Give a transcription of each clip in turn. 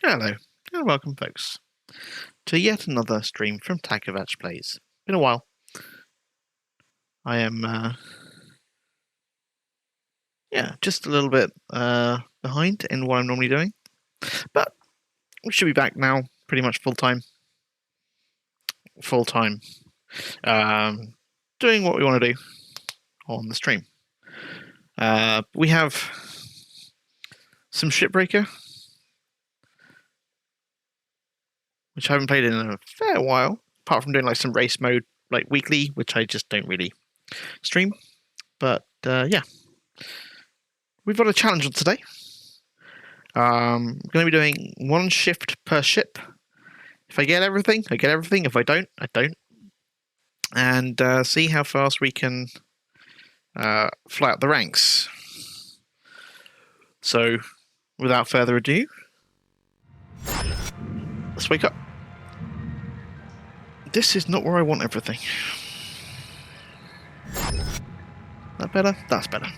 Hello, and welcome, folks, to yet another stream from Takovach Plays. Been a while. I am, just a little bit behind in what I'm normally doing, but we should be back now, pretty much full time, doing what we want to do on the stream. We have some Shipbreaker, which I haven't played in a fair while, apart from doing like some race mode like weekly, which I just don't really stream. But yeah, we've got a challenge on today. I'm going to be doing one shift per ship. If I get everything, I get everything. If I don't, I don't. And see how fast we can fly up the ranks. So, without further ado, let's wake up. This is not where I want everything. That better? That's better.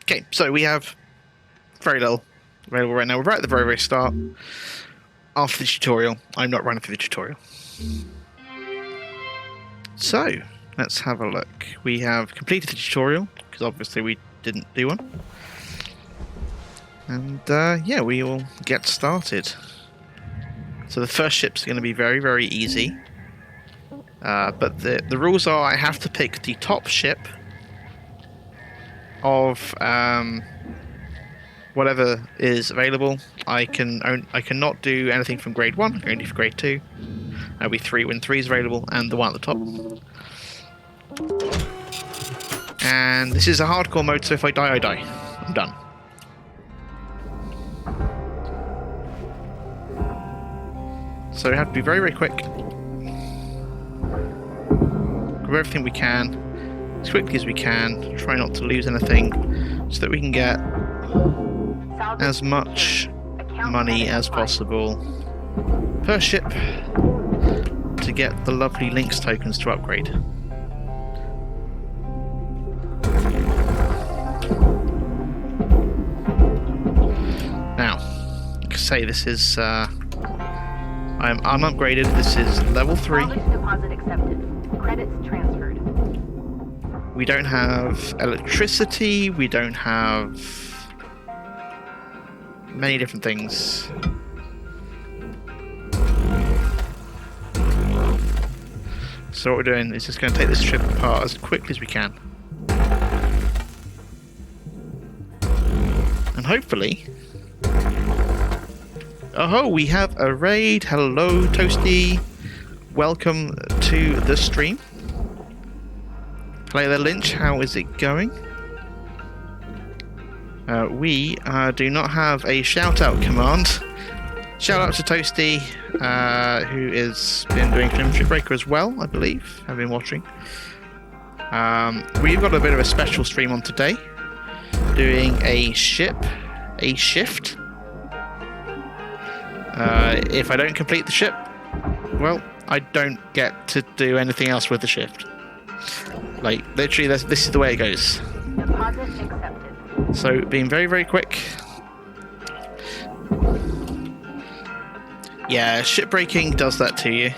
Okay, so we have very little available right now. We're right at the very, very start. After the tutorial. I'm not running through the tutorial. So, let's have a look. We have completed the tutorial, because obviously we didn't do one. And yeah, we will get started. So the first ship's going to be very, very easy. But the rules are I have to pick the top ship of whatever is available. I cannot do anything from grade 1, I can only do for grade 2. That'll be 3 when 3 is available, and the one at the top. And this is a hardcore mode, so if I die, I die. I'm done. So we have to be very, very quick. Grab everything we can, as quickly as we can. Try not to lose anything, so that we can get as much money as possible per ship to get the lovely Lynx tokens to upgrade. Now, I can say this is I'm unupgraded. This is level 3. Deposit accepted. Credits transferred. We don't have electricity. We don't have many different things. So what we're doing is just going to take this ship apart as quickly as we can. And hopefully... Oh, we have a raid. Hello, Toasty. Welcome to the stream. Play the Lynch, how is it going? We do not have a shout-out command. Shout-out to Toasty, who has been doing Shipbreaker as well, I believe. I've been watching. We've got a bit of a special stream on today. Doing a shift. If I don't complete the ship, well, I don't get to do anything else with the shift. Like, literally, this is the way it goes. Deposit accepted. So, being very, very quick. Yeah, shipbreaking does that to you.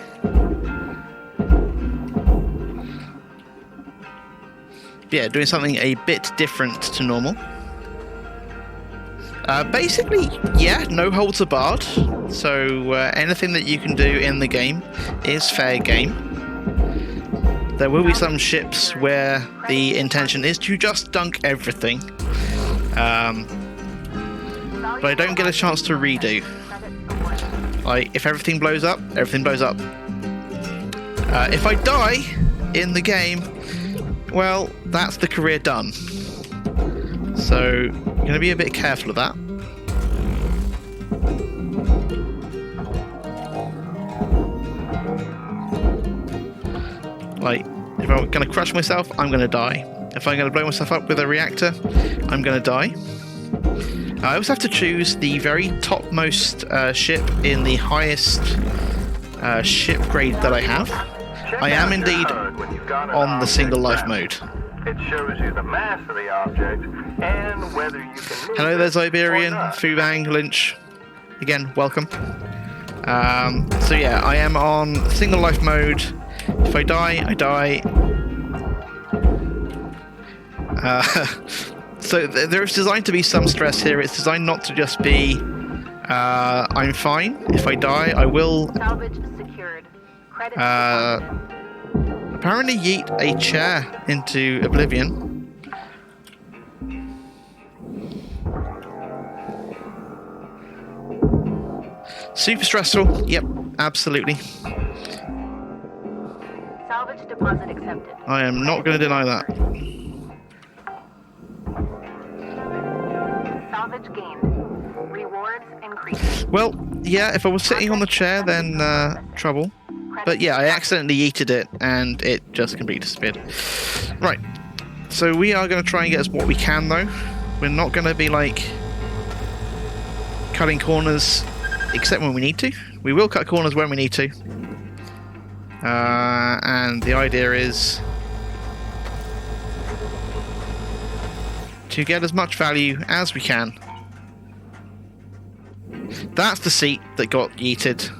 Yeah, doing something a bit different to normal. Basically, yeah, no holds barred. So anything that you can do in the game is fair game. There will be some ships where the intention is to just dunk everything. But I don't get a chance to redo. Like, if everything blows up, everything blows up. If I die in the game, well, that's the career done. So, I'm going to be a bit careful of that. Like, if I'm going to crush myself, I'm going to die. If I'm going to blow myself up with a reactor, I'm going to die. I also have to choose the very topmost ship in the highest ship grade that I have. I am indeed on the single life mode. It shows you the mass of the object and whether you can move Hello there, it or Iberian, not. Fubang, Lynch. Again, welcome. So yeah, I am on single life mode. If I die, I die. So there's designed to be some stress here. It's designed not to just be, I'm fine. If I die, I will Salvage secured. Credits apparently yeet a chair into oblivion. Super stressful. Yep, absolutely. Salvage deposit accepted. I am not going to deny that. Salvage gained. Rewards increased. Well, yeah, if I was sitting on the chair, then trouble. But yeah, I accidentally yeeted it, and it just completely disappeared. Right, so we are going to try and get us what we can, though. We're not going to be, like, cutting corners, except when we need to. We will cut corners when we need to. And the idea is to get as much value as we can. That's the seat that got yeeted.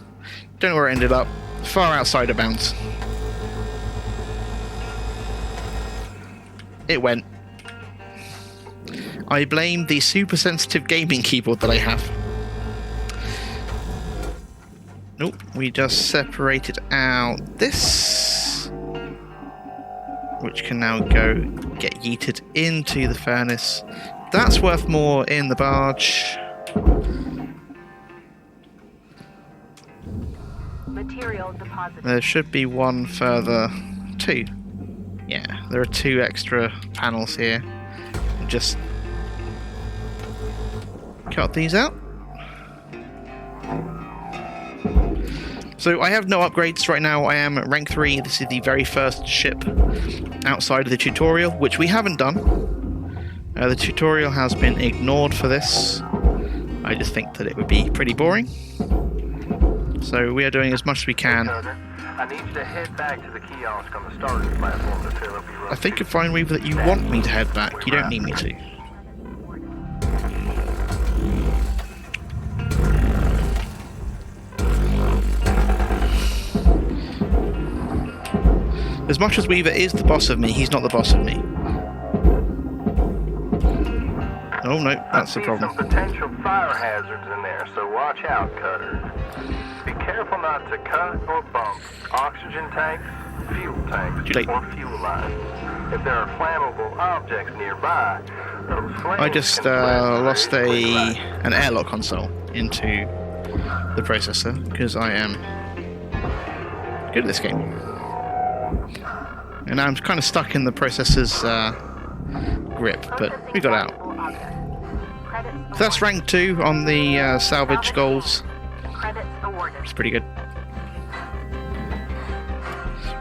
Don't know where it ended up. Far outside of bounds. It went. I blame the super sensitive gaming keyboard that I have. Nope, we just separated out this, which can now go get yeeted into the furnace. That's worth more in the barge. Material deposited. There should be one further. Two. Yeah, there are two extra panels here. Just cut these out. So I have no upgrades right now. I am at rank 3. This is the very first ship outside of the tutorial, which we haven't done. The tutorial has been ignored for this. I just think that it would be pretty boring. So we are doing as much as we can. I need you to head back to the kiosk on the starting platform to fill up your I think you'll find, Weaver, that you want me to head back. You don't need me to. As much as Weaver is the boss of me, he's not the boss of me. Oh no, that's the problem. I see some potential fire hazards in there, so watch out, Cutter. Be careful not to cut or bump oxygen tanks, fuel tanks, Too late. or fuel lines. If there are flammable objects nearby, those flames I just can spread lost very quickly. an airlock console into the processor because I am good at this game. And I'm kind of stuck in the processor's grip, but we got out. So that's rank 2 on the salvage goals. Credits awarded. It's pretty good.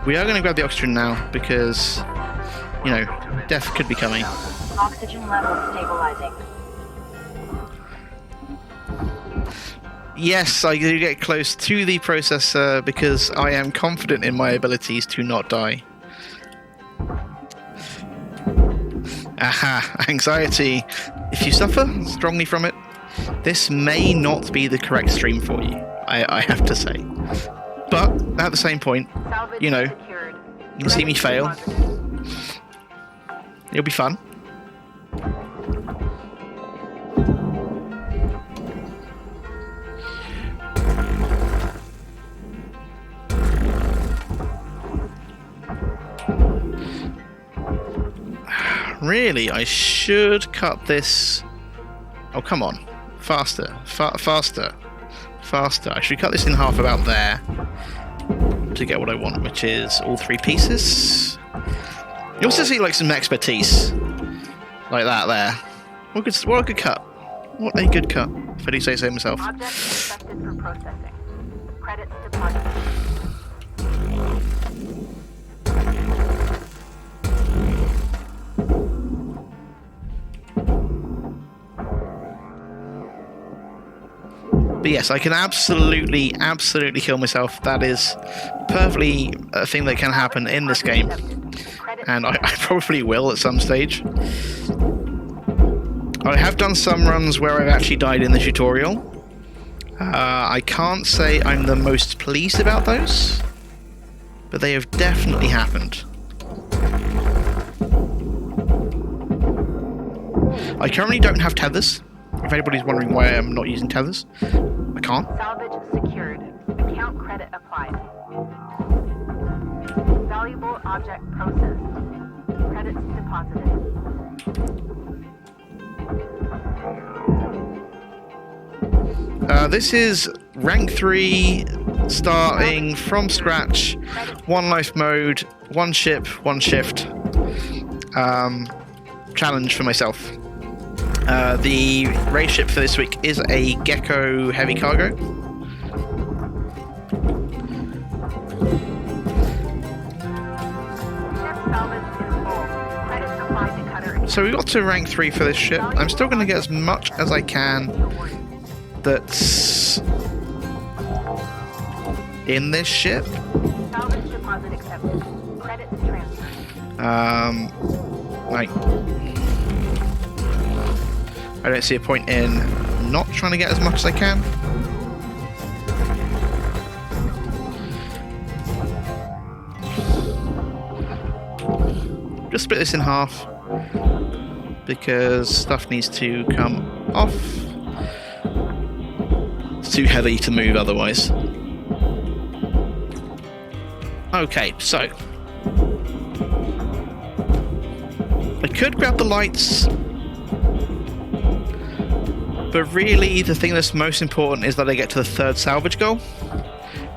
We are going to grab the oxygen now because, you know, death could be coming. Oxygen levels stabilizing. Yes, I do get close to the processor because I am confident in my abilities to not die. Aha, anxiety. If you suffer strongly from it, this may not be the correct stream for you, I have to say. But at the same point, Salvage you know, secured. you can see me fail. Deposited. It'll be fun. Really, I should cut this. Oh, come on. Faster. Faster. Faster. I should cut this in half about there to get what I want, which is all 3 pieces. You also see, like, some expertise. Like that there. What a good cut. What a good cut, if I do say so myself. Object accepted for processing. Credits deposited. But yes, I can absolutely kill myself. That is perfectly a thing that can happen in this game. and I probably will at some stage. I have done some runs where I've actually died in the tutorial. I can't say I'm the most pleased about those, but they have definitely happened. I currently don't have tethers. If anybody's wondering why I'm not using tethers, I can't. Salvage secured. Account credit applied. Valuable object processed. Credits deposited. This is rank 3, starting from scratch, 1 life mode, 1 ship, 1 shift. Challenge for myself. The race ship for this week is a Gecko heavy cargo. So we got to rank 3 for this ship. I'm still going to get as much as I can that's in this ship. Salvage deposit accepted. Credits transferred. Like, I don't see a point in not trying to get as much as I can. Just split this in half because stuff needs to come off. It's too heavy to move otherwise. Okay, so I could grab the lights, but really the thing that's most important is that I get to the 3rd salvage goal,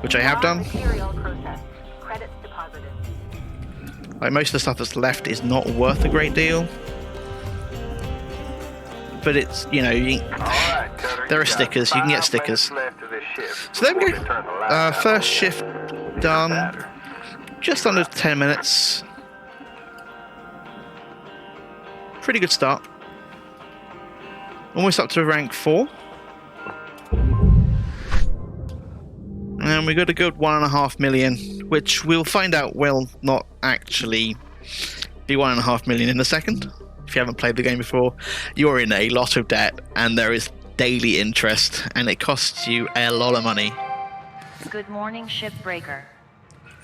which I have done. Material processed. Credits deposited. Like, most of the stuff that's left is not worth a great deal, but it's, you know, there are stickers, you can get stickers. So there we go. First shift done, just under 10 minutes. Pretty good start. Almost up to rank 4. And we got a good 1.5 million, which we'll find out will not actually be 1.5 million in a second. If you haven't played the game before, you're in a lot of debt and there is daily interest and it costs you a lot of money. Good morning, Shipbreaker.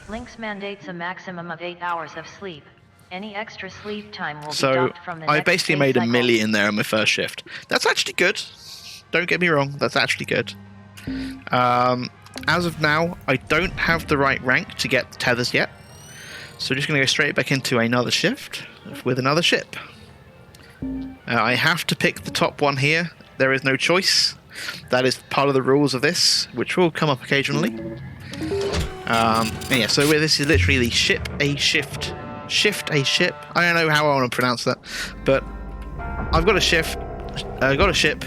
Lynx mandates a maximum of 8 hours of sleep. Any extra sleep time will be docked from the I next basically pay made cycle. $1 million there on my first shift. That's actually good. Don't get me wrong, that's actually good. As of now, I don't have the right rank to get the tethers yet. So we're just going to go straight back into another shift with another ship. I have to pick the top one here. There is no choice. That is part of the rules of this, which will come up occasionally. And yeah, so this is literally the ship a shift. Shift a ship. I don't know how I want to pronounce that, but I've got a shift. I've got a ship.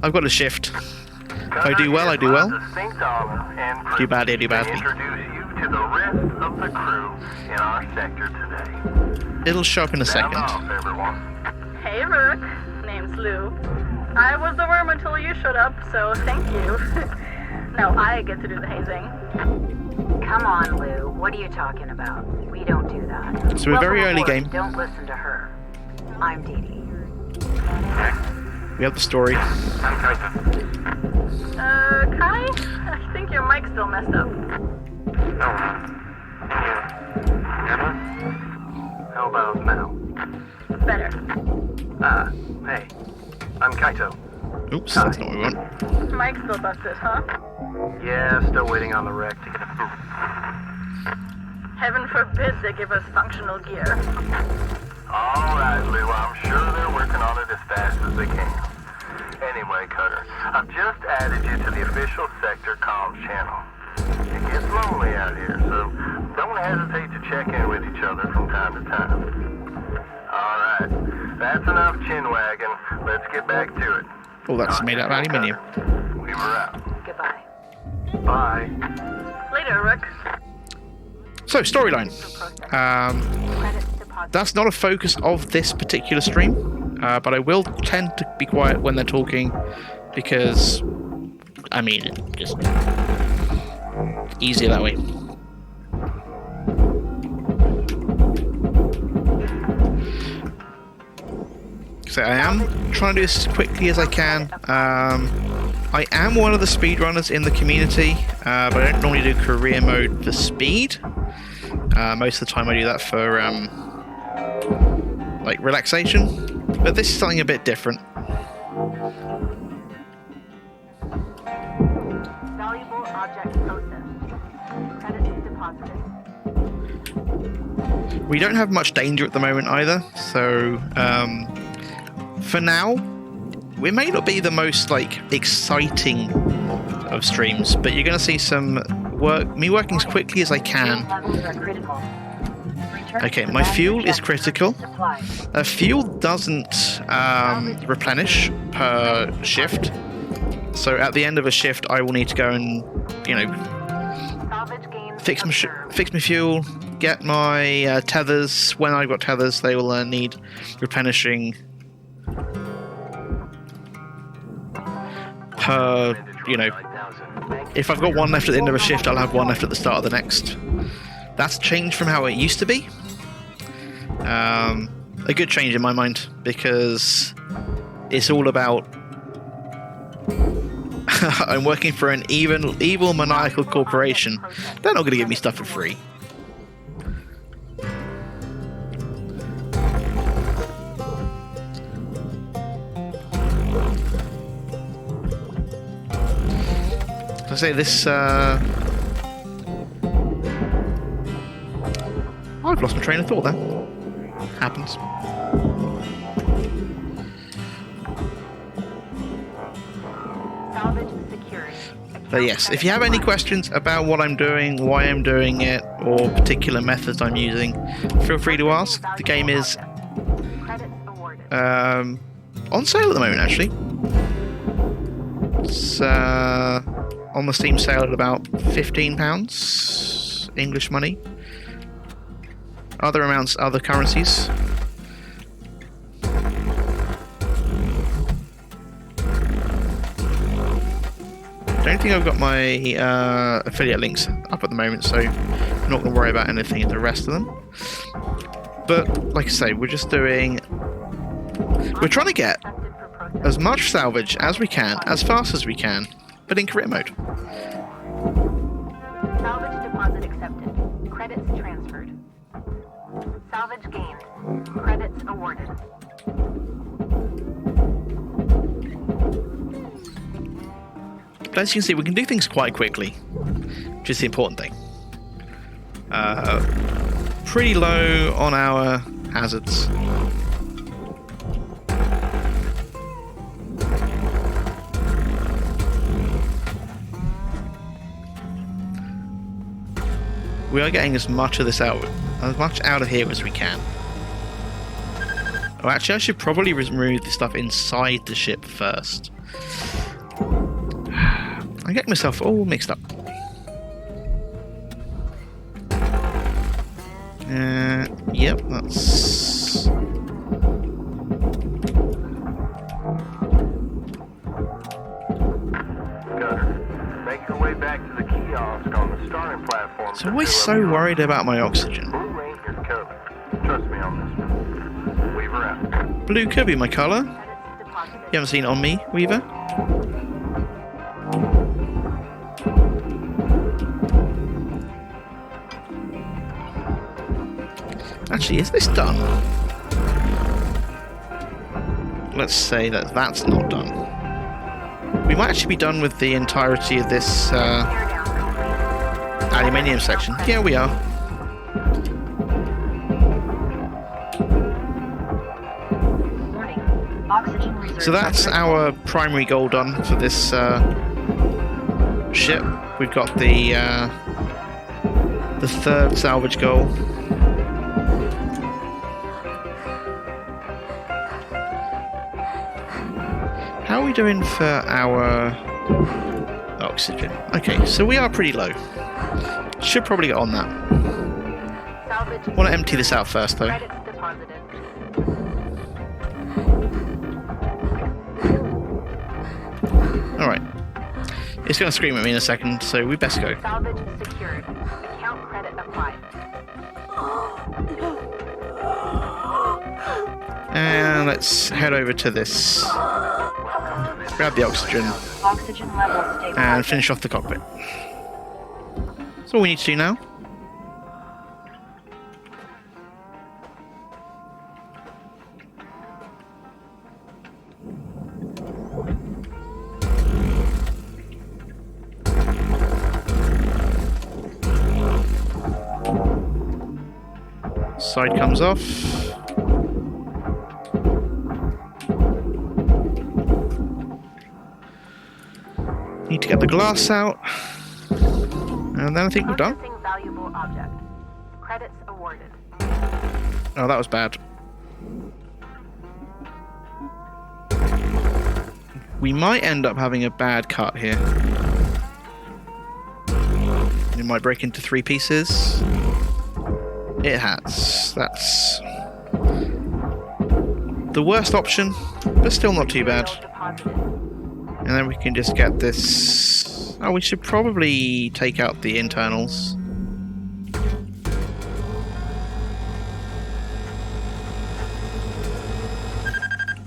I've got a shift. If I do well, I do well. Do badly, I do badly. Introduce you to the rest of the crew in our sector today. It'll show up in a Sound second. off, everyone. Hey, Rook. Name's Lou. I was the worm until you showed up, so thank you. Now I get to do the hazing. Come on, Lou. What are you talking about? We don't do that. So we're very early Welcome game. aboard. Don't listen to her. I'm Dee Dee. We have the story. Kai? I think your mic's still messed up. How about now? Better. Hey, I'm Kaito. Oops, that's not what we want. Mic's still busted, huh? Yeah, still waiting on the wreck to get approved. Heaven forbid they give us functional gear. Alright, Lou, I'm sure they're working on it as fast as they can. Anyway, Cutter, I've just added you to the official sector comms channel. It gets lonely out here, so don't hesitate to check in with each other from time to time. Alright, that's enough chin-wagging. Let's get back to it. Oh, that's made out of aluminium. We were out. Goodbye. Bye. Later, Rook. So, storyline. Credits deposited. That's not a focus of this particular stream, but I will tend to be quiet when they're talking because, I mean, just easier that way. say, I am trying to do this as quickly as I can. I am one of the speedrunners in the community, but I don't normally do career mode for speed. Most of the time I do that for like relaxation, but this is something a bit different. Valuable object processed. Credits deposited. We don't have much danger at the moment either, so for now, it may not be the most like exciting of streams, but you're going to see some me working as quickly as I can. Okay, my fuel is critical. Fuel doesn't replenish per shift, so at the end of a shift, I will need to go and, you know, fix my fuel, get my tethers. When I've got tethers, they will need replenishing per, you know, if I've got one left at the end of a shift, I'll have one left at the start of the next. That's changed from how it used to be. A good change in my mind, because it's all about I'm working for an evil maniacal corporation. They're not going to give me stuff for free. I say this. I've lost my train of thought there. Happens. But yes, if you have any questions about what I'm doing, why I'm doing it, or particular methods I'm using, feel free to ask. The game is on sale at the moment, actually. It's on the Steam sale at about £15 English money. Other amounts, other currencies. I don't think I've got my affiliate links up at the moment, so I'm not going to worry about anything of the rest of them. But like I say, we're trying to get as much salvage as we can, as fast as we can, but in career mode. Salvage deposit accepted. Credits transferred. Salvage gained. Credits awarded. But as you can see, we can do things quite quickly, which is the important thing. Pretty low on our hazards. We are getting as much of this out of here as we can. Oh, actually, I should probably remove the stuff inside the ship first. I'm getting myself all mixed up. Yep, that's... Make your way back to the kiosk on the starting platform. So I'm always so worried about my oxygen. Blue Ranger's covered. Trust me on this one. Weaver out. Blue could be my colour. You haven't seen it on me, Weaver? Actually, is this done? Let's say that that's not done. We might actually be done with the entirety of this aluminium section. Yeah, we are. So that's our primary goal done for this ship. We've got the third salvage goal. How are we doing for our oxygen? Okay, so we are pretty low. Should probably get on that. Want to empty this out first, though. Alright. It's going to scream at me in a second, so we best go. Salvage secured. Account credit applied. And let's head over to this. Grab the oxygen Oxygen levels and stabilized. finish off the cockpit. That's all we need to do now. Side comes off. Need to get the glass out. And then I think we're done. Processing valuable object. Credits awarded. Oh, that was bad. We might end up having a bad cut here. It might break into 3 pieces. It has. That's the worst option, but still not too bad. And then we can just get this... Oh, we should probably take out the internals.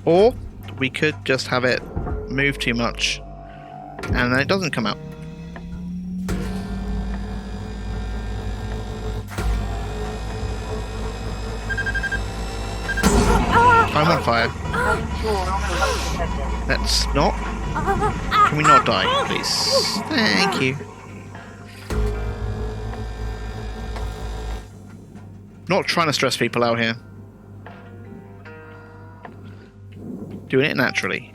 Or we could just have it move too much and then it doesn't come out. I'm on fire. Let's not. Can we not die, please? Thank you. Not trying to stress people out here. Doing it naturally.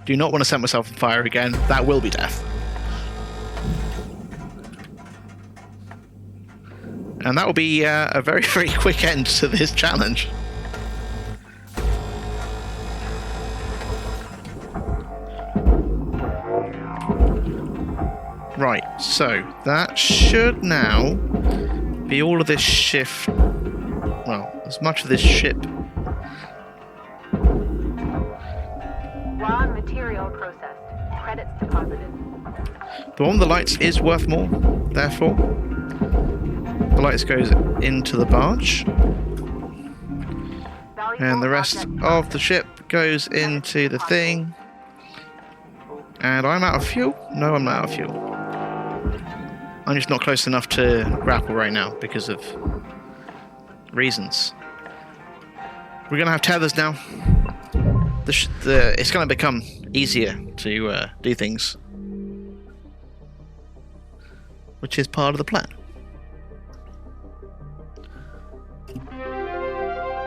Do not want to set myself on fire again. That will be death. And that will be a very, very quick end to this challenge. Right, so that should now be all of this shift. Well, as much of this ship. Raw material processed. Credits deposited. The one with the lights is worth more, therefore. The lights goes into the barge. And the rest of the ship goes into the thing. And I'm out of fuel? No, I'm not out of fuel. I'm just not close enough to grapple right now because of reasons. We're going to have tethers now. It's going to become easier to do things. Which is part of the plan.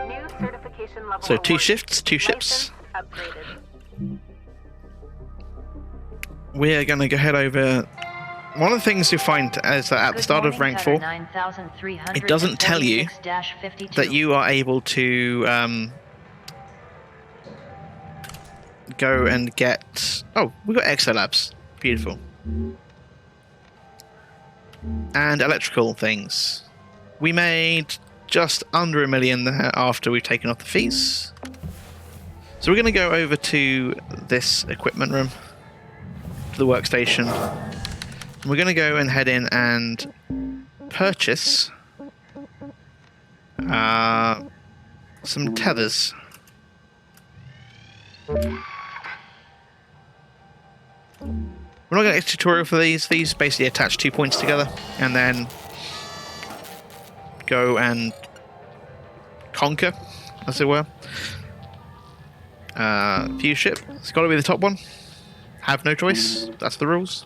New certification level So 2 awarded. shifts, 2 ships. License upgraded. We're going to go head over... One of the things you find is that at the start of rank 4, it doesn't tell you that you are able to go and get... Oh, we've got exolabs. Beautiful. And electrical things. We made just under 1 million there after we've taken off the fees. So we're going to go over to this equipment room, to the workstation. We're going to go and head in and purchase some tethers. We're not going to get a tutorial for these. These basically attach 2 points together and then go and conquer, as it were. Fuse ship. It's got to be the top one. Have no choice. That's the rules.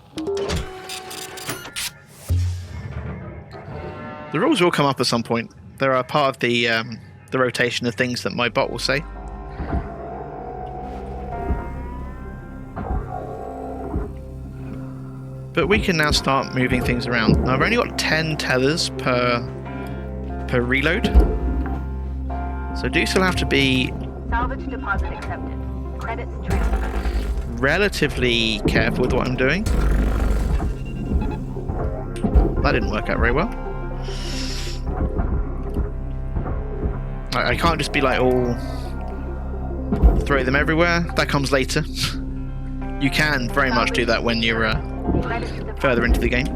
The rules will come up at some point. They're a part of the rotation of things that my bot will say. But we can now start moving things around. Now I've only got 10 tethers per reload. So do still have to be Salvage deposit accepted. Credits transferred. relatively careful with what I'm doing. That didn't work out very well. I can't just be like all throw them everywhere. That comes later. You can very much do that when you're further into the game.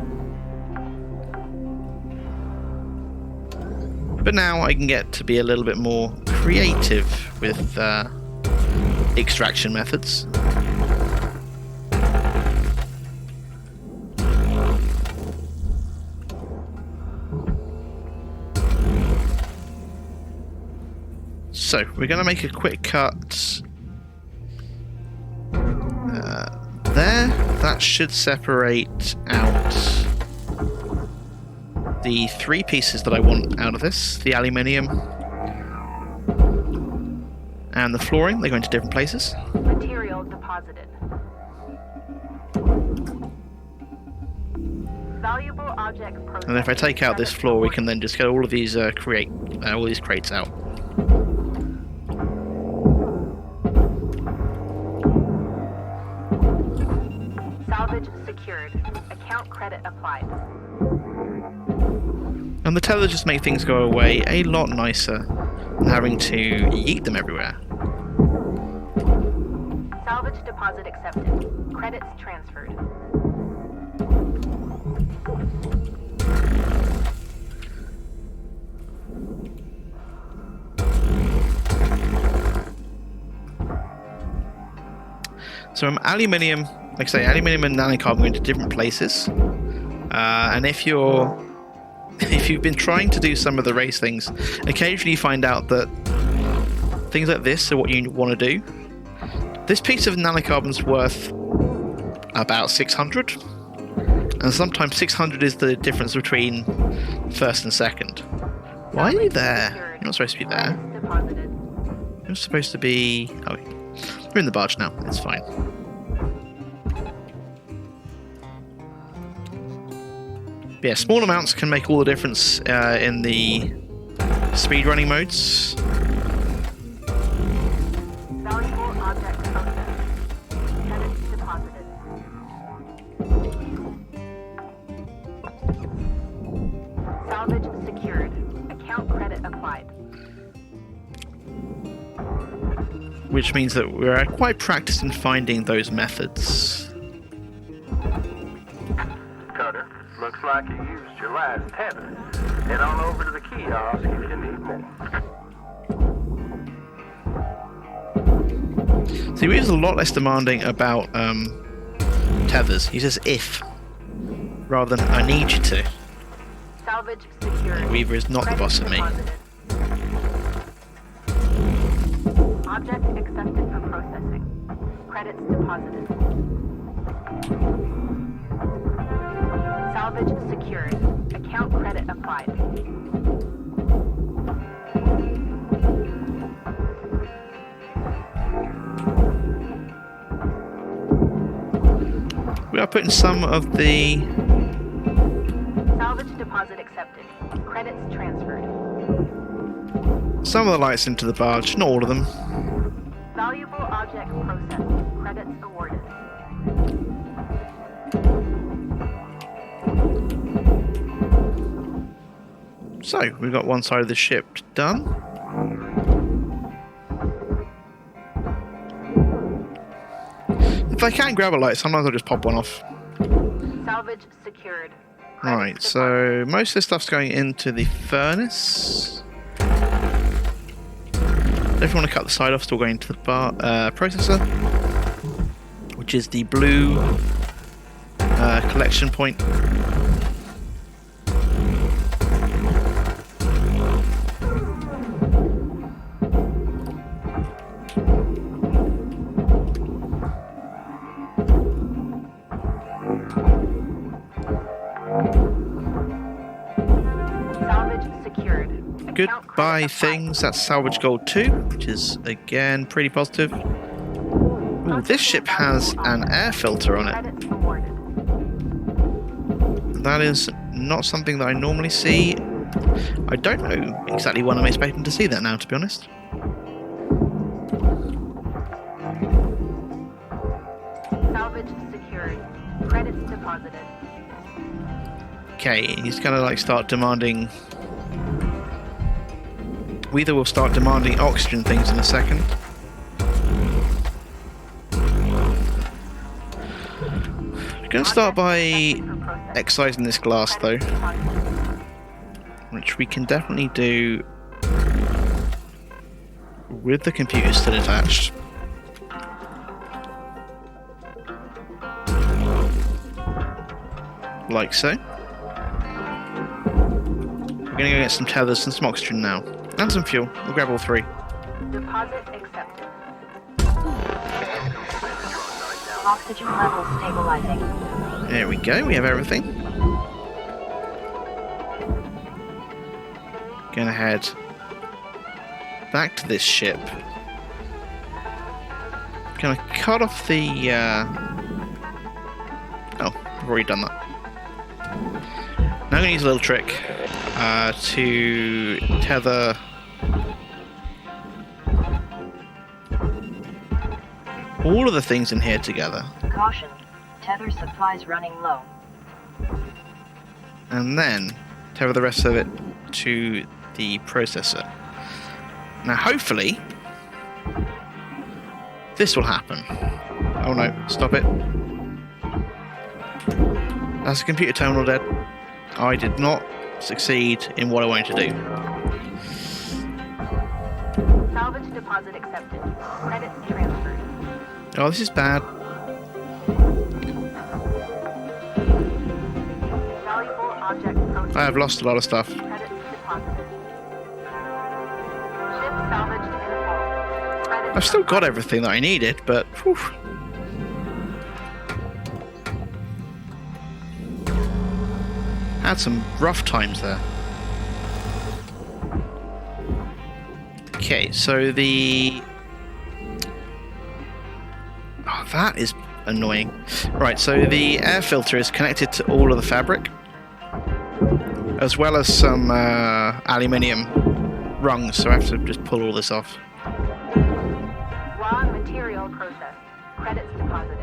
But now I can get to be a little bit more creative with extraction methods. So we're going to make a quick cut there. That should separate out the 3 pieces that I want out of this. The aluminium and the flooring. They're going to different places. Material deposited. Valuable object processed. And if I take out this floor, we can then just get all of these all these crates out. Salvage secured. Account credit applied. And the tether just make things go away a lot nicer than having to yeet them everywhere. Salvage deposit accepted. Credits transferred. So aluminium, like I say, aluminium and nanocarbon go into different places. And if you've been trying to do some of the race things, occasionally you find out that things like this are what you want to do. This piece of nanocarbon's worth about 600, and sometimes 600 is the difference between first and second. Why are you there? You're not supposed to be there. You're supposed to be... Oh, you're in the barge now. It's fine. But yeah, small amounts can make all the difference in the speedrunning modes. Valuable object processed. Credits deposited. Salvage secured. Account credit applied. Which means that we're quite practiced in finding those methods. Cutter, looks like you used your last tether. Head on over to the kiosk if you need more. So he was a lot less demanding about tethers. He says if, rather than I need you to. Salvage secured. Weaver is not the boss of me. Deposited. Object accepted for processing. Credits deposited. Salvage secured. Account credit applied. We are putting some of the... Salvage deposit accepted. Credits transferred. some of the lights into the barge, not all of them. Valuable object processed. Credits awarded. So, we've got one side of the ship done. If I can't grab a light, sometimes I'll just pop one off. Salvage secured. Right, Credits so most of this stuff's going into the furnace. If you want to cut the side off, still going into the processor, which is the blue collection point. Goodbye things, that's salvage gold 2, which is again pretty positive. Ooh, this ship has an air filter on it. That is not something that I normally see. I don't know exactly when I'm expecting to see that now, to be honest. Salvage secured. Credits deposited. Okay, he's gonna like start demanding. We either will start demanding oxygen things in a second. We're going to start by excising this glass though. which we can definitely do with the computer still attached. Like so. We're going to go get some tethers and some oxygen now. And some fuel. We'll grab all three. Deposit accepted. Oxygen levels stabilizing. There we go. We have everything. Gonna head back to this ship. Gonna cut off the... Oh, I've already done that. Now I'm gonna use a little trick to tether... all of the things in here together. Caution. Tether supplies running low. And then tether the rest of it to the processor. Now hopefully this will happen. Oh no, stop it. That's the computer terminal dead. I did not succeed in what I wanted to do. Salvage deposit accepted. Credits transferred. Oh, this is bad. Valuable object processed. I have lost a lot of stuff. Credits deposited. Ship salvaged in full. Credits I've still got everything that I needed, but whew. Had some rough times there. Okay, so the... Oh, that is annoying. Right, so the air filter is connected to all of the fabric, as well as some aluminium rungs, so I have to just pull all this off. Raw material processed. Credits deposited.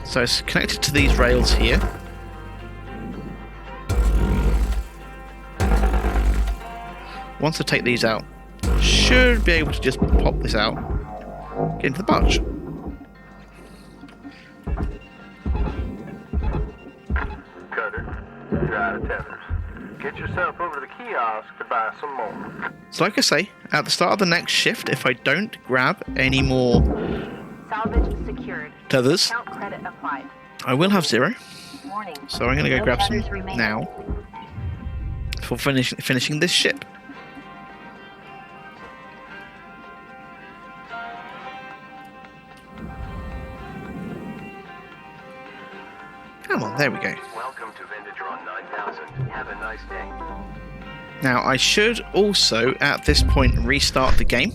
So it's connected to these rails here. Once I take these out, should be able to just pop this out, get into the barge. Cutter, you're out of tethers. Get yourself over to the kiosk to buy some more. So like I say, at the start of the next shift, if I don't grab any more Salvage secured. tethers, Count credit applied. I will have 0. Warning. So I'm going to go No grab some tethers remaining. now for finishing this ship. Come on, there we go. Welcome to Vindatron 9000. Have a nice day. Now, I should also, at this point, restart the game.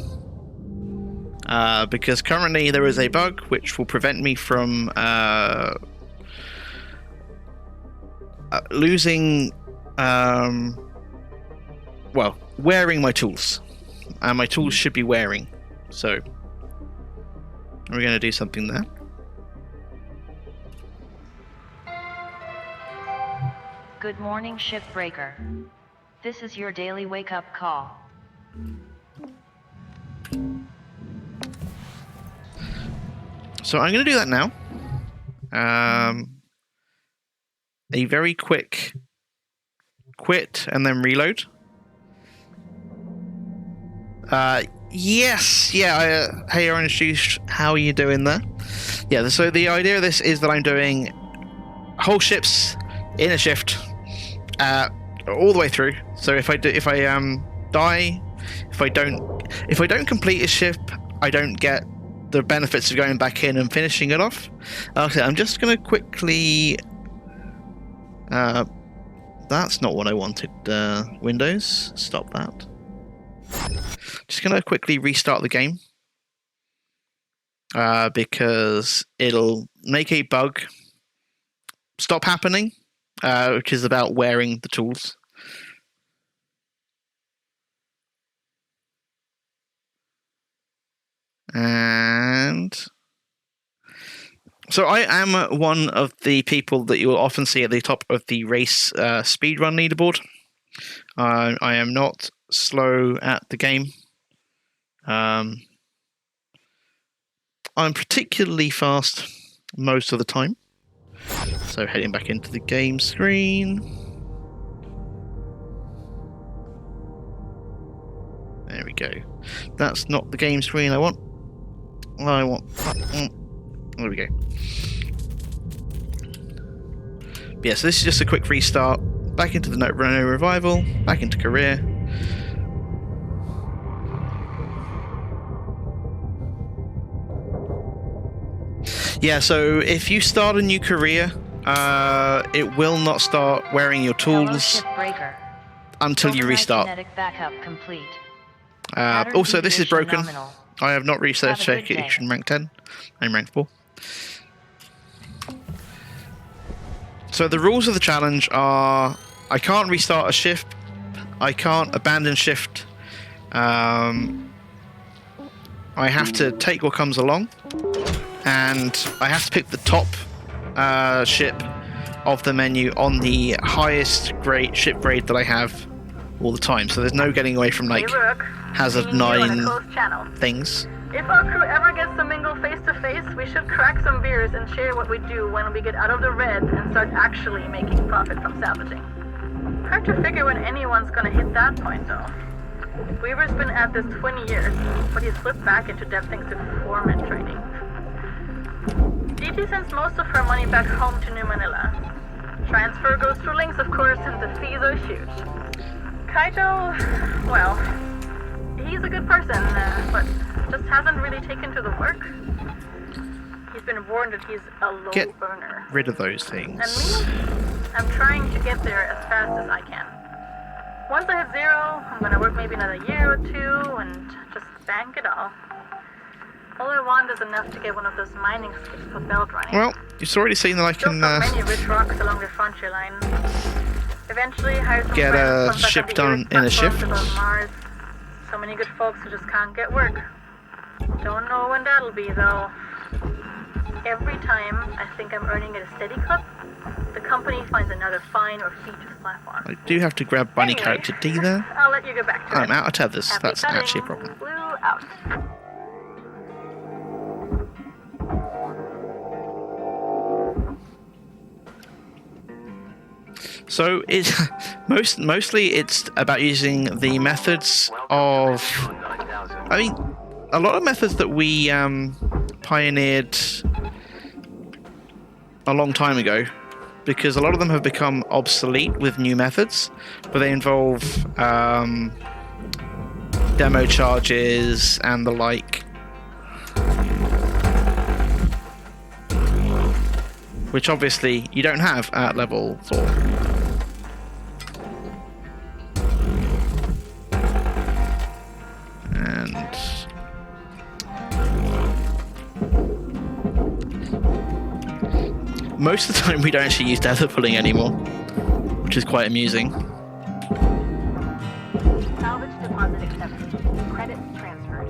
Because currently there is a bug which will prevent me from losing... well, wearing my tools. And my tools should be wearing. So, we're going to do something there. Good morning, Shipbreaker. This is your daily wake-up call. So I'm going to do that now. A very quick quit and then reload. Yes, yeah. Hey, Orange Juice, how are you doing there? Yeah. So the idea of this is that I'm doing whole ships in a shift, all the way through. So if I die, if I don't complete a ship, I don't get the benefits of going back in and finishing it off. Okay, I'm just going to quickly... that's not what I wanted. Windows, stop that. Just going to quickly restart the game. Because it'll make a bug stop happening, which is about wearing the tools. And so I am one of the people that you will often see at the top of the race speedrun leaderboard. I am not slow at the game. I'm particularly fast most of the time. So heading back into the game screen. There we go. That's not the game screen I want. I want that one. There we go. Yeah, so this is just a quick restart. Back into the No Revival, back into career. Yeah, so if you start a new career, it will not start wearing your tools Shipbreaker. until you Overnight restart. kinetic backup complete. Also, this is broken. Nominal. I have not reached Have a good certification rank 10. I'm rank 4. So the rules of the challenge are: I can't restart a shift, I can't abandon shift, I have to take what comes along, and I have to pick the top ship of the menu on the highest grade ship grade that I have all the time. So there's no getting away from like Hey, Rook. hazard Seeing you on a 9 close channel. things. If our crew ever gets to mingle face to face, we should crack some beers and share what we do when we get out of the red and start actually making profit from salvaging. Hard to figure when anyone's gonna hit that point, though. Weaver's been at this 20 years, but he's slipped back into debt thanks to foreman training. DT sends most of her money back home to New Manila. Transfer goes through links, of course, and the fees are huge. Kaito, well, he's a good person, but just hasn't really taken to the work. He's been warned that he's a low Get earner. rid of those And things. me? I'm trying to get there as fast as I can. Once I hit 0, I'm gonna work maybe another year or 2 and just bank it all. All I want is enough to get one of those mining skips for belt running. Well, you've already seen that I Still can got many rich rocks along the frontier line. Eventually hire some Get friends a from back ship on the done Earth in a platforms shift. above Mars. So many good folks who just can't get work. Don't know when that'll be though. Every time I think I'm earning at a steady clip, the company finds another fine or feat to slap on. I do have to grab bunny Anyway, character D there. I'll let you get back to it. I'm out of tethers. Happy That's cutting. actually a problem. Blue out. So it's mostly it's about using the methods of. I mean, a lot of methods that we pioneered a long time ago, because a lot of them have become obsolete with new methods, but they involve demo charges and the like, which obviously you don't have at level 4. And most of the time we don't actually use tether pulling anymore, which is quite amusing. Salvage deposit accepted. Credit transferred.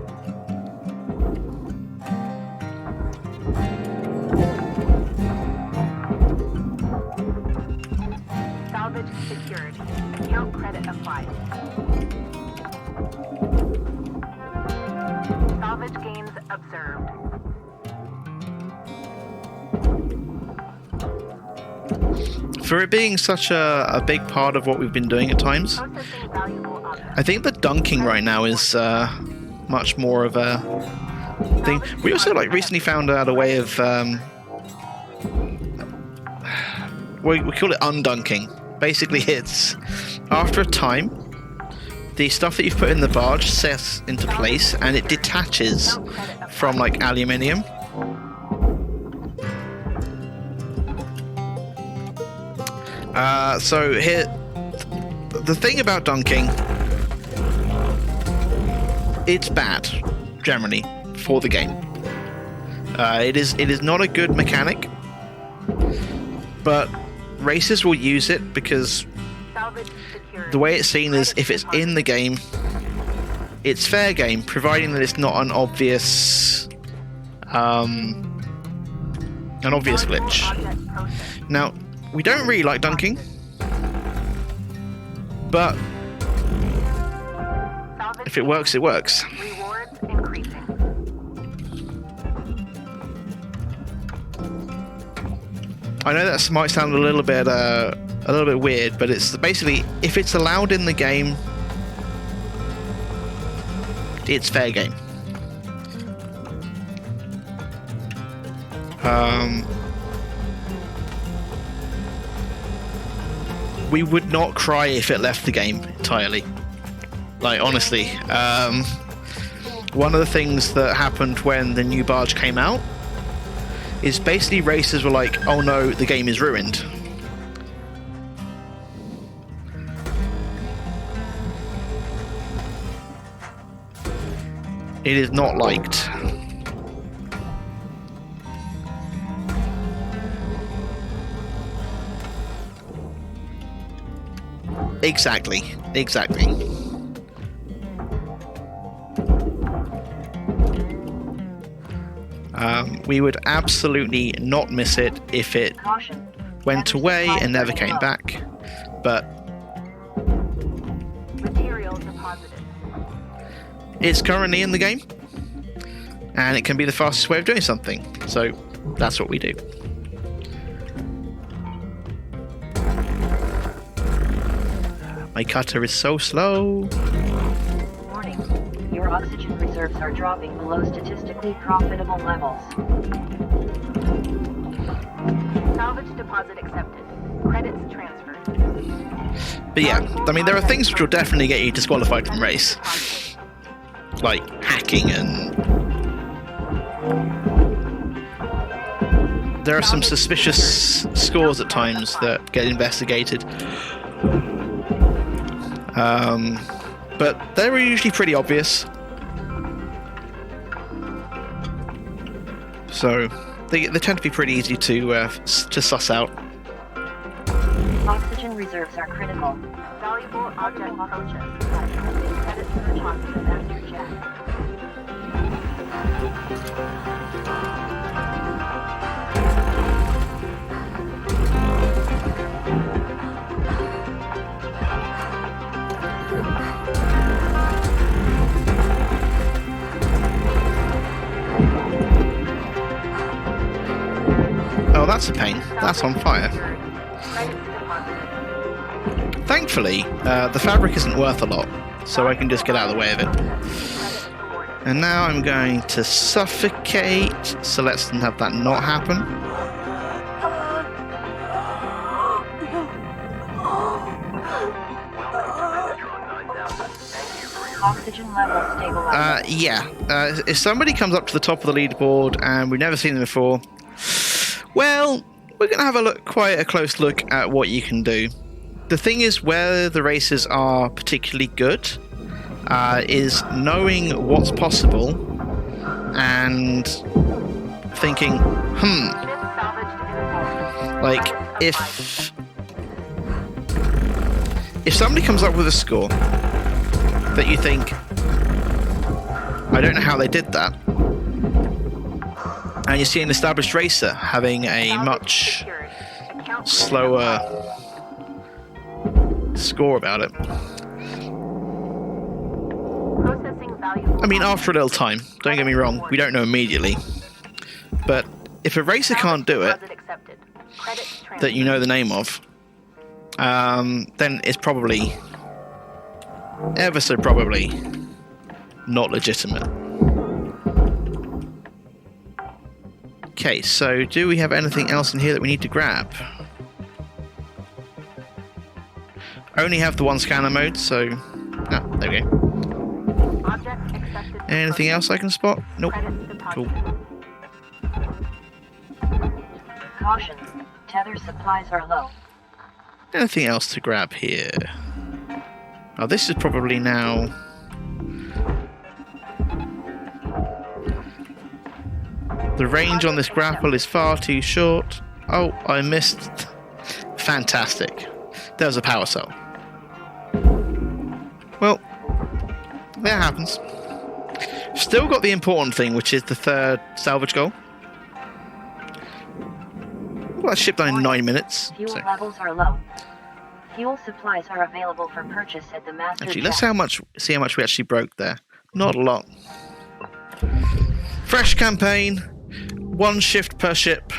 Salvage secured. Account credit applied. Salvage gains observed. For it being such a big part of what we've been doing at times, Processing valuable objects. I think the dunking right now is much more of a thing. We also like recently found out a way of we call it undunking. Basically, it's after a time, the stuff that you've put in the barge sets into place and it detaches from like aluminium. So here, the thing about dunking, it's bad generally for the game. It is not a good mechanic, but racers will use it because Salvage secured. the way it's seen is if it's in the game, it's fair game, providing that it's not an obvious glitch. Object processed. Now, we don't really like dunking, but Salvage if it works, it works. rewards increasing. I know that might sound a little bit weird, but it's basically, if it's allowed in the game, it's fair game. We would not cry if it left the game entirely. Like, honestly, one of the things that happened when the new barge came out is basically racers were like, oh no, the game is ruined. It is not liked. Exactly. We would absolutely not miss it if it went away and never came back. But Material deposited. it's currently in the game, and it can be the fastest way of doing something. So that's what we do. My cutter is so slow. Warning. Your oxygen reserves are dropping below statistically profitable levels. Salvage deposit accepted. Credits transferred. But yeah, I mean, there are things which will definitely get you disqualified from race, like hacking, and there are some suspicious scores at times that get investigated. But they're usually pretty obvious. So they tend to be pretty easy to suss out. Oxygen reserves are critical. Valuable object purchased. Credits for positive master jack. Oh, that's a pain. That's on fire. Thankfully, the fabric isn't worth a lot, so I can just get out of the way of it. And now I'm going to suffocate, so let's have that not happen. Oxygen levels stabilized. If somebody comes up to the top of the leaderboard and we've never seen them before, well, we're going to have quite a close look at what you can do. The thing is, where the races are particularly good is knowing what's possible and thinking, like, if somebody comes up with a score that you think, I don't know how they did that, and you see an established racer having a much slower score about it. I mean, after a little time, don't get me wrong, we don't know immediately. But if a racer can't do it, that you know the name of, then it's probably, ever so probably, not legitimate. Okay, so do we have anything else in here that we need to grab? Only have the one scanner mode, so... Ah, there we go. Anything else I can spot? Nope. Cool. Caution. Tether supplies are low. Anything else to grab here? Oh, this is probably now... The range on this grapple is far too short. Oh, I missed. Fantastic. There's a power cell. Well, that happens. Still got the important thing, which is the third salvage goal. Well, that's shipped in 9 minutes. Fuel levels are low. Fuel supplies are available for purchase at the master. Actually, let's see how much we actually broke there. Not a lot. Fresh campaign. 1 shift per ship.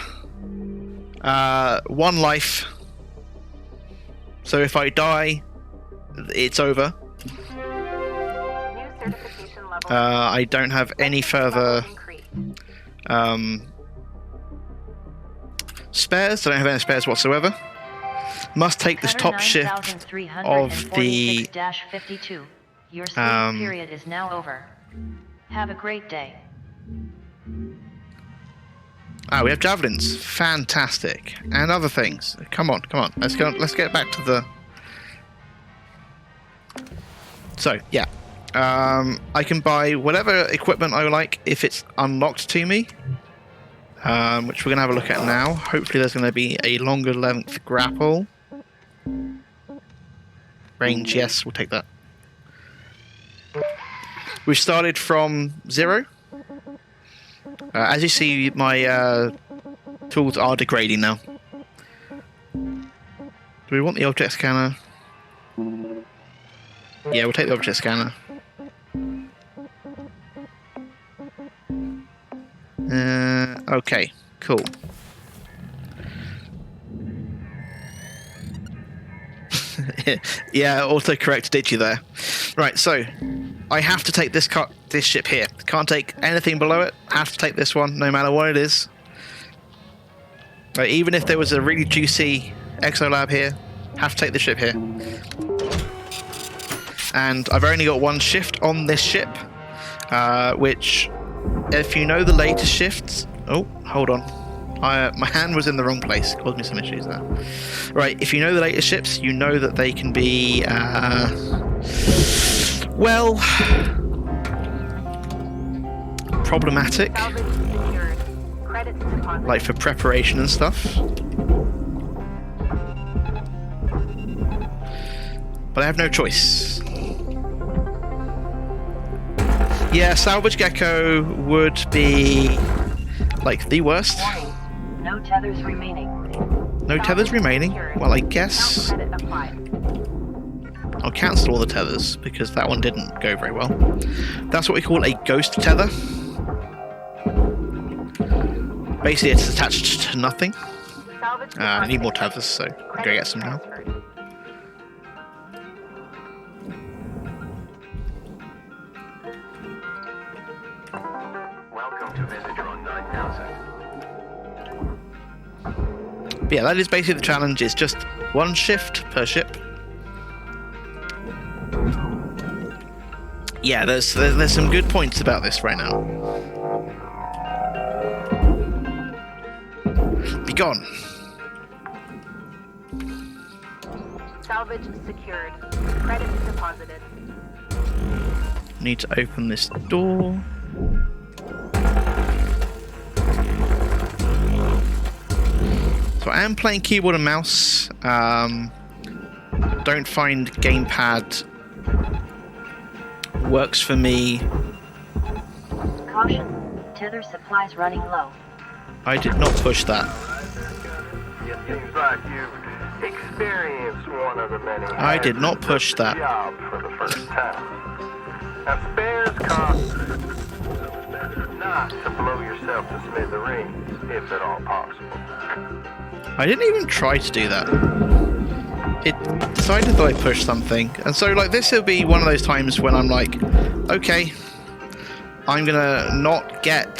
1 life. So if I die, it's over. New certification level. I don't have any further spares. I don't have any spares whatsoever. Must take this top shift of the 52. Your sleep period is now over. Have a great day. we have javelins. Fantastic. And other things. Come on. Let's get back to the... So, yeah. I can buy whatever equipment I like if it's unlocked to me. Which we're going to have a look at now. Hopefully there's going to be a longer length grapple. Range, yes, we'll take that. We started from 0. As you see, my tools are degrading now. Do we want the object scanner? Yeah, we'll take the object scanner. Okay, cool. Yeah, autocorrect did you there. Right, so I have to take this ship here. Can't take anything below it. Have to take this one, no matter what it is. Even if there was a really juicy exolab here, have to take the ship here. And I've only got 1 shift on this ship, which, if you know the latest shifts... Oh, hold on. My hand was in the wrong place. Caused me some issues there. Right, if you know the latest ships, you know that they can be... well... problematic. Like for preparation and stuff. But I have no choice. Yeah, salvage gecko would be like the worst. No tethers remaining. No tethers remaining? Well, I guess I'll cancel all the tethers because that one didn't go very well. That's what we call a ghost tether. Basically, it's attached to nothing. I need more tethers, so I'll go get some now. Welcome to Visitron 9000. But yeah, that is basically the challenge. It's just 1 shift per ship. Yeah, there's some good points about this right now. Be gone. Salvage secured. Credits deposited. Need to open this door. So I am playing keyboard and mouse. Don't find gamepad works for me. Caution. Tether supplies running low. I did not push that. It seems like you've experienced one of the many. I did not push that. Job for the first time. Now spares cost not to blow yourself to smithereens, if at all possible. I didn't even try to do that. It decided that I pushed something. And so like this will be one of those times when I'm like, okay, I'm gonna not get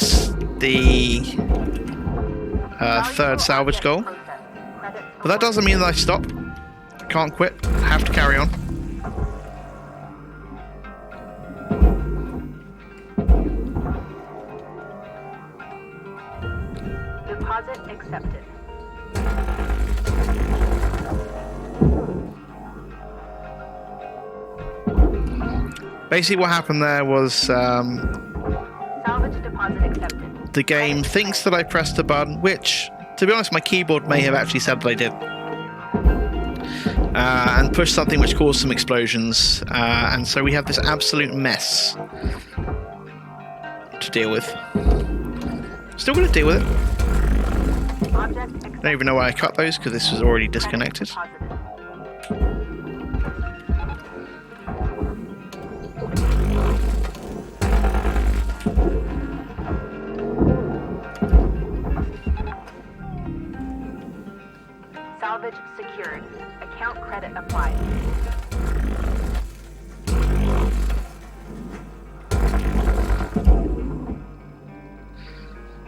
the 3rd salvage goal. But that doesn't mean that I stop. Can't quit. Have to carry on. Deposit accepted. Basically what happened there was Salvage deposit accepted. the game thinks that I pressed a button, which, to be honest, my keyboard may have actually said that I did. And pushed something which caused some explosions. And so we have this absolute mess to deal with. Still going to deal with it. Don't even know why I cut those because this was already disconnected. Salvage secured. Account credit applied.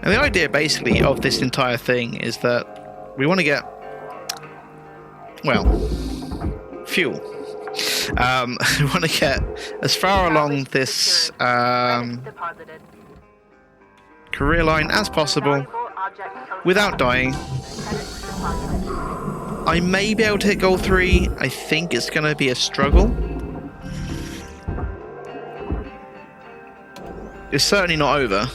And the idea basically of this entire thing is that we want to get, well, fuel. We want to get as far along this Deposited. career line as possible Valuable object posted. without dying. Credits deposited. I may be able to hit goal 3. I think it's going to be a struggle. It's certainly not over.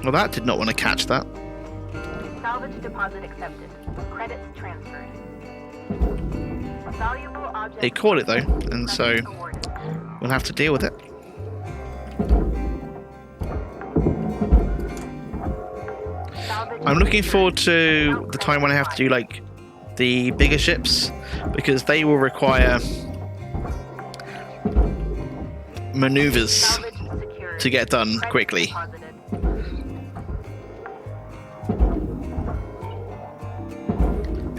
Well, that did not want to catch that. Salvage deposit accepted. Credits transferred. Valuable object. They caught it though, and so Credits awarded. we'll have to deal with it. Salvage I'm looking secured. forward to Account the time when I have to do credit like the bigger ships, because they will require maneuvers applied. Salvage secured. to get done Credits quickly. deposited.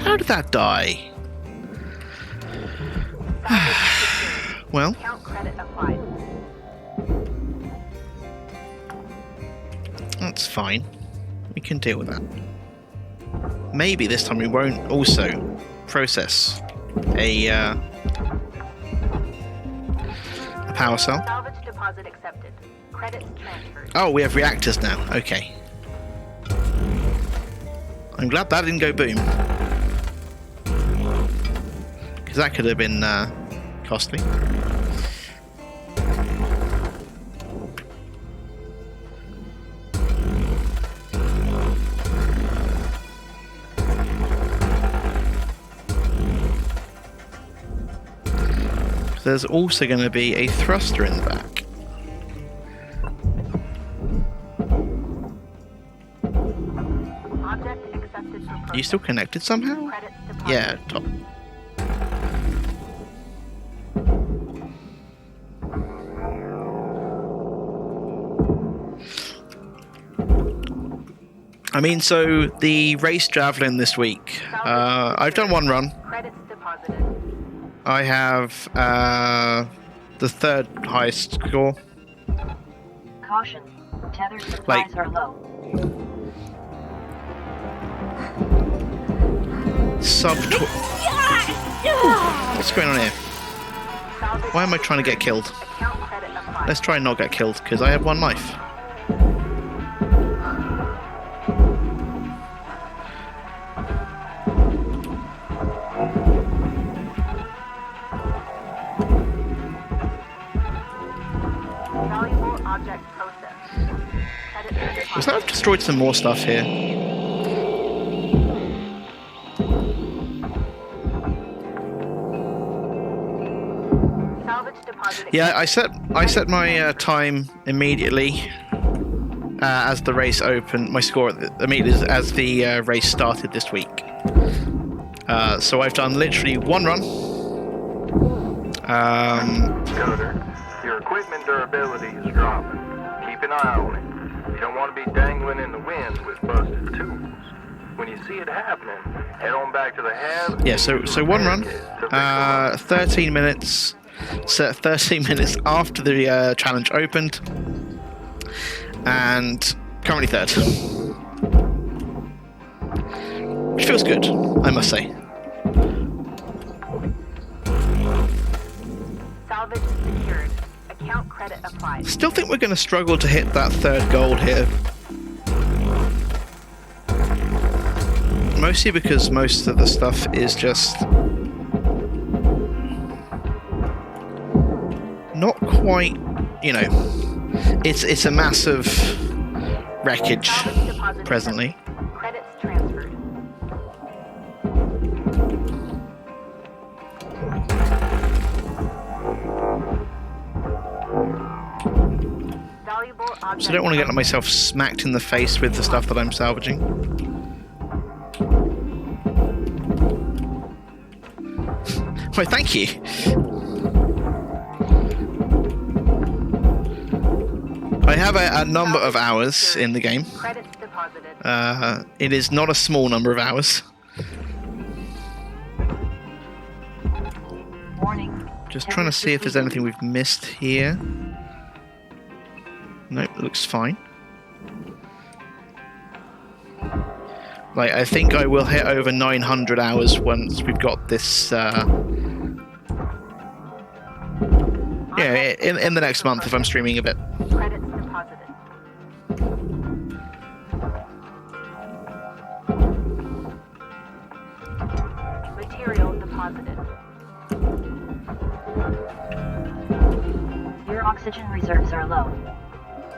How did that die? Well, Account credit applied. that's fine. We can deal with that. Maybe this time we won't also process a power cell. Salvage deposit accepted. Credits transferred. Oh, we have reactors now. Okay. I'm glad that didn't go boom. Because that could have been costly. There's also going to be a thruster in the back. Object accepted for Are you still connected somehow? Credits deposited. Yeah, top. I mean, so the race javelin this week. I've done one run. Credits deposited. I have the third highest score. Caution. Tether supplies are low. Sub. What's going on here? Salvage Why am I trying to get killed? account credit applied. Let's try and not get killed, because I have one life. Valuable object processed. Credits Was deposited. that destroyed some more stuff here? Salvage deposit Yeah, I set my time immediately as the race opened. My score immediately as the race started this week. So I've done literally one run. Cutter, your equipment durability is dropping. Keep an eye on it. You don't want to be dangling in the wind with busted tools. When you see it happening, head on back to the hab. Yeah, so one run, 13 minutes. Set 13 minutes after the challenge opened, and currently third, which feels good, I must say. Salvage secured. Account credit applied. Still think we're going to struggle to hit that third gold here. Mostly because most of the stuff is just not quite, you know, it's a massive wreckage Salvage deposit presently. accepted. Credits transferred. Valuable object. So I don't want to get myself smacked in the face with the stuff that I'm salvaging. Why, thank you. I have a number of hours in the game. Credits deposited. It is not a small number of hours. Warning. Just trying to see if there's anything we've missed here. Nope, looks fine. Like, I think I will hit over 900 hours once we've got this. Yeah, in the next month if I'm streaming a bit. Credits deposited. Material deposited. Your oxygen reserves are low.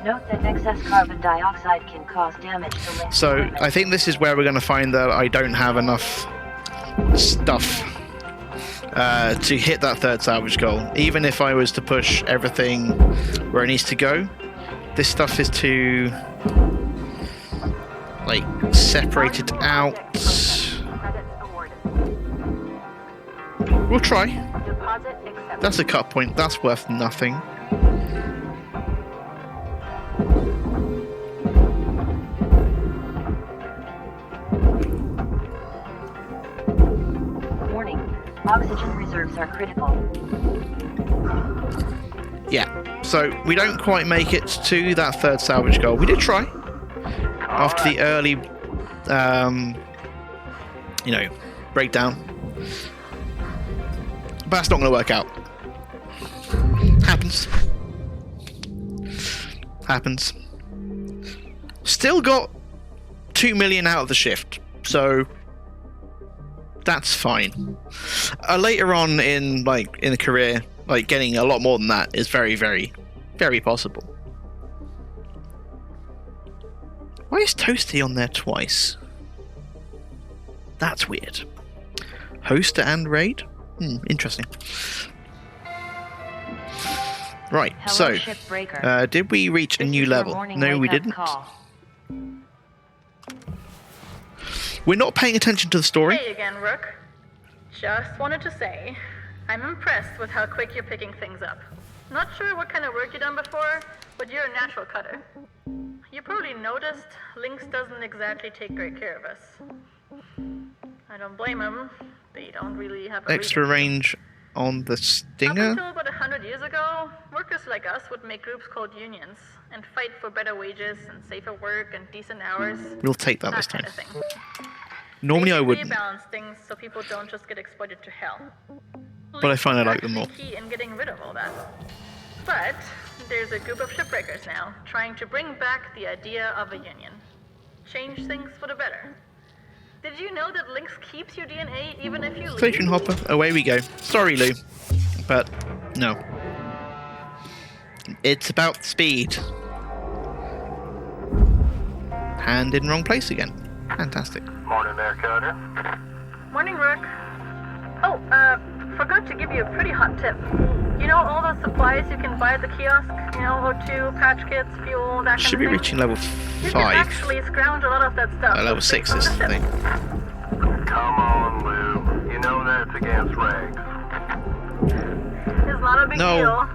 Note that excess carbon dioxide can cause damage to limbs. So I think this is where we're going to find that I don't have enough stuff to hit that third salvage goal. Even if I was to push everything where it needs to go, this stuff is too like separated out. Credits awarded. We'll try. Deposit accepted. That's a cut point. That's worth nothing. Warning. Oxygen reserves are critical. Yeah. So we don't quite make it to that third salvage goal. We did try after the early, breakdown. But that's not going to work out. Happens. Still got 2 million out of the shift, so that's fine. Later on in the career, getting a lot more than that is very, very, very possible. Why is Toasty on there twice? That's weird. Host and raid? Interesting. Right, Hello, so Shipbreaker. did we reach a This new is your level? morning No, we wake-up didn't. call. We're not paying attention to the story. Hey again, Rook. Just wanted to say, I'm impressed with how quick you're picking things up. Not sure what kind of work you've done before, but you're a natural cutter. You probably noticed Lynx doesn't exactly take great care of us. I don't blame him. They don't really have a Extra reason to. range on the Up Stinger. until about 100 years ago, workers like us would make groups called unions and fight for better wages and safer work and decent hours. We'll take that this That time. kind of thing. Normally I Basically wouldn't, balance things so people don't just get exploited to hell. but I find I like them more. Key in getting rid of all that. But there's a group of shipbreakers now trying to bring back the idea of a union. Change things for the better. Did you know that Lynx keeps your DNA even if you Station leave? hopper, away we go. Sorry, Lou, but no. It's about speed. Hand in wrong place again. Fantastic. Morning there, Cutter. Morning, Rook. Oh, forgot to give you a pretty hot tip. You know all those supplies you can buy at the kiosk? You know, O2, patch kits, fuel, that kind Should of be thing? reaching level You 5. can actually scrounge a lot of that stuff. Level 6 is the thing. Come on, Lou. You know that's against regs. It's not a big No. deal.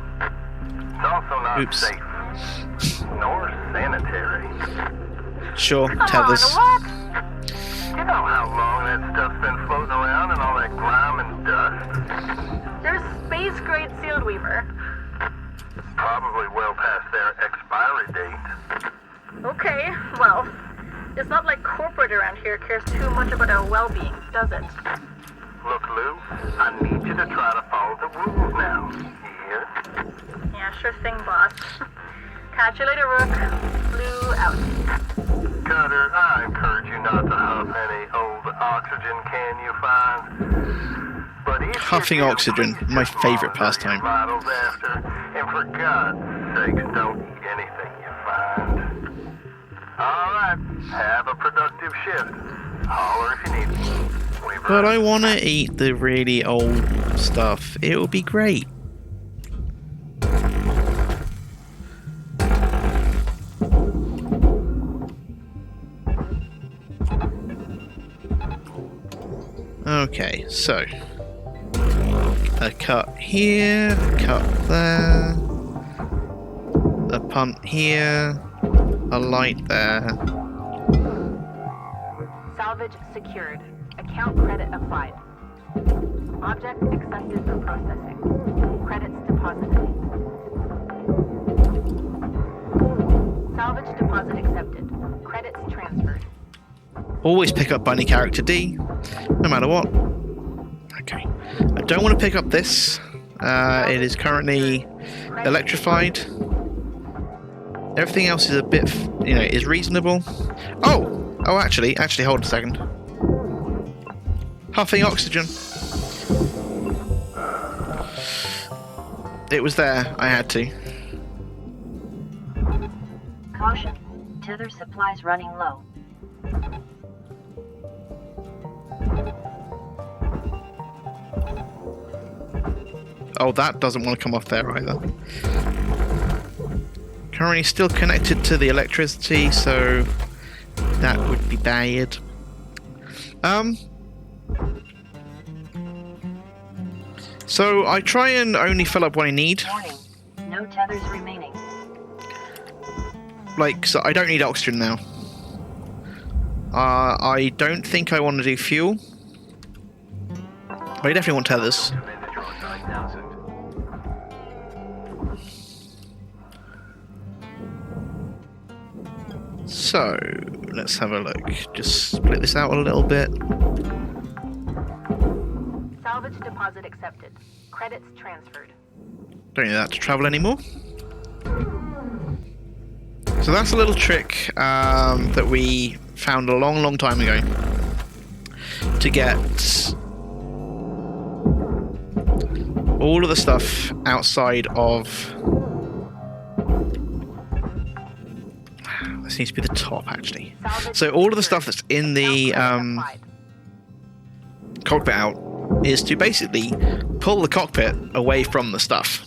It's also not Oops. safe. Nor sanitary. Sure, Come tethers. on, what? You know how long that stuff's been floating around in all that grime and dust? There's space-grade sealed weaver. Probably well past their expiry date. Okay, well, it's not like corporate around here cares too much about our well-being, does it? Look, Lou, I need you to try to follow the rules now. Here? Yeah, sure thing, boss. Catch you later, Rook. Blue out. Cutter, I encourage you not to huff any old oxygen can you find. But if you Huffing do, oxygen, please my just favourite monitor your pastime. vitals after, and for God's sakes, don't eat anything you find. Alright, have a productive shift. Holler if you need me. But I want to eat the really old stuff. It will be great. Okay, so A cut here, a cut there, a punt here, a light there. Salvage secured. Account credit applied. Object accepted for processing. Credits deposited. Salvage deposit accepted. Credits transferred. Always pick up bunny character D, no matter what. Okay. I don't want to pick up this. It is currently electrified. Everything else is a bit, is reasonable. Oh, actually, hold a second. Huffing oxygen. It was there. I had to. Caution. Tether supplies running low. Oh, that doesn't want to come off there either. Currently still connected to the electricity, so that would be bad. So I try and only fill up what I need. Warning. No tethers remaining. So I don't need oxygen now. I don't think I want to do fuel. But I definitely want tethers. So, let's have a look. Just split this out a little bit. Salvage deposit accepted. Credits transferred. Don't need that to travel anymore. So that's a little trick that we found a long, long time ago to get all of the stuff outside of... This needs to be the top, actually. So all of the stuff that's in the cockpit out is to basically pull the cockpit away from the stuff.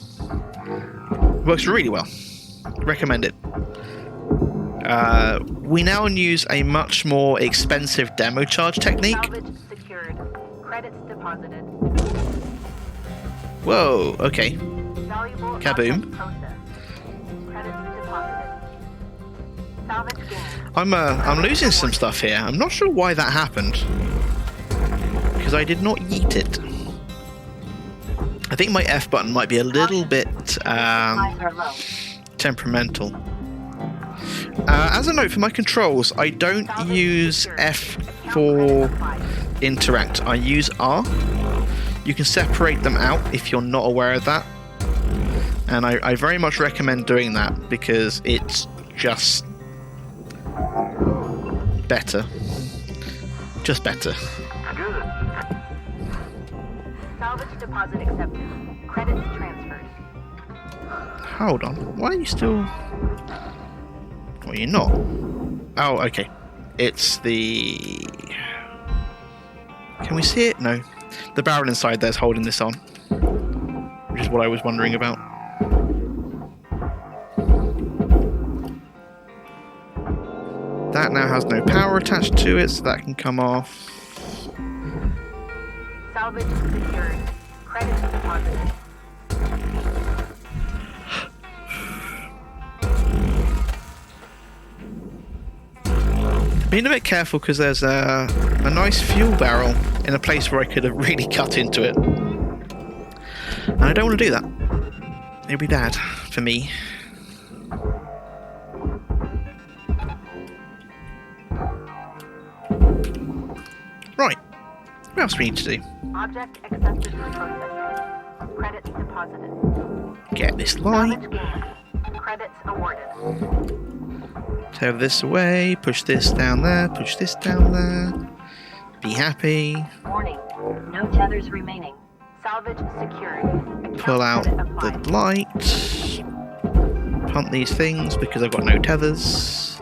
Works really well. Recommend it. We now use a much more expensive demo charge technique. Salvage secured. Credits deposited. Whoa, okay. Valuable Kaboom. object processed. Credits deposited. Salvage gained. I'm losing some stuff here. I'm not sure why that happened. Because I did not yeet it. I think my F button might be a little bit temperamental. As a note for my controls, I don't use F for interact. I use R. You can separate them out if you're not aware of that. And I very much recommend doing that because it's just better. Just better. Good. Salvage deposit accepted. Credits transferred. Hold on. Why are you still... Well, you're not. Oh, okay. It's the... Can we see it? No. The barrel inside there's holding this on. Which is what I was wondering about. That now has no power attached to it, so that can come off. Salvage secured. Credits deposited. Being a bit careful because there's a nice fuel barrel in a place where I could have really cut into it. And I don't want to do that. It'd be bad for me. Right. What else we need to do? Object accepted for processing. Credits deposited. Get this light. Salvage gained. Credits awarded. Tear this away. Push this down there. Push this down there. Be happy. Warning. No tethers remaining. Salvage secured. Account Pull out credit the applied. light. Punt these things because I've got no tethers.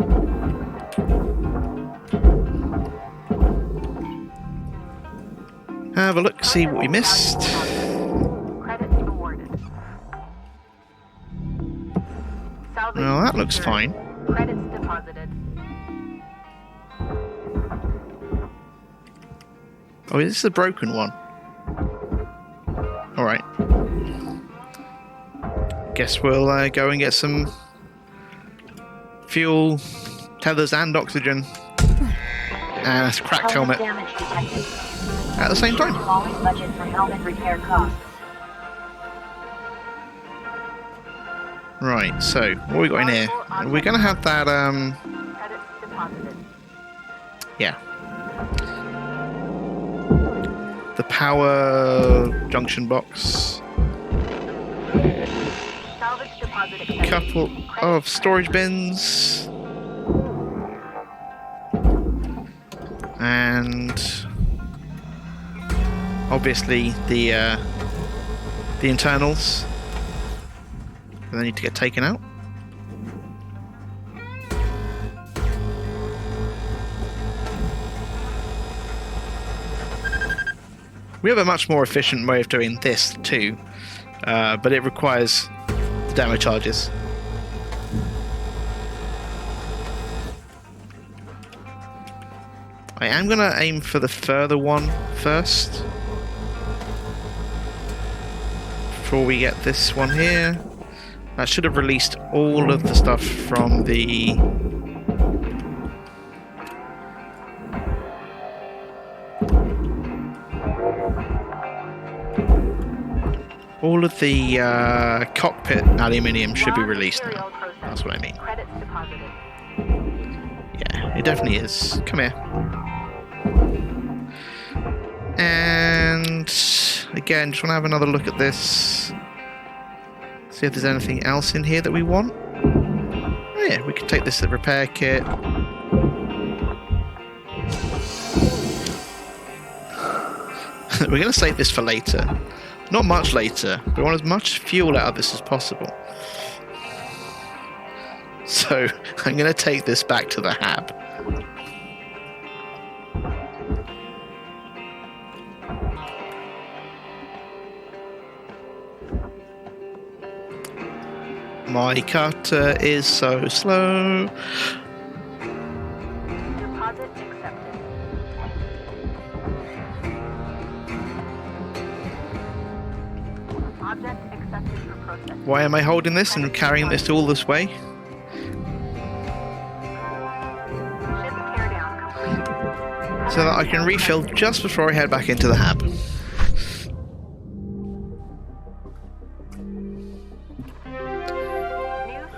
Have a look, see what we missed. Credits awarded. Salvage Well, that looks secured. fine. Credits deposited. Oh, is this the broken one? Alright. Guess we'll go and get some fuel, tethers, and oxygen. And a cracked helmet Damage detected. at the same time. Always budget for helmet repair costs. Right, so what we got in here? We're gonna have that Credits deposited. yeah. The power junction box. Salvage deposit accepted. Couple of storage bins. And obviously the internals. They need to get taken out. We have a much more efficient way of doing this too, but it requires the demo charges. I am going to aim for the further one first, before we get this one here. That should have released all of the stuff from the... all of the cockpit aluminium should be released now. That's what I mean. Credits deposited. Yeah, it definitely is. Come here. And again, just want to have another look at this. See if there's anything else in here that we want. Oh yeah, we could take this repair kit. We're going to save this for later. Not much later. We want as much fuel out of this as possible. So I'm going to take this back to the hab. My cutter is so slow. Deposit accepted. Object accepted for processing. Why am I holding this and carrying this all this way? Ship teardown complete. So that I can refill just before I head back into the hab. New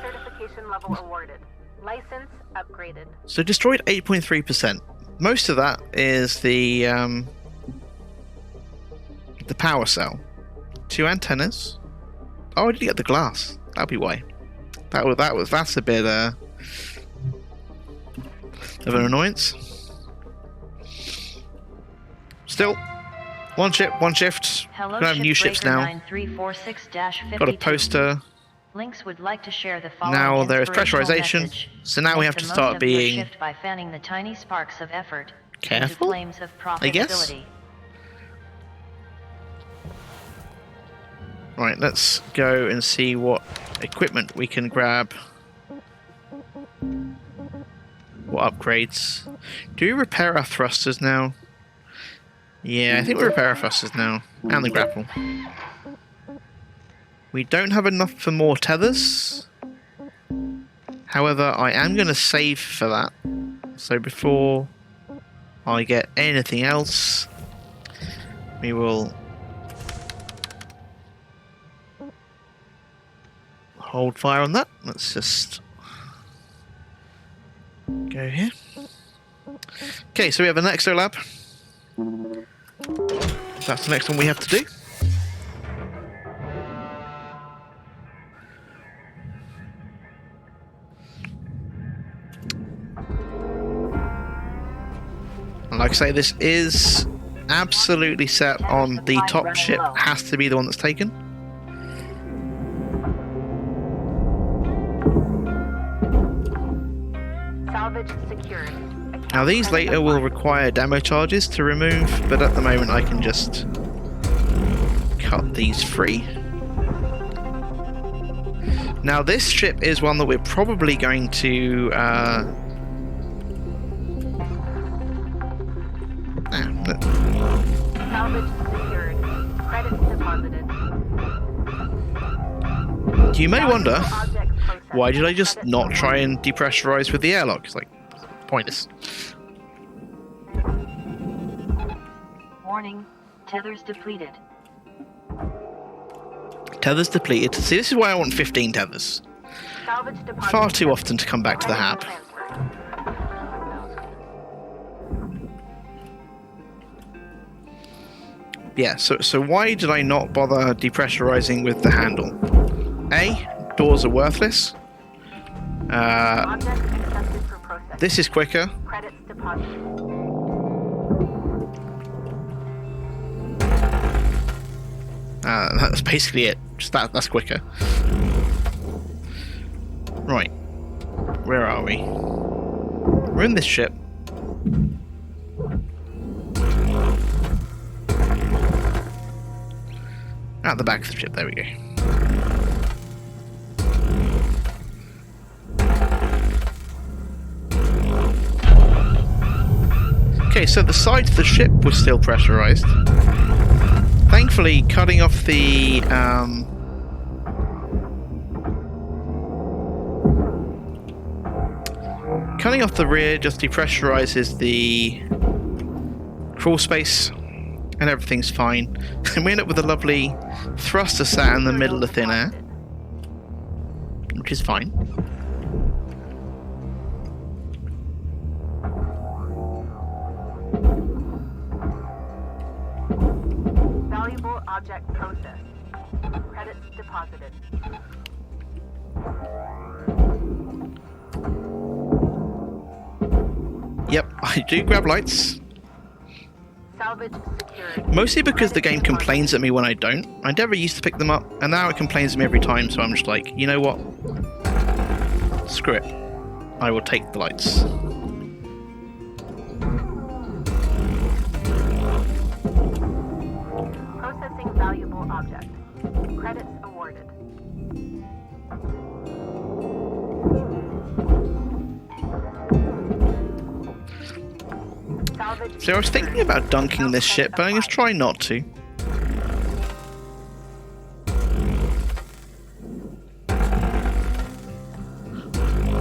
certification level awarded. License upgraded. So destroyed 8.3%. Most of that is the power cell. 2 antennas. Oh, I didn't get the glass. That'll be why. That's a bit of an annoyance. Still, one ship, one shift. Hello, Gonna have new ships now. 9346-52. Got a poster. Lynx would like to share the following Now there is inspirational pressurization. message. So now we Make have the to most start of your being shift by fanning the tiny sparks of effort into careful, flames of I guess. profitability. Right, let's go and see what equipment we can grab. What upgrades? Do we repair our thrusters now? Yeah, I think we repair our thrusters now. And the grapple. We don't have enough for more tethers. However, I am going to save for that. So before I get anything else, we will hold fire on that. Let's just go here. Okay, so we have an exolab. That's the next one we have to do. And like I say, this is absolutely set on the top ship has to be the one that's taken. Salvage secured. Now these later will require demo charges to remove, but at the moment I can just cut these free. Now this ship is one that we're probably going to Salvage secured. Credits deposited. deposited. You may wonder, Object processed. why did I just Credits not try and depressurize with the airlock? It's like, pointless. Warning, tethers depleted. Tethers depleted. See, this is why I want 15 tethers. Salvage deposit. Far too often to come back to the hab. Yeah, so why did I not bother depressurizing with the handle? A, doors are worthless. Object accepted for processing. This is quicker. Credits deposited. That's basically it. Just that's quicker. Right. Where are we? We're in this ship. At the back of the ship, there we go. Okay, so the sides of the ship were still pressurized. Thankfully, cutting off the rear just depressurizes the crawl space, and everything's fine. And we end up with a lovely thruster sat in the middle of thin air, which is fine. Valuable object processed. Credits deposited. Yep, I do grab lights. Salvage secured. Mostly because the game complains at me when I don't. I never used to pick them up, and now it complains at me every time, so I'm just like, you know what? Screw it. I will take the lights. Processing valuable object. Credits awarded. Salvage So I was thinking about dunking this ship, but I'm going to try not to.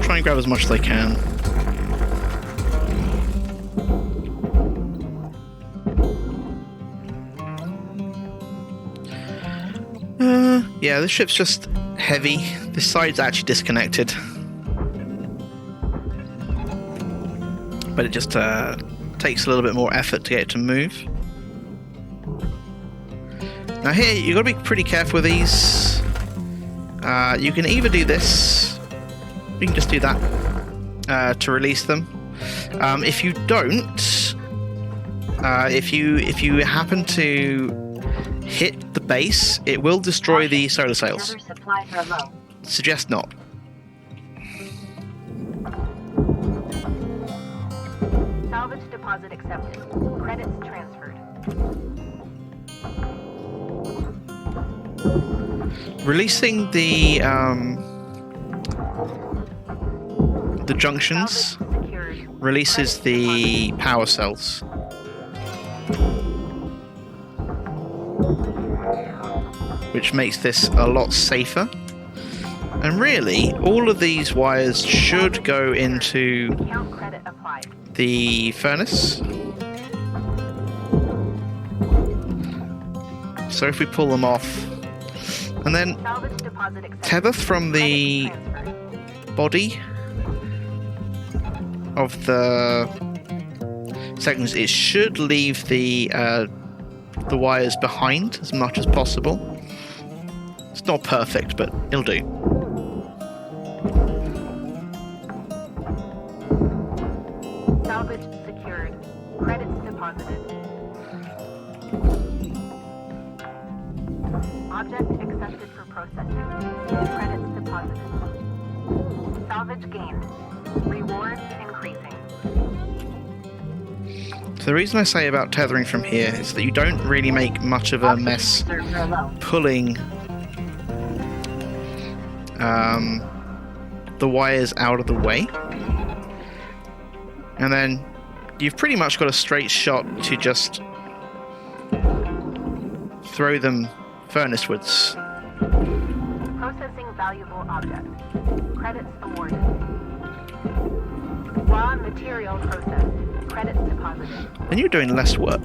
Try and grab as much as I can. Yeah, this ship's just heavy. This side's actually disconnected. But it just takes a little bit more effort to get it to move. Now here, you've got to be pretty careful with these. You can either do this, you can just do that to release them. If you don't, if you happen to hit the base, it will destroy the solar sails. Tether supplies are low. Suggest not. Salvage deposit accepted. Credits transferred. Releasing the junctions Salvage secured. releases the power cells. Which makes this a lot safer. And really, all of these wires should go into Count credit applied. the furnace. So if we pull them off, and then Salvage deposit accepted. tether from the Credits transferred. body of the sections, it should leave the wires behind as much as possible. It's not perfect, but it'll do. Salvage secured. Credits deposited. Object accepted for processing. Credits deposited. Salvage gained. Rewards increasing. So the reason I say about tethering from here is that you don't really make much of a mess Reserves are low. pulling the wires out of the way. And then you've pretty much got a straight shot to just throw them Furnace woods. Processing valuable object. Credits awarded. Raw material processed. Credits deposited. And you're doing less work.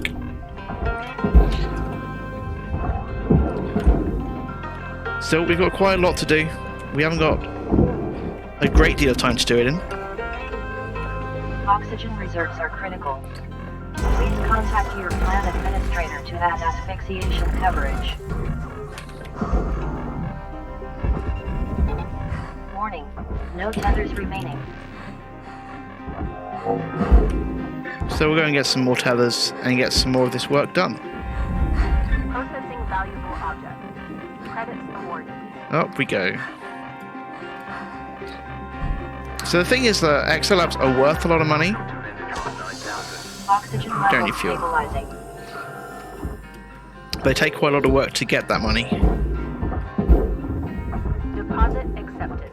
Still, we've got quite a lot to do. We haven't got a great deal of time to do it in. Oxygen reserves are critical. Please contact your plant administrator to add asphyxiation coverage. Warning, no tethers remaining. So we'll go and get some more tethers and get some more of this work done. Processing valuable object. Credits awarded. Up we go. So the thing is that Exo Labs are worth a lot of money. Oxygen Don't level need fuel. stabilizing. They take quite a lot of work to get that money. Deposit accepted.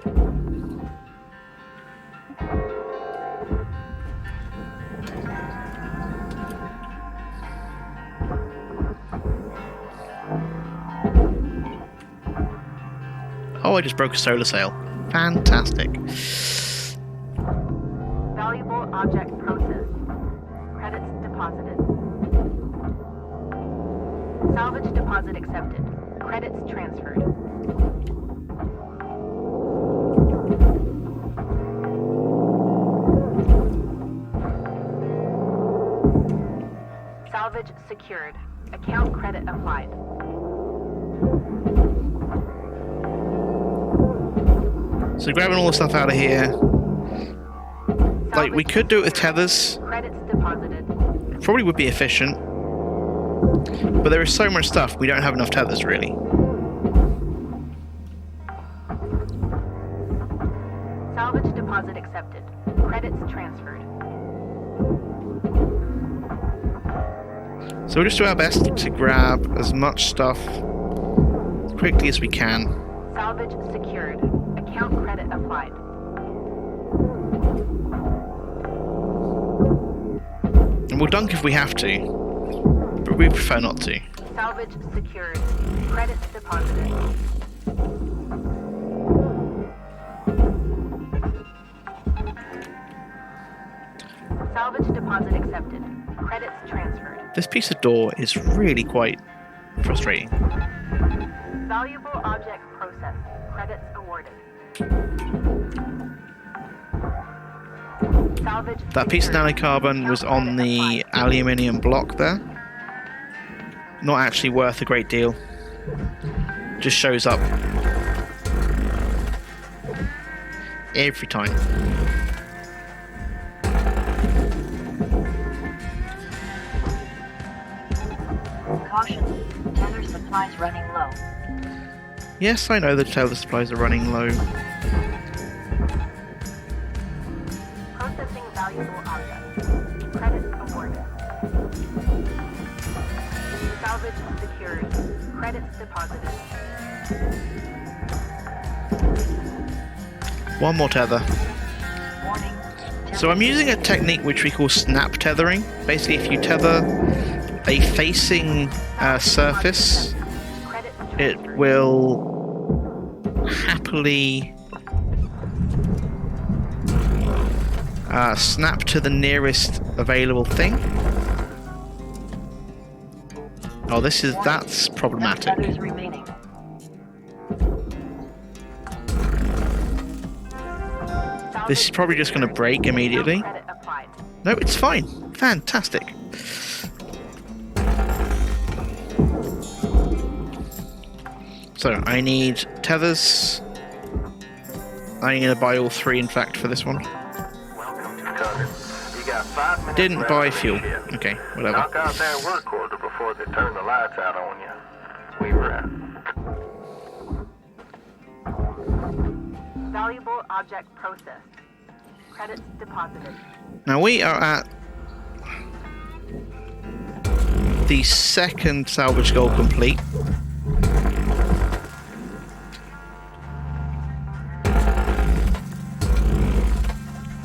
Oh, I just broke a solar sail. Fantastic. Valuable object processed. Credits deposited. Salvage deposit accepted. Credits transferred. Salvage secured. Account credit applied. So grabbing all the stuff out of here. Like, we could do it with tethers. Credits deposited. Probably would be efficient. But there is so much stuff, we don't have enough tethers, really. Salvage deposit accepted. Credits transferred. So we'll just do our best to grab as much stuff as quickly as we can. Salvage secured. Account credit applied. And we'll dunk if we have to, but we prefer not to. Salvage secured. Credits deposited. Salvage deposit accepted. Credits transferred. This piece of door is really quite frustrating. Valuable object processed. Credits awarded. Salvage That piece of secured. nanocarbon was on the aluminium block there. Not actually worth a great deal. Just shows up every time. Caution, tether supplies running low. Yes, I know the tether supplies are running low. Processing valuable object. Credits awarded. Salvage secured. Credits deposited. One more tether. Warning. So I'm using a technique which we call snap tethering. Basically, if you tether a facing surface, Credits it transferred. will happily snap to the nearest available thing. Oh, that's problematic. No tethers remaining. This is probably just going to break immediately. Credit applied. No, it's fine. Fantastic. So, I need tethers. I'm going to buy all three, in fact, for this one. Welcome to Cutter. You got 5 minutes Didn't left buy of the fuel. shift. Okay, whatever. Knock out that work order before they turn the lights out on you. We wrap. Valuable object processed. Credits deposited. Now, we are at the second salvage goal complete.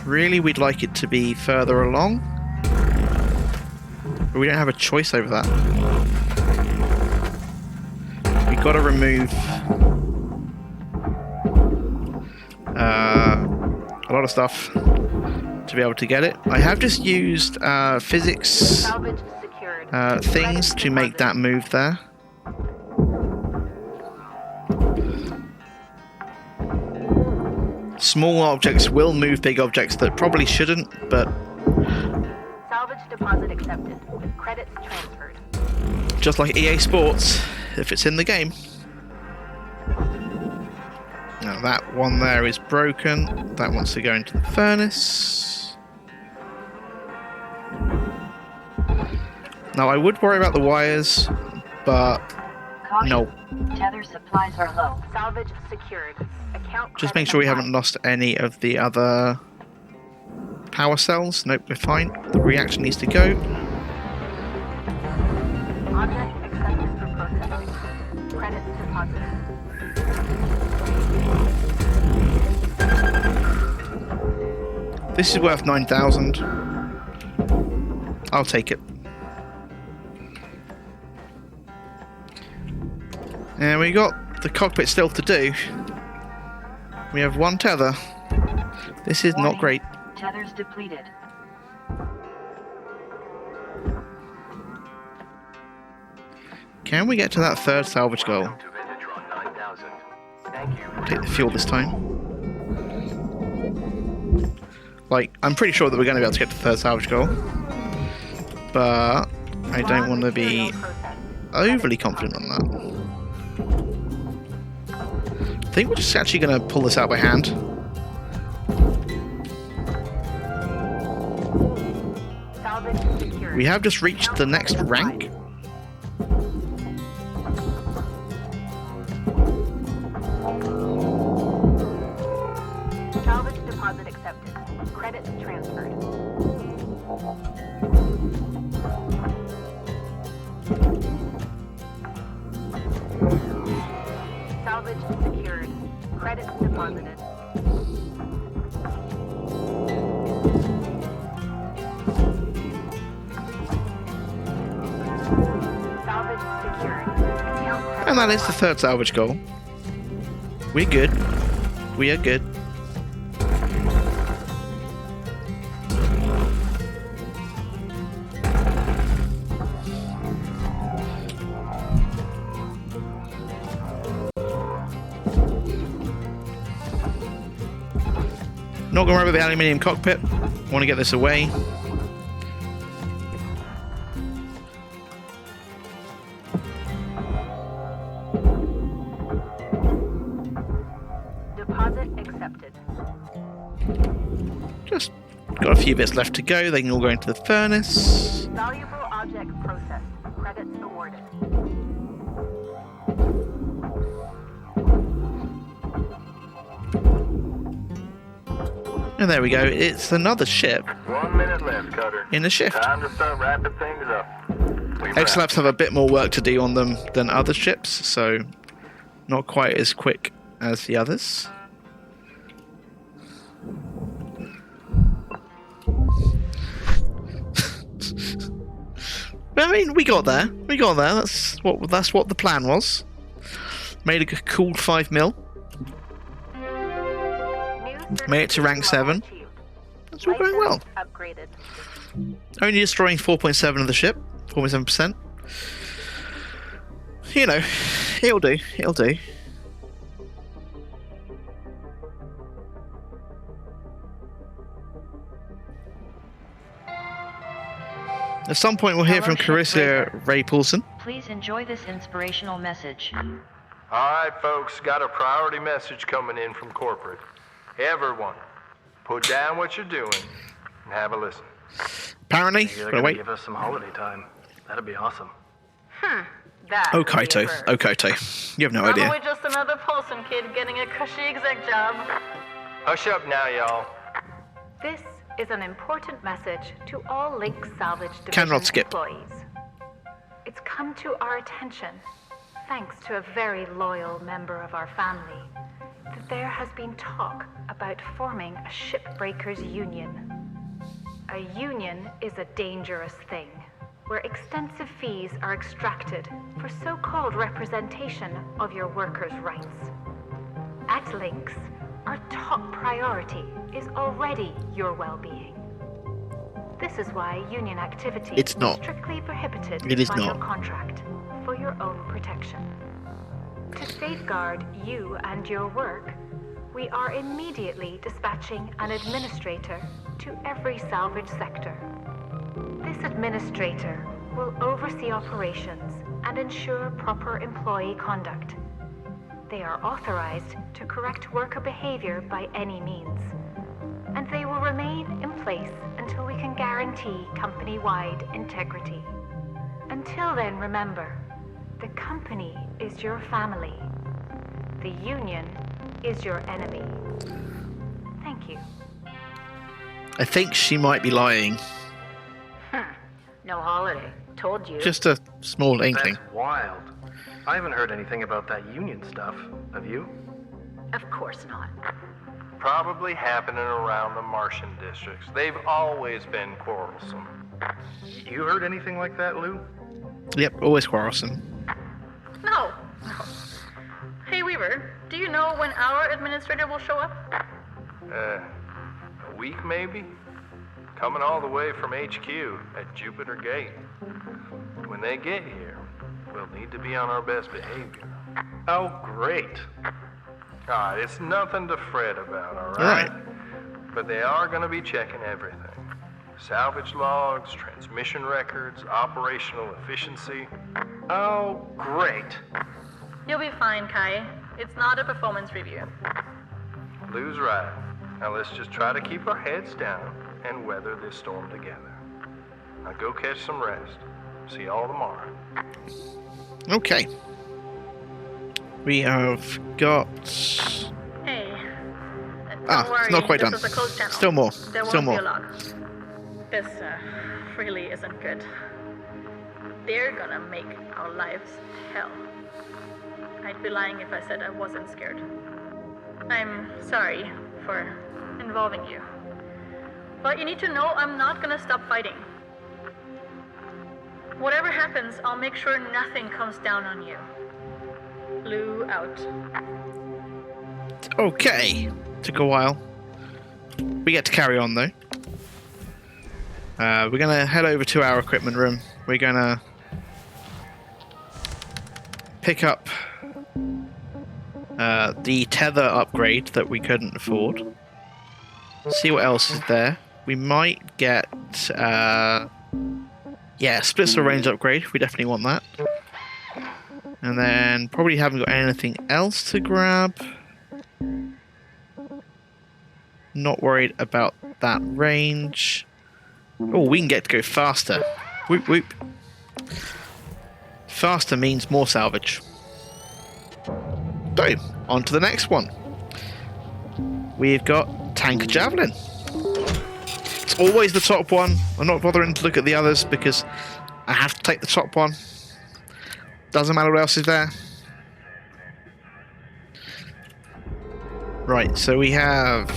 Really, we'd like it to be further along. But we don't have a choice over that. We got to remove a lot of stuff to be able to get it. I have just used physics Salvage secured. things to make that move there. Small objects will move big objects that probably shouldn't, but Salvage deposit accepted. Credits transferred. just like EA Sports, if it's in the game. Now that one there is broken. That wants to go into the furnace. Now I would worry about the wires, but Caution. no. Tether supplies are low. Salvage secured. Account Just credit make sure we haven't applied. lost any of the other power cells. Nope, we're fine. The reactor needs to go. Object accepted for processing. Credits deposited. This is worth 9,000. I'll take it. And we got the cockpit still to do. We have one tether. This is not Warning. great. Tethers depleted. Can we get to that third salvage goal? Welcome to Vintatron 9000. Thank you for Take the fuel this time. Like, I'm pretty sure that we're going to be able to get to the third salvage goal. But I don't want to be overly confident on that. I think we're just actually going to pull this out by hand. Salvage secured. We have just reached the next rank. Salvage deposit accepted. Credits transferred. Salvage secured. Credits deposited. Salvage secured. Account And that is the third salvage goal. We're good. We are good. Not gonna worry about the aluminium cockpit. Want to get this away. deposit accepted. Just got a few bits left to go. They can all go into the furnace. Valuable object processed. Credits awarded. And there we go. It's another ship 1 minute left, Cutter. in a shift. Time to start wrapping things up. We've X-Labs have a bit more work to do on them than other ships, so not quite as quick as the others. I mean, we got there. We got there. That's what the plan was. Made a cool 5 mil. Made it to rank 7. That's all going well. Upgraded. Only destroying 4.7 of the ship, 4.7%. You know, it'll do. It'll do. At some point, we'll hear Hello, from Carissa Ray Paulson. Please enjoy this inspirational message. All right, folks, got a priority message coming in from corporate. Everyone, put down what you're doing and have a listen. Apparently, They're but gonna wait. give us some holiday time. That'd be awesome. That Oh, would be a Kaito. first. Oh, Kaito. You have no Probably idea. just another Paulson kid getting a cushy exec job. Hush up now, y'all. This is an important message to all Link Salvage Cannot Division skip. employees. It's come to our attention, thanks to a very loyal member of our family, that there has been talk about forming a Shipbreakers union. A union is a dangerous thing. where extensive fees are extracted for so-called representation of your workers' rights. At Lynx, our top priority is already your well-being. This is why union activity It's not. is strictly prohibited It is by not. your contract for your own protection. To safeguard you and your work, we are immediately dispatching an administrator to every salvage sector. This administrator will oversee operations and ensure proper employee conduct. They are authorized to correct worker behavior by any means, and they will remain in place until we can guarantee company-wide integrity. Until then, remember, the company is your family. The union is your enemy. Thank you. I think she might be lying. No holiday. Told you. Just a small inkling. That's wild. I haven't heard anything about that union stuff. Have you? Of course not. Probably happening around the Martian districts. They've always been quarrelsome. You heard anything like that, Lou? Yep, always quarrelsome. No. Hey, Weaver, do you know when our administrator will show up? A week maybe? Coming all the way from HQ at Jupiter Gate. When they get here, we'll need to be on our best behavior. Oh, great. It's nothing to fret about, all Right. right? But they are going to be checking everything. Salvage logs, transmission records, operational efficiency. Oh, great. You'll be fine, Kai. It's not a performance review. Lou's right. Now let's just try to keep our heads down and weather this storm together. Now go catch some rest. See y'all tomorrow. Okay. We have got... Hey. Don't worry, it's not quite this done. is a closed channel. Still more. There Still won't more. be a log. This really isn't good. They're gonna make our lives hell. I'd be lying if I said I wasn't scared. I'm sorry for involving you. But you need to know I'm not gonna stop fighting. Whatever happens, I'll make sure nothing comes down on you. Lou out. Okay. Took a while. We get to carry on though. We're gonna head over to our equipment room. We're gonna pick up the tether upgrade that we couldn't afford. See what else is there. We might get split saw range upgrade. We definitely want that. And then probably haven't got anything else to grab. Not worried about that range. Oh, we can get to go faster. Whoop whoop. Faster means more salvage. So, on to the next one. We've got Tanker Javelin. It's always the top one. I'm not bothering to look at the others because I have to take the top one. Doesn't matter what else is there. Right, so we have...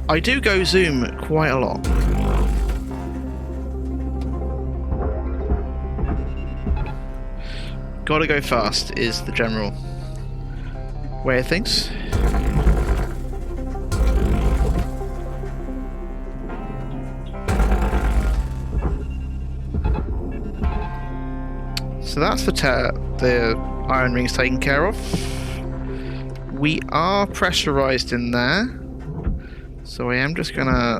I do go zoom quite a lot. Gotta go fast is the general way of things. So that's the iron rings taken care of. We are pressurized in there. So I am just gonna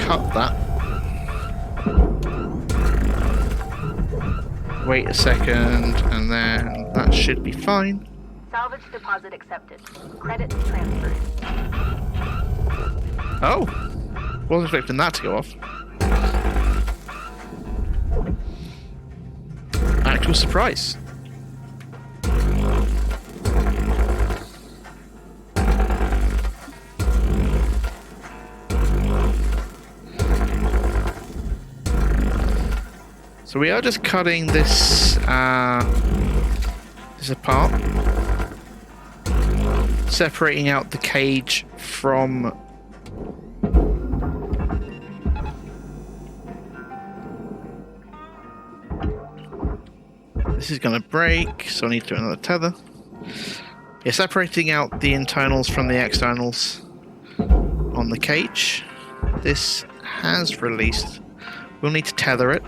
cut that. Wait a second, and then that should be fine. Salvage deposit accepted. Credits transferred. Oh! Wasn't expecting that to go off. Actual surprise. So we are just cutting this this apart, separating out the cage from this is going to break, so I need to do another tether. Yeah, separating out the internals from the externals on the cage. This has released. We'll need to tether it.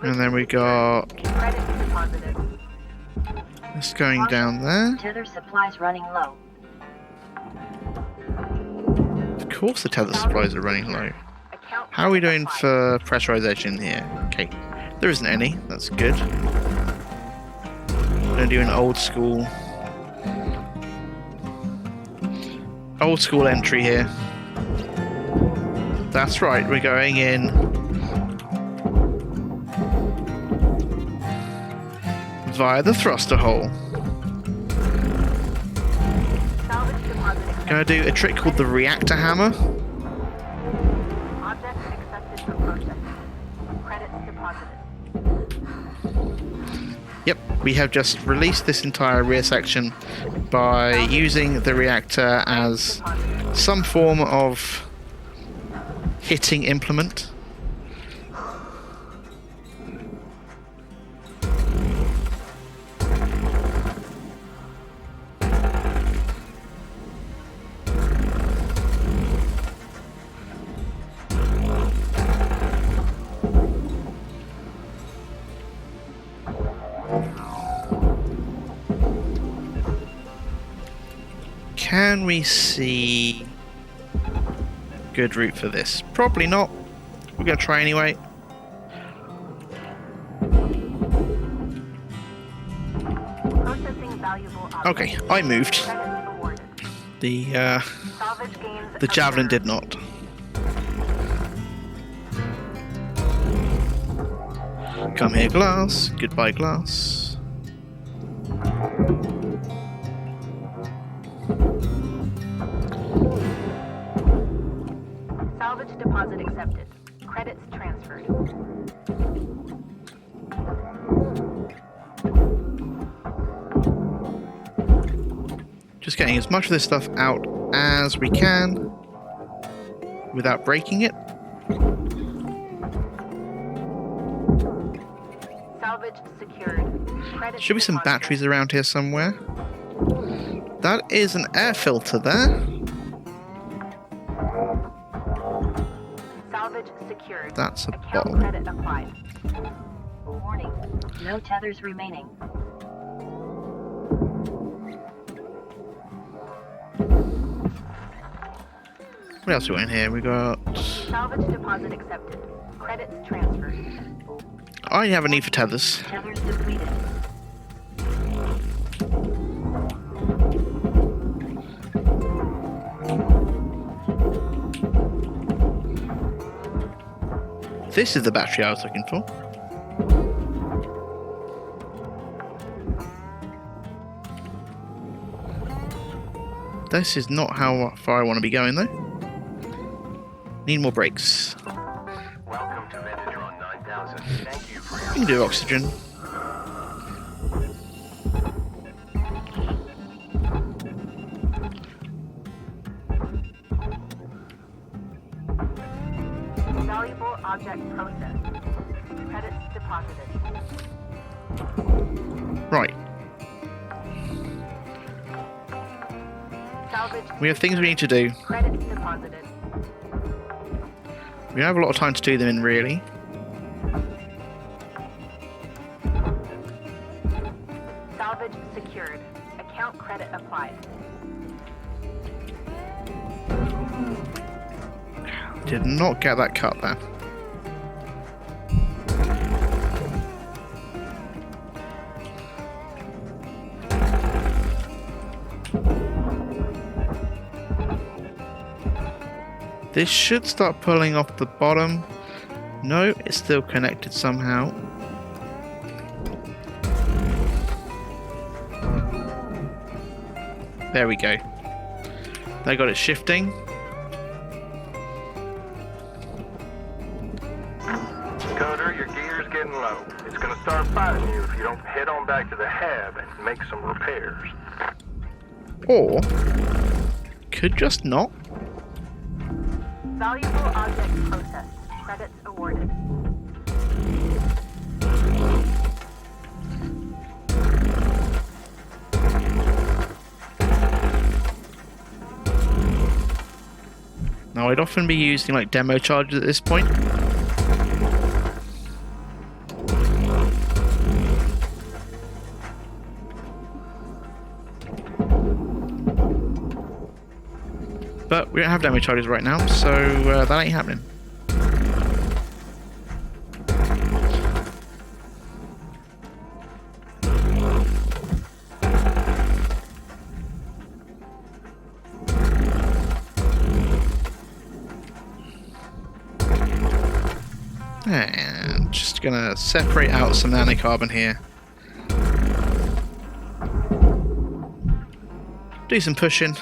And then we got this going down there. Tether supplies running low. Of course the tether supplies are running low. How are we doing for pressurization here? Okay, there isn't any. That's good. I'm going to do an old school entry here. That's right, we're going in via the thruster hole. Gonna do a trick called the reactor hammer. Object accepted for processing. Credits deposited. Yep, we have just released this entire rear section by using the reactor as some form of hitting implement. Can we see good route for this? Probably not. We're going to try anyway. Processing valuable objects. Okay, I moved. Credits awarded. The javelin did not. Come here, glass. Goodbye, glass. Salvage deposit accepted. Credits transferred. Just getting as much of this stuff out as we can without breaking it. Salvage secured. Credits Should be some deposited. batteries around here somewhere. That is an air filter there. Salvage secured. That's a Account bottle. credit applied. Warning. No tethers remaining. What else we got in here? We got. Salvage deposit accepted. Credits transferred. I have a need for tethers. Tethers depleted. This is the battery I was looking for. This is not how far I want to be going though. Need more brakes. Welcome to Metatron 9000. Thank you for your We can do oxygen. Valuable object processed. Credits deposited. Right. Salvage We have things we need to do. credits deposited. We don't have a lot of time to do them in, really. Salvage secured. Account credit applied. Did not get that cut there. This should start pulling off the bottom. No, it's still connected somehow. There we go. They got it shifting. head on back to the hab and make some repairs. Or could just not. Valuable object processed. Credits awarded. Now, I'd often be using like demo charges at this point. But we don't have demo charges right now, so that ain't happening. And just gonna separate out some nanocarbon here. Do some pushing.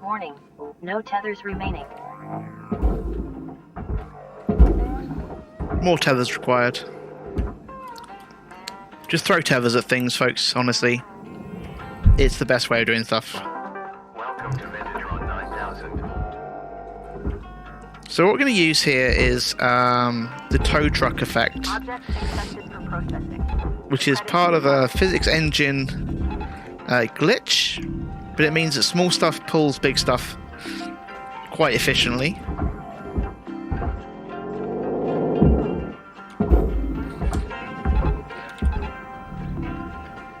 Warning, no tethers remaining. More tethers required. Just throw tethers at things, folks, honestly. It's the best way of doing stuff. Welcome to Metatron 9000. So what we're going to use here is the tow truck effect, Object accepted for processing. which is part of a physics engine glitch, but it means that small stuff pulls big stuff quite efficiently.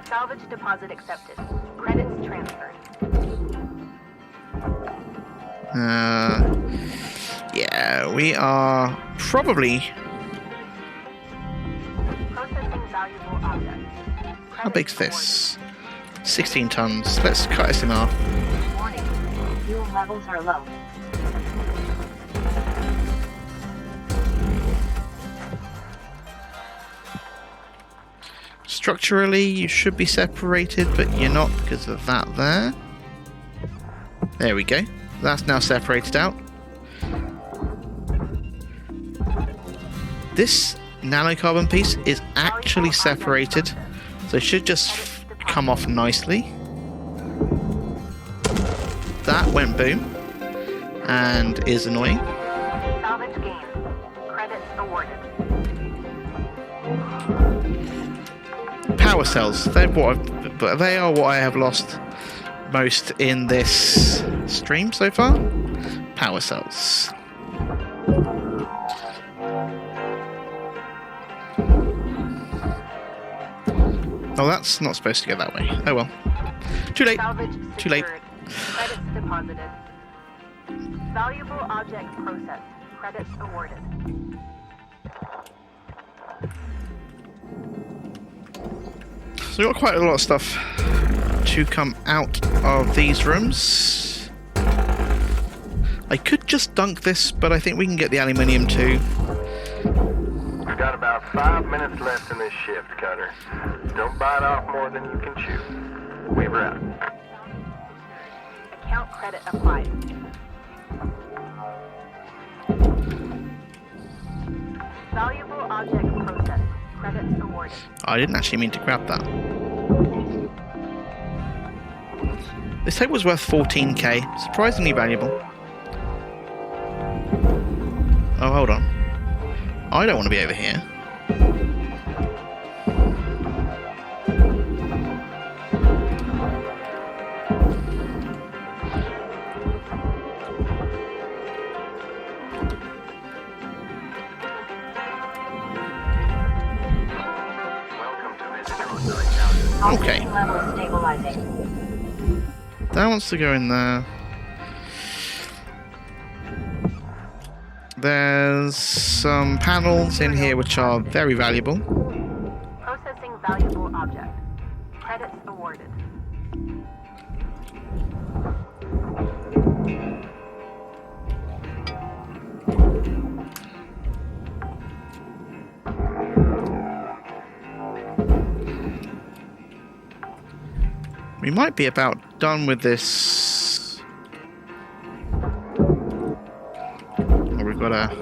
Salvage deposit accepted. Credits transferred. Yeah, we are probably... Processing valuable objects. How big's this? 16 tons. Let's cut this in half. Warning, fuel levels are low. Structurally, you should be separated, but you're not because of that there. There we go. That's now separated out. This nanocarbon piece is actually separated, so it should just come off nicely. That went boom, and is annoying. Salvage gained. Credits awarded. Power cells. They are what I have lost most in this stream so far. Power cells. Oh, that's not supposed to go that way. Oh well. Too late. Salvage Too late. secured. Credits deposited. Valuable object processed. Credits awarded. So we've got quite a lot of stuff to come out of these rooms. I could just dunk this, but I think we can get the aluminium too. We've got about 5 minutes left in this shift, Cutter. Don't bite off more than you can chew. Weaver out. Account credit applied. Valuable object processed. Credits awarded. I didn't actually mean to grab that. This tape was worth 14k, surprisingly valuable. Oh, hold on. I don't want to be over here. Welcome to Metatron 9000. Okay. Oxygen level stabilizing. That wants to go in there. There's some panels in here which are very valuable. Processing valuable object. Credits awarded. We might be about done with this. Oh, we've got got a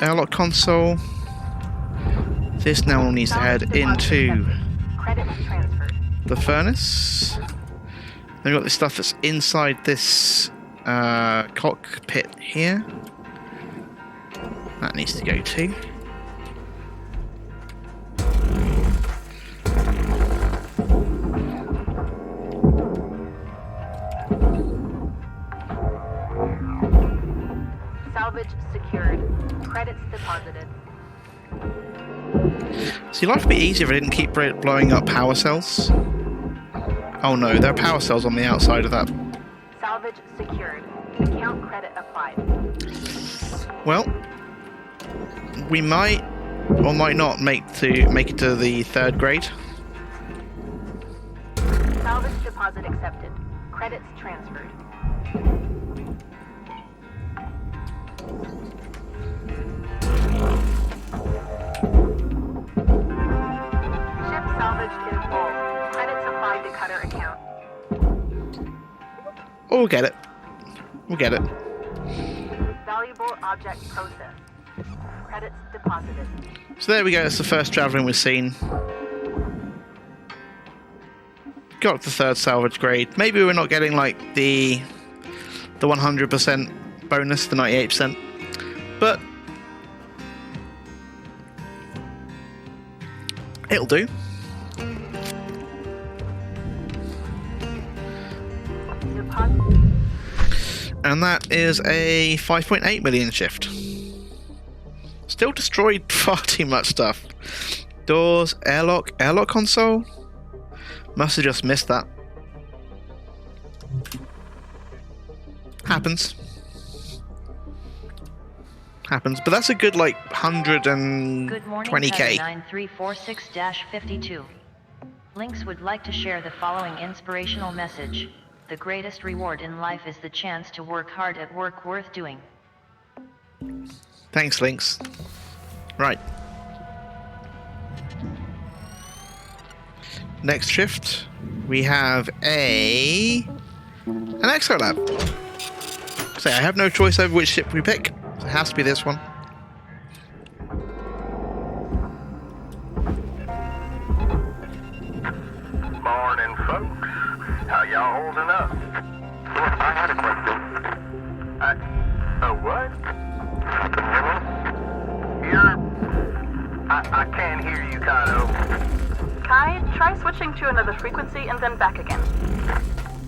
airlock console. This now needs to head into Credits transferred. the furnace. Then we've got this stuff that's inside this cockpit here. That needs to go too. Salvage secured. Credits deposited. See, life would be easier if I didn't keep blowing up power cells. Oh no, there are power cells on the outside of that. Salvage secured. Account credit applied. Well, we might or might not make it to the 3rd grade. Salvage deposit accepted. Credits transferred. Ship salvaged in full. Credits applied to cutter account. Oh, we'll get it. We'll get it. Valuable object processed. Credits deposited. So there we go. That's the first travelling we've seen. Got the 3rd salvage grade. Maybe we're not getting like the 100% bonus, the 98%, but it'll do. And that is a 5.8 million shift. Still destroyed far too much stuff. Doors, airlock console. Must have just missed that. Happens. But that's a good like 120k. Good morning, 9346-52. Lynx would like to share the following inspirational message. The greatest reward in life is the chance to work hard at work worth doing. Thanks, Lynx. Right. Next shift, we have an Exolab. So I have no choice over which ship we pick. It has to be this one. Morning, folks. How y'all holding up? I had a question. What? I can't hear you, Kato. Kai, try switching to another frequency and then back again.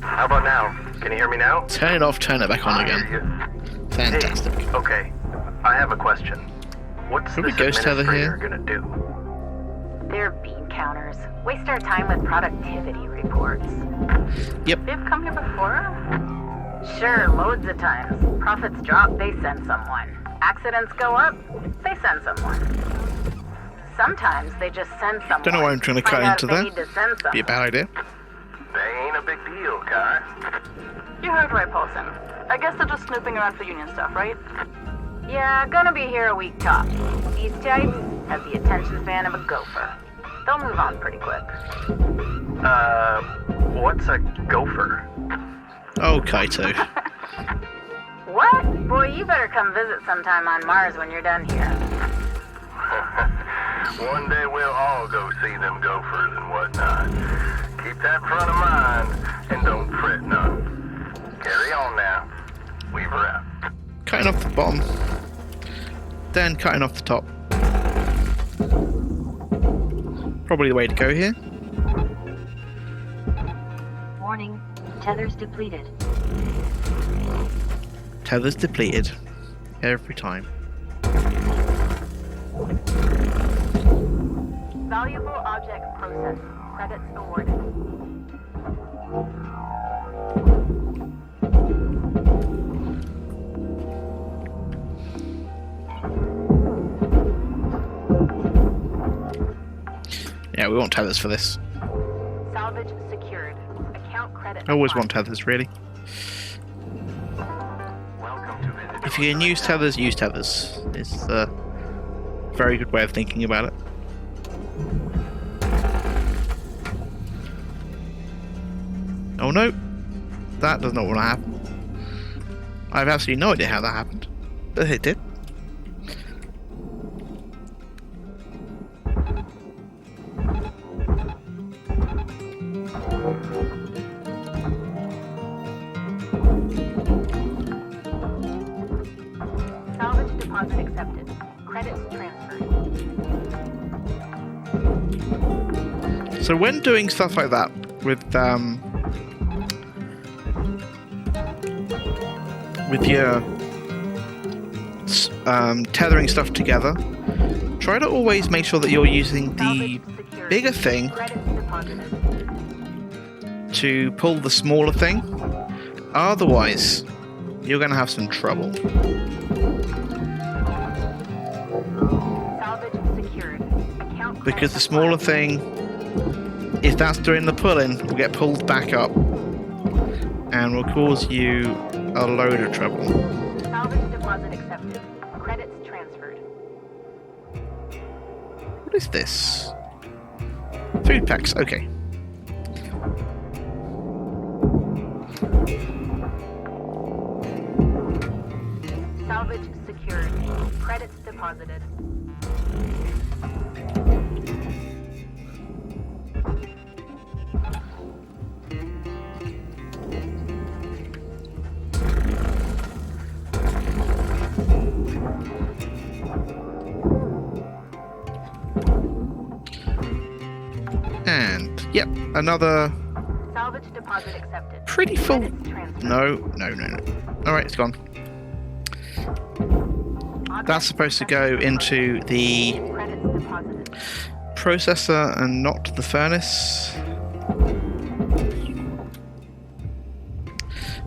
How about now? Can you hear me now? Turn it off, turn it back on I hear again. you. Fantastic. Hey, okay. I have a question. What's Could we this ghost tether administrator here? gonna do? They're bean counters. Waste our time with productivity reports. Yep. They've come here before? Sure, loads of times. Profits drop, they send someone. Accidents go up, they send someone. Sometimes they just send someone. Don't know why I'm trying to cut Find out into if they that. need to send Be a someone. bad idea. They ain't a big deal, Kai. You heard right, Paulson. I guess they're just snooping around for union stuff, right? Yeah, gonna be here a week top. These types have the attention span of a gopher. They'll move on pretty quick. What's a gopher? Oh, Kaito. What? Boy, you better come visit sometime on Mars when you're done here. One day we'll all go see them gophers and whatnot. Keep that front of mind and don't fret none. Carry on now. Weaver out. Cutting off the bottom. Then cutting off the top. Probably the way to go here. Warning, tethers depleted. Tethers depleted. Every time. Valuable object processed. Credits awarded. Yeah, we want tethers for this. Salvage secured. Account credit. I always applied. want tethers, really. Welcome to visit. If you can use tethers, use tethers. It's a very good way of thinking about it. Oh no! That does not want to happen. I have absolutely no idea how that happened, but it did. Salvage deposit accepted. Credits transferred. So when doing stuff like that with your tethering stuff together, try to always make sure that you're using the bigger thing to pull the smaller thing. Otherwise, you're going to have some trouble. Because the smaller thing, if that's doing the pulling, will get pulled back up and will cause you a load of trouble. Salvage deposit accepted. Credits transferred. What is this? Food packs, okay. Salvage secured. Credits deposited. And, yep, another Salvage deposit accepted. pretty full... Credits transferred. No. Alright, it's gone. That's supposed to go into the Credits deposited. processor and not the furnace.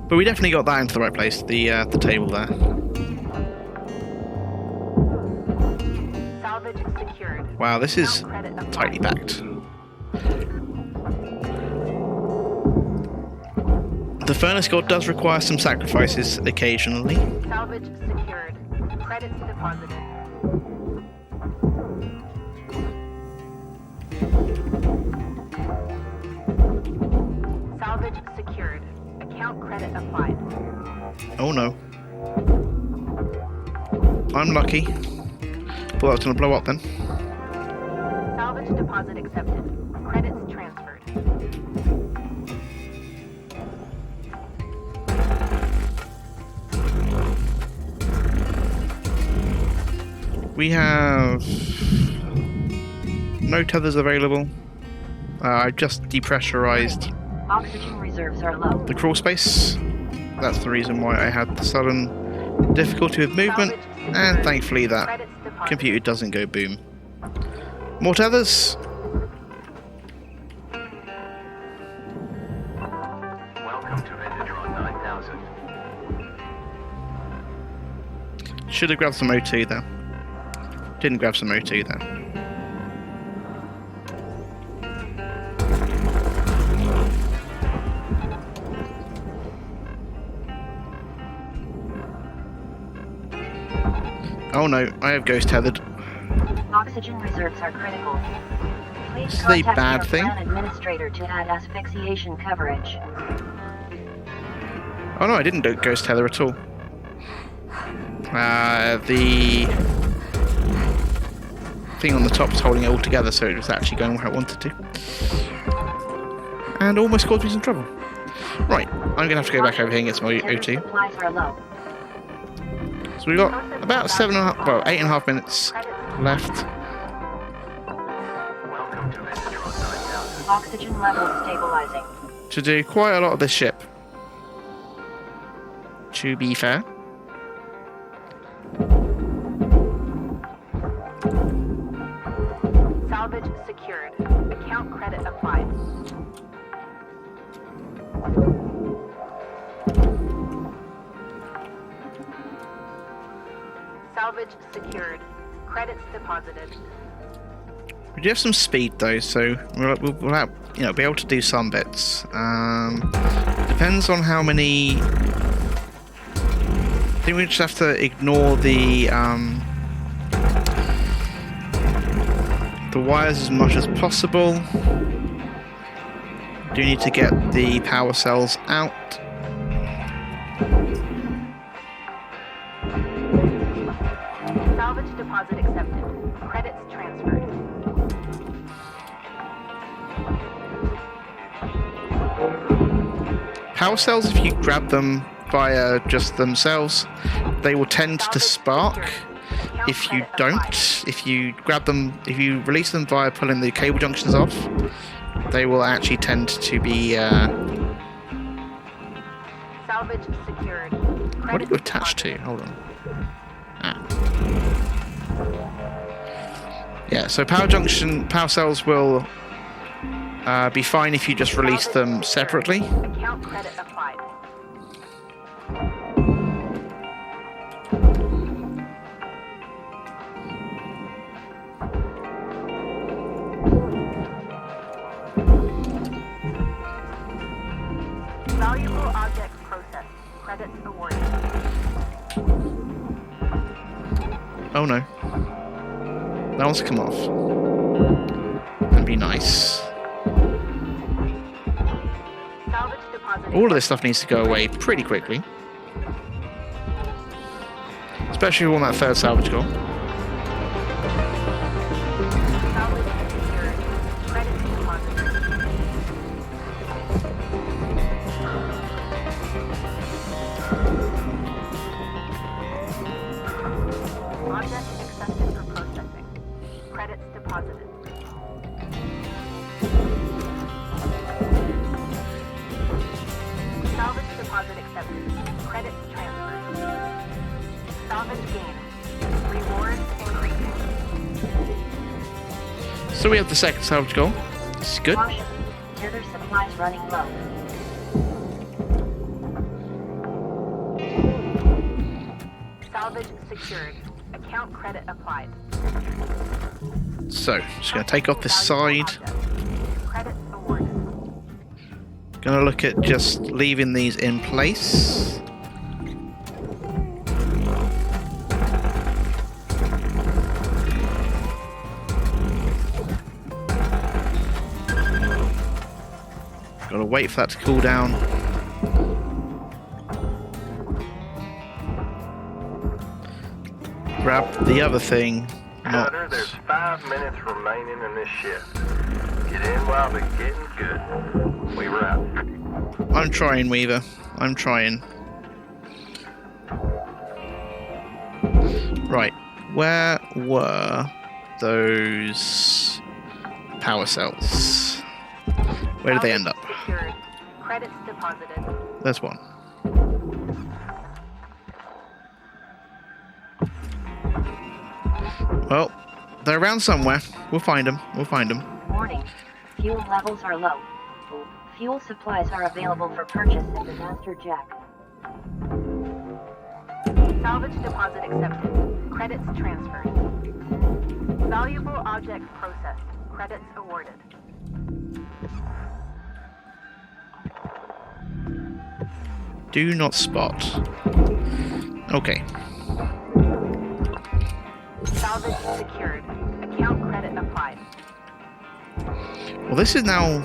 But we definitely got that into the right place, the table there. Salvage secured. Wow, this is Credit applied. tightly packed. The furnace god does require some sacrifices occasionally. Salvage secured. Credits deposited. Salvage secured. Account credit applied. Oh no. I'm lucky. Thought that was going to blow up then. Salvage deposit accepted. Credits transferred. We have no tethers available. I've just depressurized Oxygen reserves are low. the crawl space. That's the reason why I had the sudden difficulty with movement, and thankfully that Credits deposited. computer doesn't go boom. More tethers. Welcome to Vintage 9000. Should have grabbed some O2 there. Didn't grab some O2 there. Oh no, I have ghost tethered. Oxygen reserves are critical. Please This is a contact bad your thing. plan administrator to add asphyxiation coverage. Oh no, I didn't do ghost tether at all. The thing on the top was holding it all together, so it was actually going where I wanted to. And almost caused me some trouble. Right, I'm going to have to go back over here and get some O2. Supplies are low. So we've got about 8.5 minutes left. Welcome to Vintage 9000. Oxygen levels stabilizing. To do quite a lot of this ship. To be fair. Salvage secured. Account credit applied. Salvage secured. Credits deposited. We do have some speed though, so we'll have, be able to do some bits. Depends on how many. I think we just have to ignore the wires as much as possible. Do need to get the power cells out. Salvage deposit accepted. Credits transferred. Power cells, if you grab them via just themselves, they will tend to spark. If you don't, if you release them via pulling the cable junctions off, they will actually tend to be... Salvage secured. What are you attached to? Hold on. Yeah, so power cells will be fine if you just release them separately. Account credit applied. Valuable objects processed. Credits awarded. Oh no. That one's come off. That'd be nice. Salvage deposit. All of this stuff needs to go away pretty quickly. Especially on that third salvage goal. Salvage secured. Credits deposited. Object accepted for processing. Credits deposited. Salvage deposit accepted. Credits transferred. Salvage gain. Rewards increasing. So we have the second salvage goal. This is good. Caution. Tether supplies running low. Salvage secured. Account credit applied. So, just going to take off this side. Credits awarded. Going to look at just leaving these in place. Got to wait for that to cool down. Grab the other thing. Cutter, there's 5 minutes remaining in this shift. Get in while the getting's good. Weaver out. I'm trying, Weaver. I'm trying. Right. Where were those power cells? Where did they end up? Secured. Credits deposited. There's one. Well, they're around somewhere. We'll find them. We'll find them. Warning. Fuel levels are low. Fuel supplies are available for purchase at the Master Jack. Salvage deposit accepted. Credits transferred. Valuable objects processed. Credits awarded. Do not spot. Okay. Salvage secured. Account credit applied. Well, this is now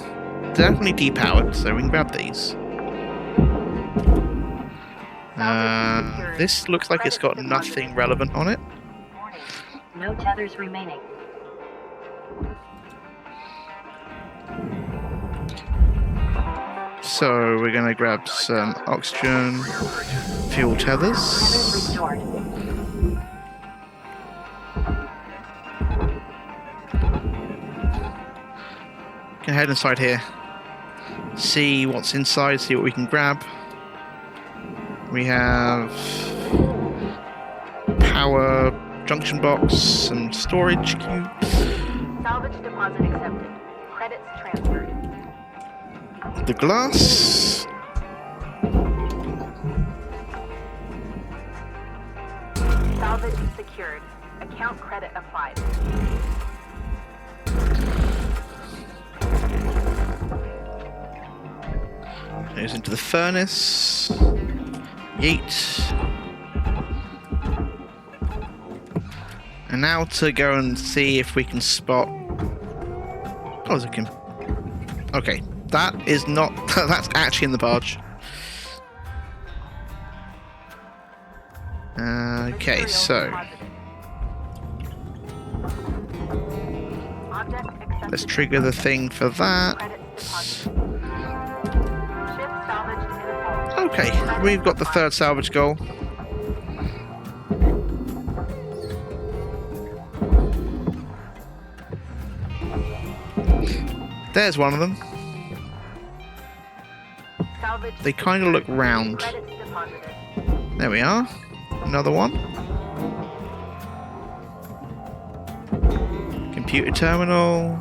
definitely depowered, so we can grab these. This looks like it's got nothing relevant on it. Warning. No tethers remaining. So we're going to grab some oxygen, fuel tethers. Tethers restored. Can head inside here. See what's inside, see what we can grab. We have power junction box, some storage cube. Salvage deposit accepted. Credits transferred. The glass. Salvage secured. Account credit applied. Goes into the furnace. Yeet. And now to go and see if we can spot... Oh, there's a Kim. Okay, that is not... That's actually in the barge. Okay, so let's trigger the thing for that. Okay, we've got the third salvage goal. There's one of them. They kind of look round. There we are. Another one. Computer terminal.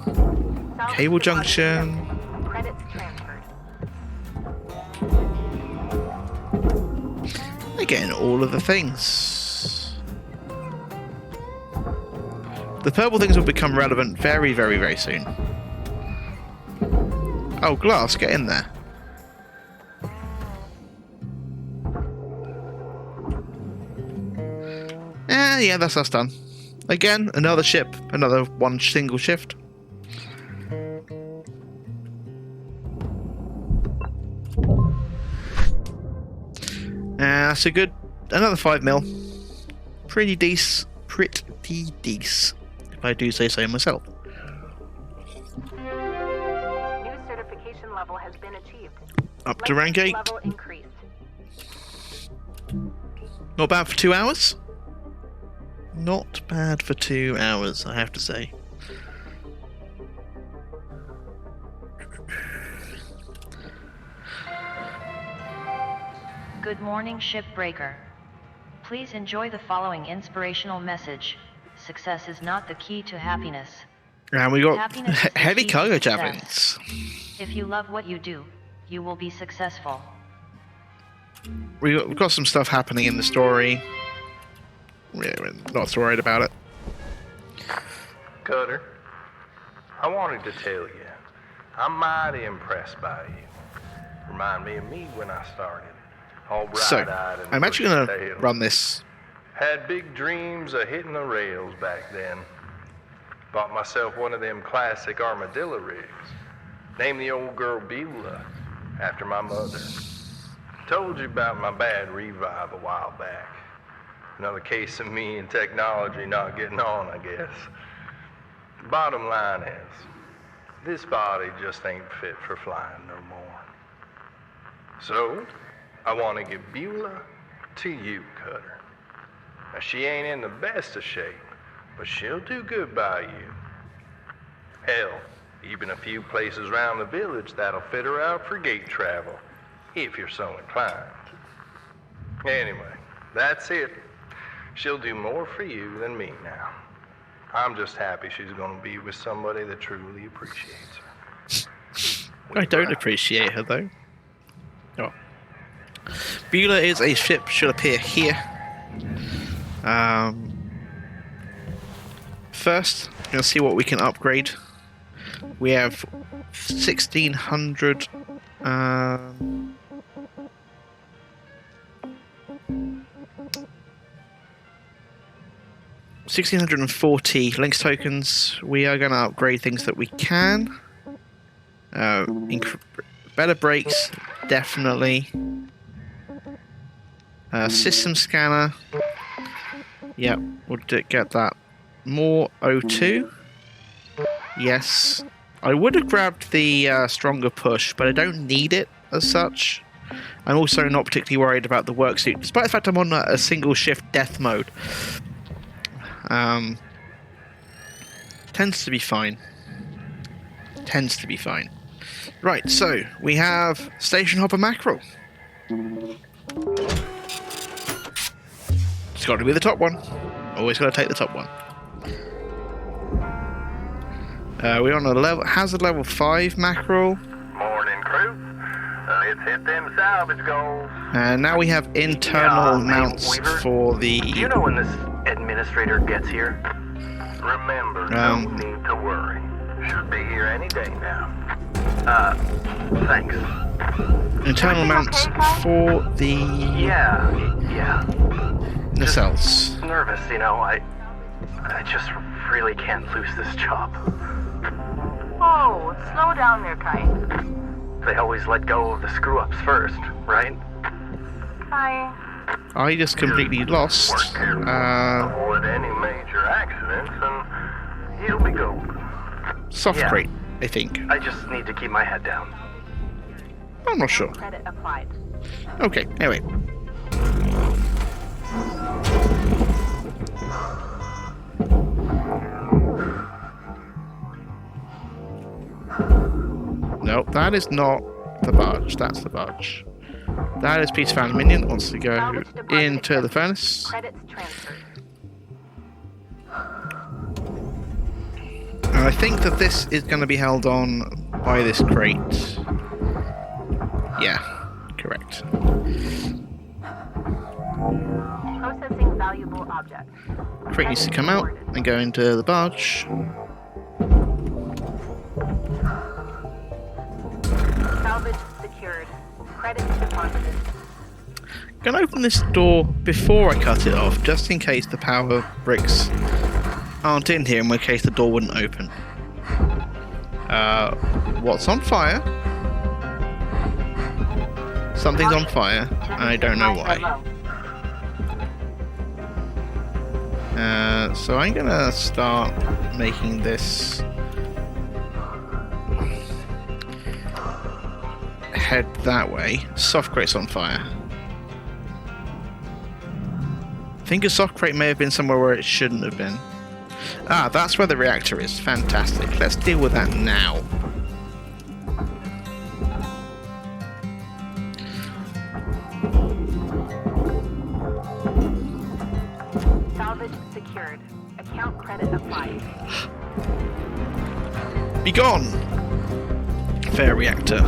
Cable junction. They're getting all of the things. The purple things will become relevant very, very, very soon. Oh, glass, get in there. Yeah, that's us done. Again, another ship, another one single shift. That's a good, another 5 mil. Pretty decent, if I do say so myself. New certification level has been achieved. Up to rank 8. Level increased. Not bad for 2 hours. Not bad for 2 hours, I have to say. Good morning, Shipbreaker. Please enjoy the following inspirational message. Success is not the key to happiness. And we got Happiness is the heavy key to cargo success. javelins. If you love what you do, you will be successful. We've got some stuff happening in the story. We're not so worried about it. Cutter, I wanted to tell you, I'm mighty impressed by you. Remind me of me when I started. All So, bright-eyed and I'm actually going to bushy-tailed. run this. Had big dreams of hitting the rails back then. Bought myself one of them classic armadillo rigs. Named the old girl Beulah, after my mother. Told you about my bad revive a while back. Another case of me and technology not getting on, I guess. Bottom line is, this body just ain't fit for flying no more. So, I want to give Beulah to you, Cutter. Now, she ain't in the best of shape, but she'll do good by you. Hell, even a few places around the village that'll fit her out for gate travel, if you're so inclined. Anyway, that's it. She'll do more for you than me now. I'm just happy she's going to be with somebody that truly appreciates her. I don't appreciate her, though. Oh. Beulah is a ship, should appear here. First, I'm going to see what we can upgrade. We have 1,600... 1,640 links tokens. We are going to upgrade things that we can. Better brakes, definitely. System scanner. Yep, we'll get that. More O2. Yes. I would have grabbed the stronger push, but I don't need it as such. I'm also not particularly worried about the work suit, despite the fact I'm on a single shift death mode. Tends to be fine. Tends to be fine. Right, so we have station hopper mackerel. It's got to be the top one. Always got to take the top one. We're on a level hazard level 5 mackerel. Morning, crew. Let's hit them salvage goals. And now we have internal hey, mounts Weaver, for the... Do you know when this administrator gets here? Remember, no need to worry. Should be here any day now. Thanks. internal mounts for the Yeah. nacelles. Nervous, you know. I just really can't lose this job. Oh, slow down there, Kai. They always let go of the screw-ups first, right? Kai, I just completely lost. Work carefully, avoid any major accidents, and you'll be golden. Soft Yeah. crate, I think. I just need to keep my head down. I'm not sure. Credit applied. Okay, anyway. Nope, that is not the barge. That's the barge. That is piece of aluminium that wants to go Salvage deposit into the accepted. furnace. Credits transferred. And I think that this is going to be held on by this crate. Yeah, correct. Processing valuable object. Crate needs to come out and go into the barge. Salvage secured. Credits deposited. Gonna open this door before I cut it off, just in case the power bricks aren't in here, in which case the door wouldn't open. What's on fire? Something's on fire, and I don't know why. So I'm gonna start making this head that way. Soft crate's on fire. I think a soft crate may have been somewhere where it shouldn't have been. Ah, that's where the reactor is. Fantastic. Let's deal with that now. Salvage secured. Account credit applied. Be gone! Fair reactor.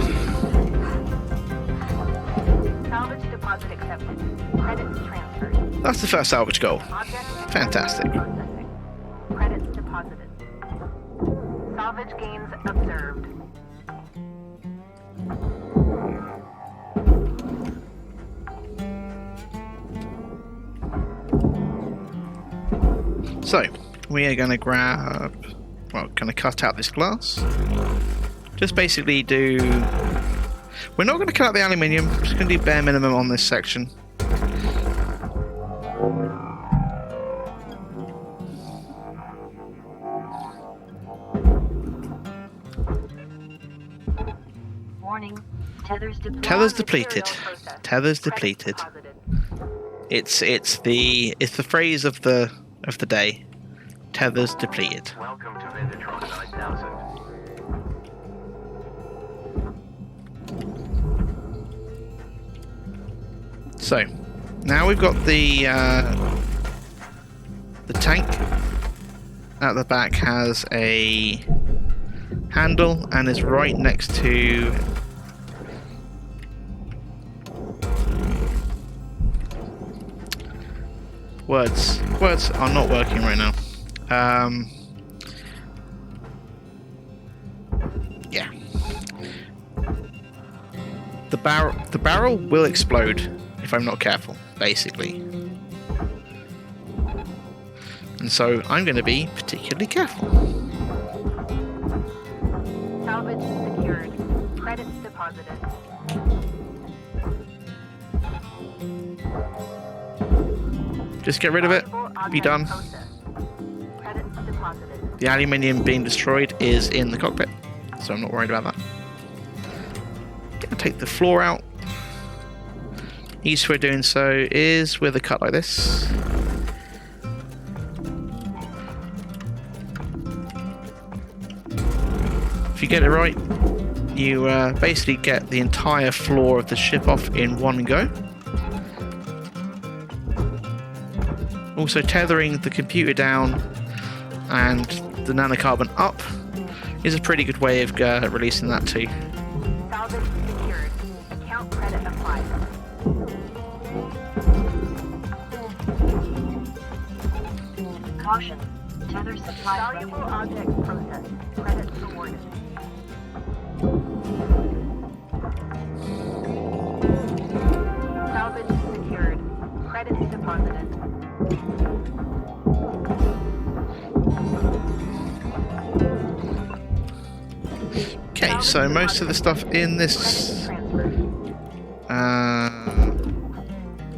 Salvage deposit accepted. Credits transferred. That's the first salvage goal. Object Fantastic. processing. Credits deposited. Salvage gains observed. So, we are going to grab... Well, going to cut out this glass. Just basically do... We're not going to cut out the aluminium. We're just going to do bare minimum on this section. Warning. Tethers deployed. Tethers depleted. Material processed. Tethers Credits depleted. deposited. It's the phrase of the day. Tethers depleted. Welcome to Vintatron 9000. So, now we've got the tank at the back has a handle and is right next to words are not working right now. Yeah. The barrel will explode if I'm not careful, basically. And so I'm going to be particularly careful. Salvage secured. Credits deposited. Just get rid of it. Valuable Be object done. processed. Credits deposited. The aluminium being destroyed is in the cockpit, so I'm not worried about that. Gonna take the floor out. Easiest way of doing so is with a cut like this. If you get it right, you basically get the entire floor of the ship off in one go. Also, tethering the computer down and the nanocarbon up is a pretty good way of releasing that too. Salvage secured. Account credit applied. Caution. Tether supply Valuable ready. object processed. Credits awarded. Salvage secured. Credits deposited. Okay, so most of the stuff in Credits this transferred.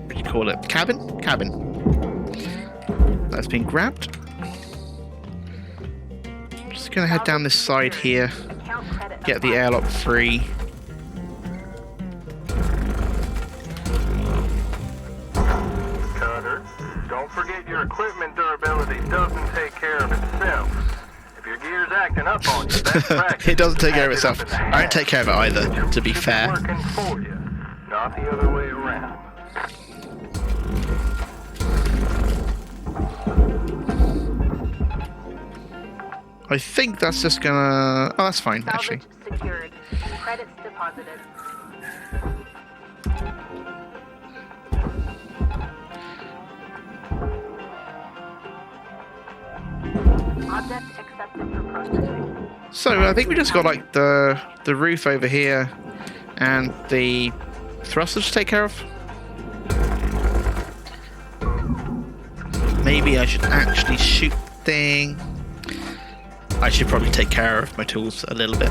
what do you call call it? Cabin? Cabin. That's been grabbed. Just gonna head down this side here. Get the airlock free. Cutter, don't forget your equipment durability doesn't take care of itself. If your gear's acting up on you, that's practice. It doesn't take care of itself. I don't take care of it either, to be fair. Working for you, not the other way around. I think that's just gonna... Oh, that's fine, actually. Salvage secured. Credits deposited. Object accepted for processing. So, I think we just got, like, the roof over here and the thrusters to take care of. Maybe I should actually shoot the thing. I should probably take care of my tools a little bit.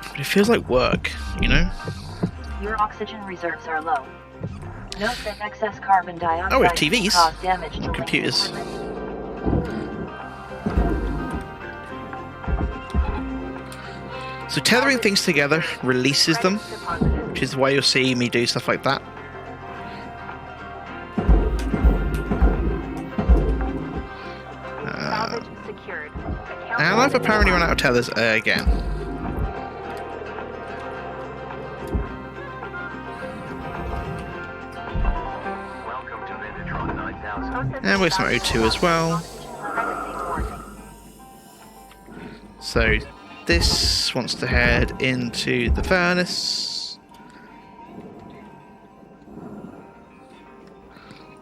But it feels like work, you know? Your oxygen reserves are low. Note that excess carbon dioxide Oh, we have can TVs. cause damage to Computers. equipment. So tethering things together releases them, Credits deposited. which is why you'll see me do stuff like that. Salvage secured. Account And I've apparently run out of tethers again. Welcome to Metatron 9000. processing And with some O2 as well. Oxygen processing working. So this wants to head into the furnace.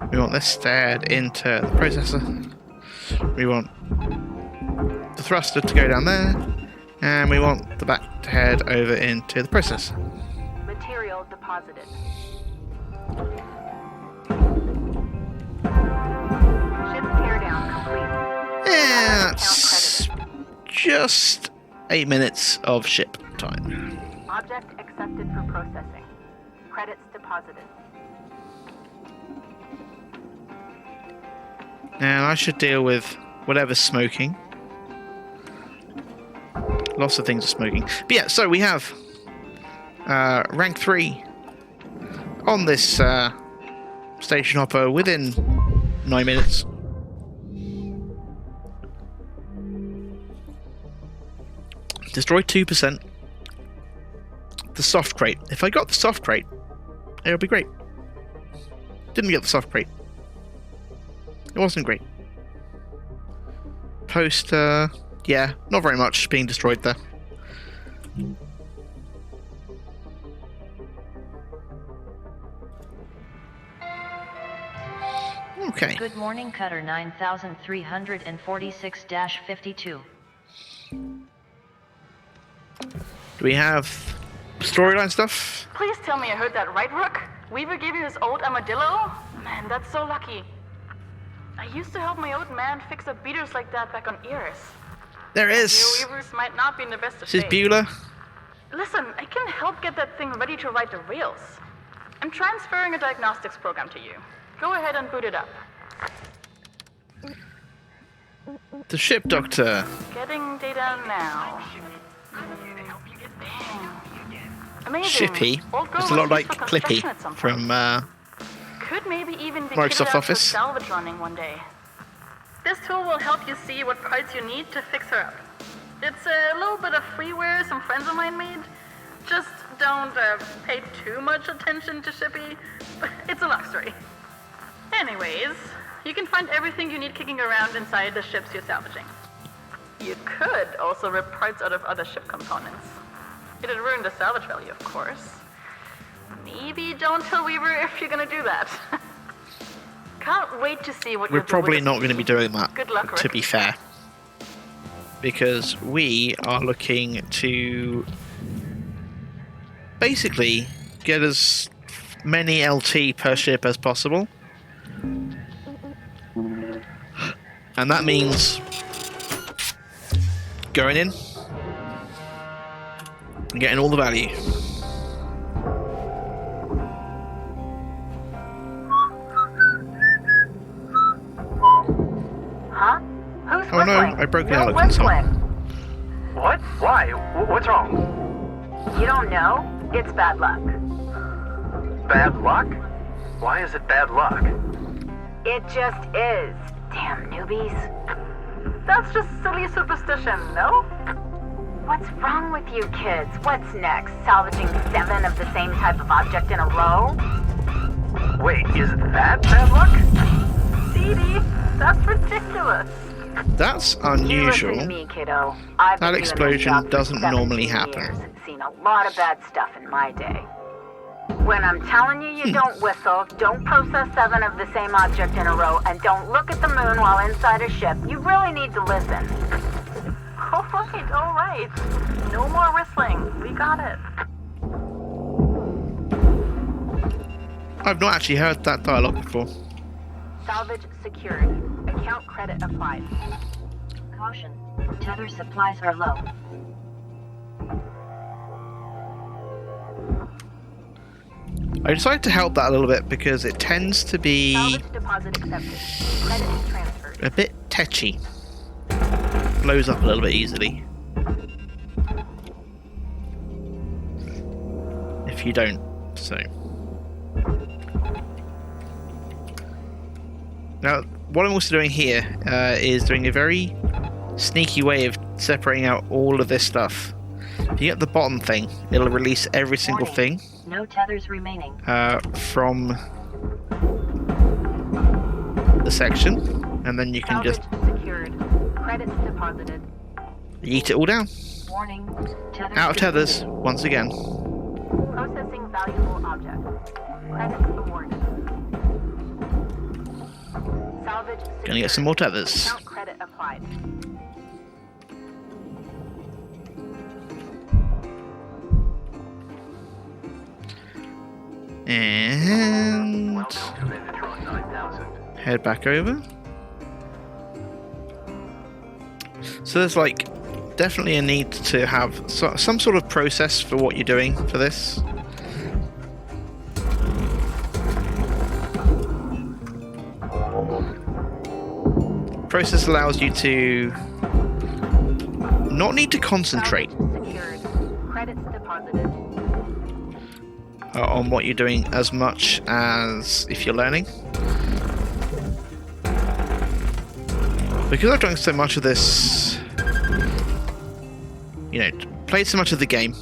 We want this to head into the processor. We want the thruster to go down there. And we want the back to head over into the processor. Material deposited. Ship teardown complete. And that's just 8 minutes of ship time. Object accepted for processing. Credits deposited. And I should deal with whatever's smoking. Lots of things are smoking. But yeah, so we have rank 3 on this station hopper within 9 minutes. Destroyed 2%. The soft crate. If I got the soft crate, it would be great. Didn't get the soft crate. It wasn't great. Poster, yeah, not very much being destroyed there. Okay. Good morning, Cutter 9346-52. Do we have storyline stuff? Please tell me I heard that right, Rook? Weaver gave you his old armadillo? Man, that's so lucky. I used to help my old man fix up beaters like that back on Eris. There Your is. Weavers might not be in the best of This is shape. Beulah. Listen, I can help get that thing ready to ride the rails. I'm transferring a diagnostics program to you. Go ahead and boot it up. The ship doctor. Getting data now. Dang. Amazing. Shippy. Old girl It's a was lot used like for construction Clippy at some point. from Could maybe even be Microsoft kitted out Office. for salvage running one day. This tool will help you see what parts you need to fix her up. It's a little bit of freeware some friends of mine made. Just don't pay too much attention to Shippy. It's a luxury. Anyways, you can find everything you need kicking around inside the ships you're salvaging. You could also rip parts out of other ship components. It'd ruin the salvage value, of course. Maybe don't tell Weaver if you're gonna do that. Can't wait to see what We're you'll do with probably this not going to be doing that, Good luck, to Rick. be fair. Because we are looking to basically get as many LT per ship as possible. And that means going in and getting all the value. Huh? Who's Oh no, whistling? I broke the No airlock console. whistling. What? Why? What's wrong? You don't know? It's bad luck. Bad luck? Why is it bad luck? It just is. Damn newbies. That's just silly superstition, no? What's wrong with you kids? What's next? Salvaging 7 of the same type of object in a row? Wait, is that bad luck? Dee Dee, that's ridiculous. That's You unusual. listen to me, kiddo. I've That been doing this explosion job for doesn't normally 17 happen. years. Seen a lot of bad stuff in my day. When I'm telling you you don't whistle, don't process 7 of the same object in a row, and don't look at the moon while inside a ship, you really need to listen. All right. No more whistling. We got it. I've not actually heard that dialogue before. Salvage secured. Account credit applied. Caution. Tether supplies are low. I decided to help that a little bit because it tends to be Salvage deposit accepted. Credit transferred. a bit tetchy. Blows up a little bit easily. If you don't, so. Now, what I'm also doing here is doing a very sneaky way of separating out all of this stuff. If you get the bottom thing, it'll release every single thing No tethers remaining. from the section, and then you can just Salvage secured. Credits deposited. yeet it all down. Warning. Tethers Out of tethers, once again. Processing valuable object. Credits awarded. Salvage secured. Gonna get some more tethers. Account credit applied. And Welcome to Megatron 9000. head back over. So there's like definitely a need to have some sort of process for what you're doing for this. Process allows you to not need to concentrate Salvage secured. Credits deposited. on what you're doing as much as if you're learning. Because I've done so much of this, you know, played so much of the game,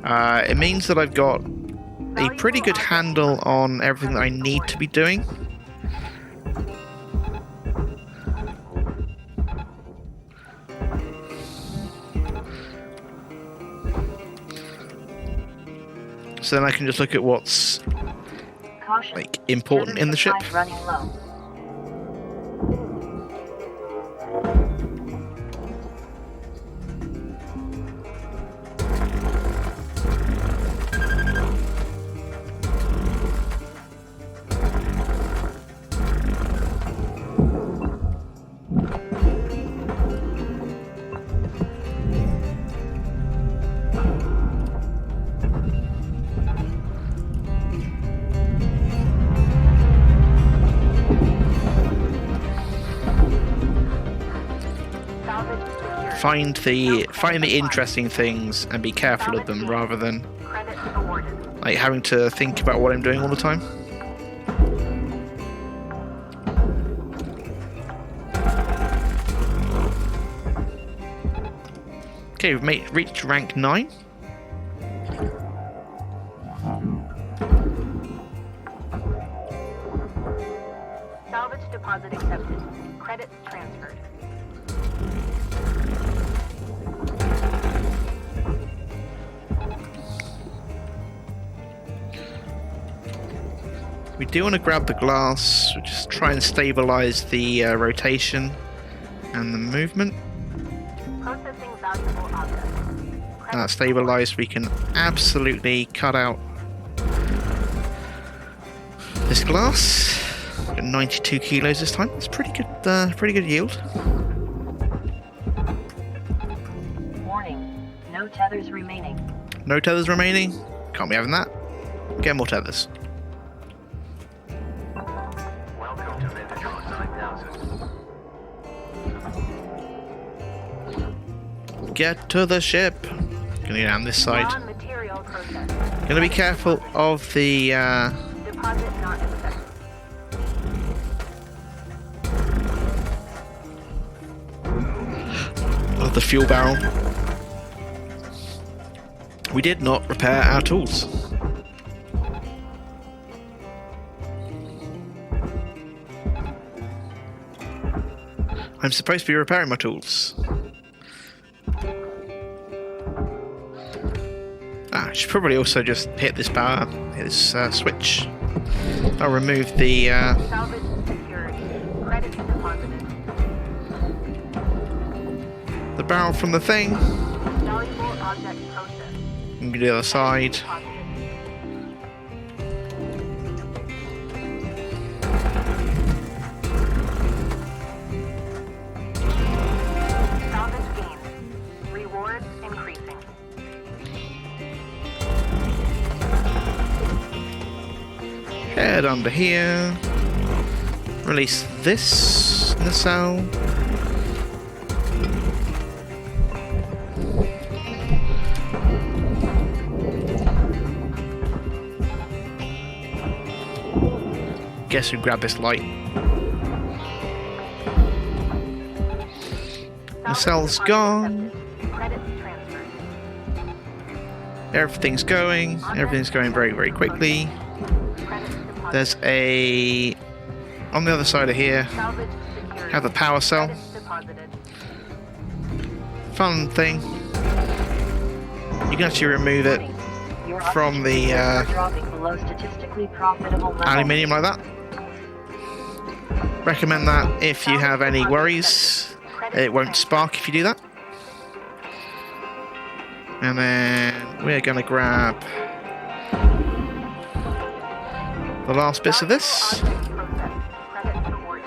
it means that I've got a pretty good handle on everything that I need to be doing. So then I can just look at what's Caution. like important in the ship. Supplies running low. Salvage secured. Find the interesting things and be careful of them rather than Credits awarded. like having to think about what I'm doing all the time. Okay, we've reached rank 9. Salvage deposit accepted. Credits transferred. We do want to grab the glass, just try and stabilize the rotation and the movement. Processing valuable object. That stabilized, we can absolutely cut out this glass. Got 92 kilos this time. That's pretty good yield. tethers remaining. No tethers remaining? Can't be having that. Get more tethers. Welcome to Vintage 9000. Get to the ship. Gonna go down this side. Non-material process. Gonna be careful of the Deposit not accepted. fuel barrel. We did not repair our tools. I'm supposed to be repairing my tools. I should probably also just hit this switch. I'll remove the Salvage secured. Credits deposited. the barrel from the thing. Valuable object processed. And go to the other side. Deposited. Salvage gained. Rewards increasing. Head under here. Release this nacelle. Guess who grabbed this light? Nacelle's gone. Credits transferred. Everything's going. Everything's going very, very quickly. Credits deposited. There's a... on the other side of here, Salvage secured. have a power cell. Credits deposited. Fun thing. You can actually remove it Your from the are dropping below statistically profitable level. aluminium like that. Recommend that if you have any worries. It won't spark if you do that. And then we're going to grab the last bits of this. Object processed. Credits rewarded.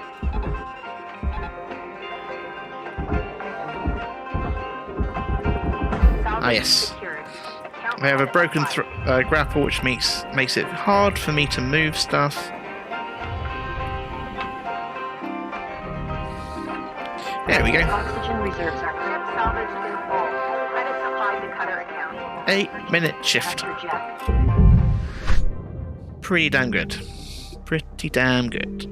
Salvage Yes. secured. Account I have a credit broken applied. grapple, which makes it hard for me to move stuff. There we go. Oxygen reserves are Ship salvage is full. Credits applied to cutter account. 8-minute shift. Vector jet. Pretty damn good. Pretty damn good.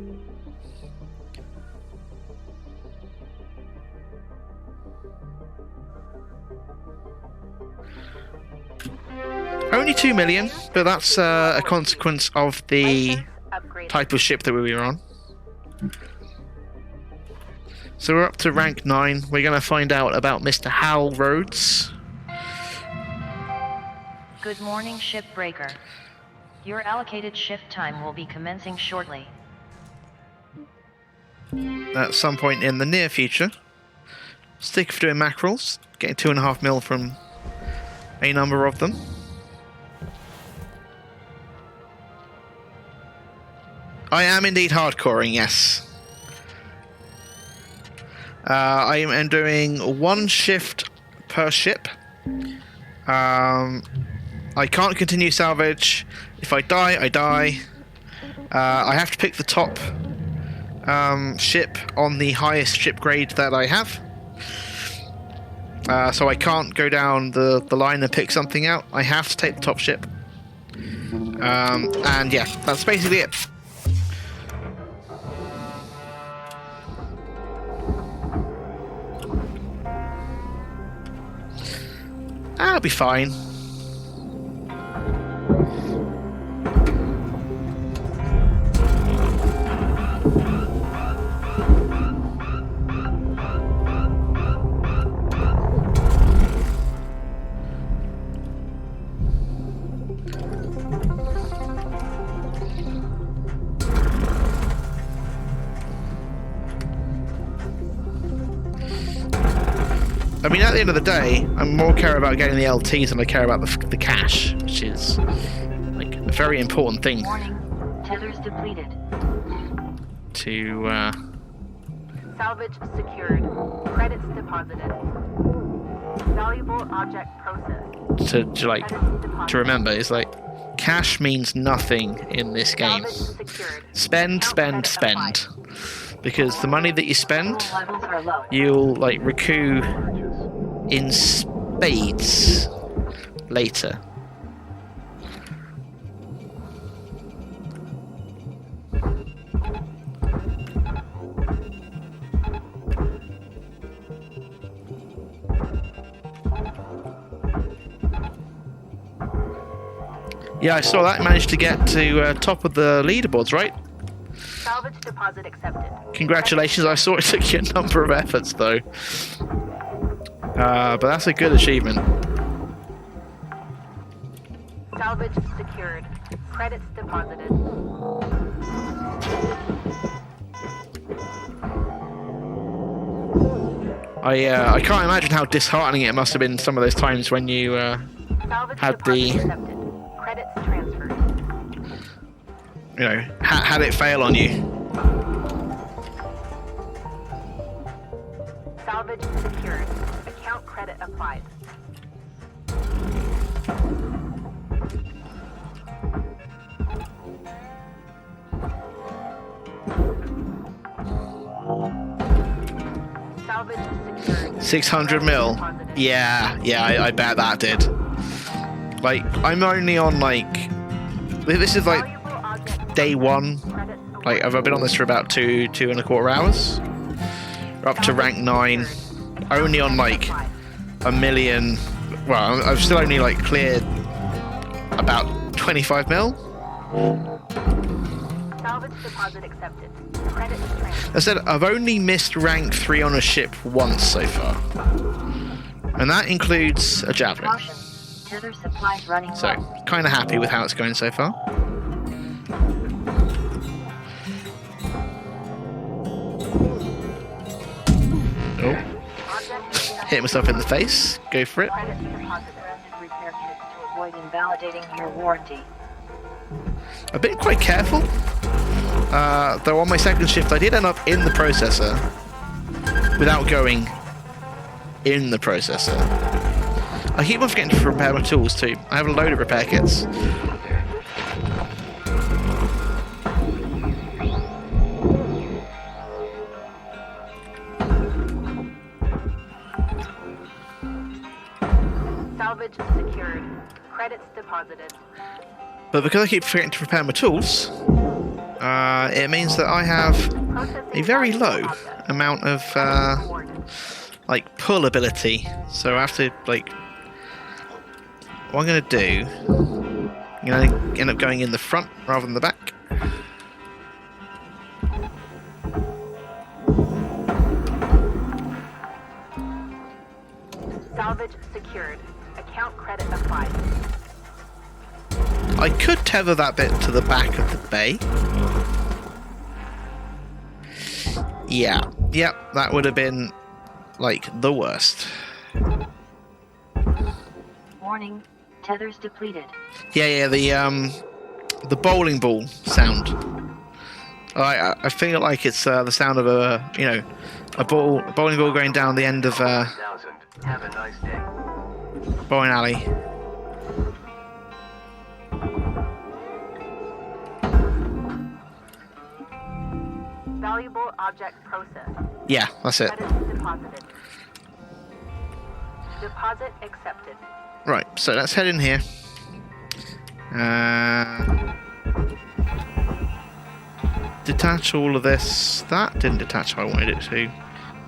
Only 2 million, but that's a consequence of the License upgrade. type of ship that we were on. So we're up to rank 9. We're going to find out about Mr. Hal Rhodes. Good morning, Shipbreaker. Your allocated shift time will be commencing shortly. At some point in the near future. Stick for doing mackerels, getting 2.5 mil from a number of them. I am indeed hardcoring, yes. I am doing 1 shift per ship. I can't continue salvage. If I die, I die. I have to pick the top ship on the highest ship grade that I have. So I can't go down the line and pick something out. I have to take the top ship. And yeah, that's basically it. I'll be fine. I mean, at the end of the day, I more care about getting the LTs than I care about the cash, which is like a very important thing Warning, tethers depleted. to. Salvage secured. Credits deposited. Valuable object processed. to remember is like cash means nothing in this game. Salvage secured. Spend, Account spend, credit spend. Because the money that you spend, Levels are low. you'll like recoup in spades later. Yeah, I saw that. Managed to get to top of the leaderboards, right? Salvage deposit accepted. Congratulations. I saw it took you a number of efforts, though. But that's a good achievement. Salvage secured. Credits deposited. I can't imagine how disheartening it must have been some of those times when you Salvage had deposit the, accepted. Credits transferred. you know, had it fail on you. Salvage secured. Account credit applied. Salvage secured. 600 mil. Deposited. Yeah, I bet that did. Like, I'm only on like, this is like Valuable object day one. credits Like, I've been on this for about 2.25 hours. We're up to rank 9. Only on like a million. Well, I've still only like cleared about 25 mil. Salvage deposit accepted. Credits transferred. I said I've only missed rank 3 on a ship once so far, and that includes a javelin. Caution. Tether supplies running So, low. kind of happy with how it's going so far. Oh, hit myself in the face. Go for it. Credits deposited. Branded repair kits to avoid invalidating your warranty. I've been quite careful. Though on my second shift, I did end up in the processor without going in the processor. I keep on forgetting to repair my tools too. I have a load of repair kits. Salvage secured. Credits deposited. But because I keep forgetting to repair my tools, it means that I have a very low amount of like pull ability. So I have to like, what I'm gonna do, I'm gonna end up going in the front rather than the back. Salvage secured. Account credit applied. I could tether that bit to the back of the bay. Yeah, yep, that would have been like the worst. Warning. Tethers depleted. Yeah, the bowling ball sound. I feel like it's the sound of a a bowling ball going down the end of a 1,000. Have a nice day. bowling alley. Valuable object processed. Yeah, that's it. Credits deposited. Deposit accepted. Right, so let's head in here. Detach all of this. That didn't detach how I wanted it to.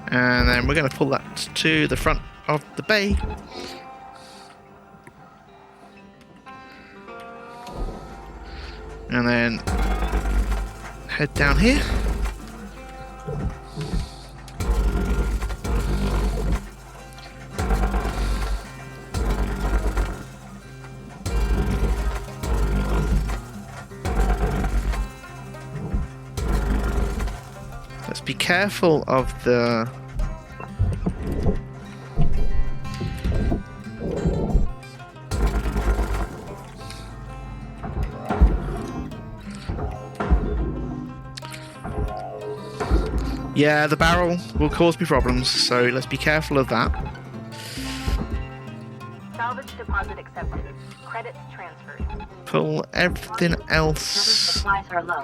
And then we're going to pull that to the front of the bay. And then head down here. Let's be careful of the yeah, the barrel will cause me problems, so let's be careful of that. deposit accepted. Credits transferred. Pull everything else Supplies are low.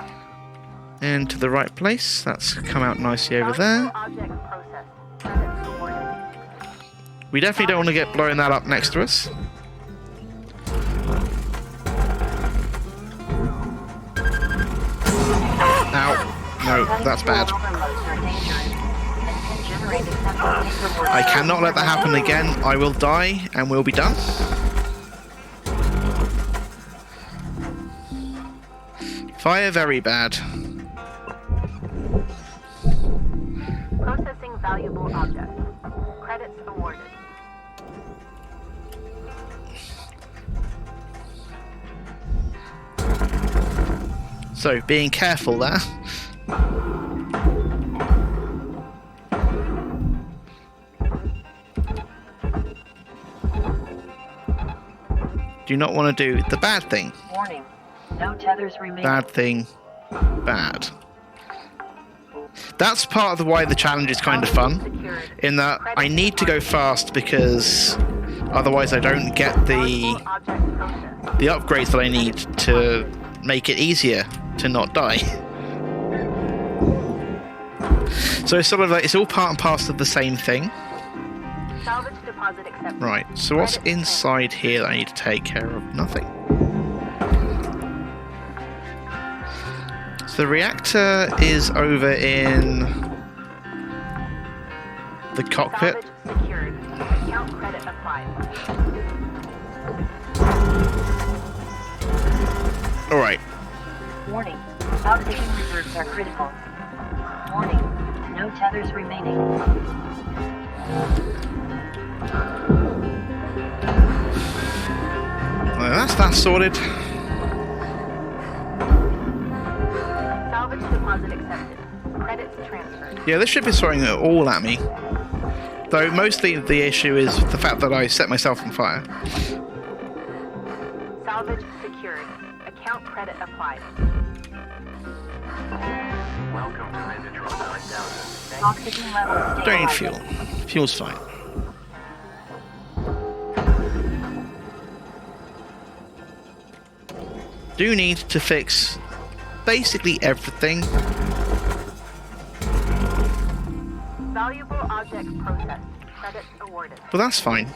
into the right place. That's come out nicely over there. Object processed. Credits awarded. We definitely don't want to get blowing that up next to us. Ow. No, that's bad. I cannot let that happen again. I will die and we'll be done. Fire very bad. Processing valuable object. Credits awarded. So, being careful there. Do not want to do the bad thing. Warning. No tethers remain. Bad thing. Bad. That's part of why the challenge is kind of fun. In that I need to go fast because otherwise I don't get the upgrades that I need to make it easier to not die. So it's sort of like it's all part and parcel of the same thing. Salvage deposit accepted. Right, so what's inside here that I need to take care of? Nothing. So the reactor is over in the cockpit. Salvage secured. Account credit applied. Alright, Warning. Outtaking reserves are critical. Warning. No tethers remaining. well, that's that sorted. Salvage deposit accepted. Credits transferred. Yeah, this ship is throwing it all at me. Though mostly the issue is the fact that I set myself on fire. Salvage secured. Account credit applied. Welcome to Metatron 9000. Oxygen levels Don't need stabilizing. fuel. Fuel's fine. Do need to fix basically everything. Valuable object processed. Credits awarded. But that's fine.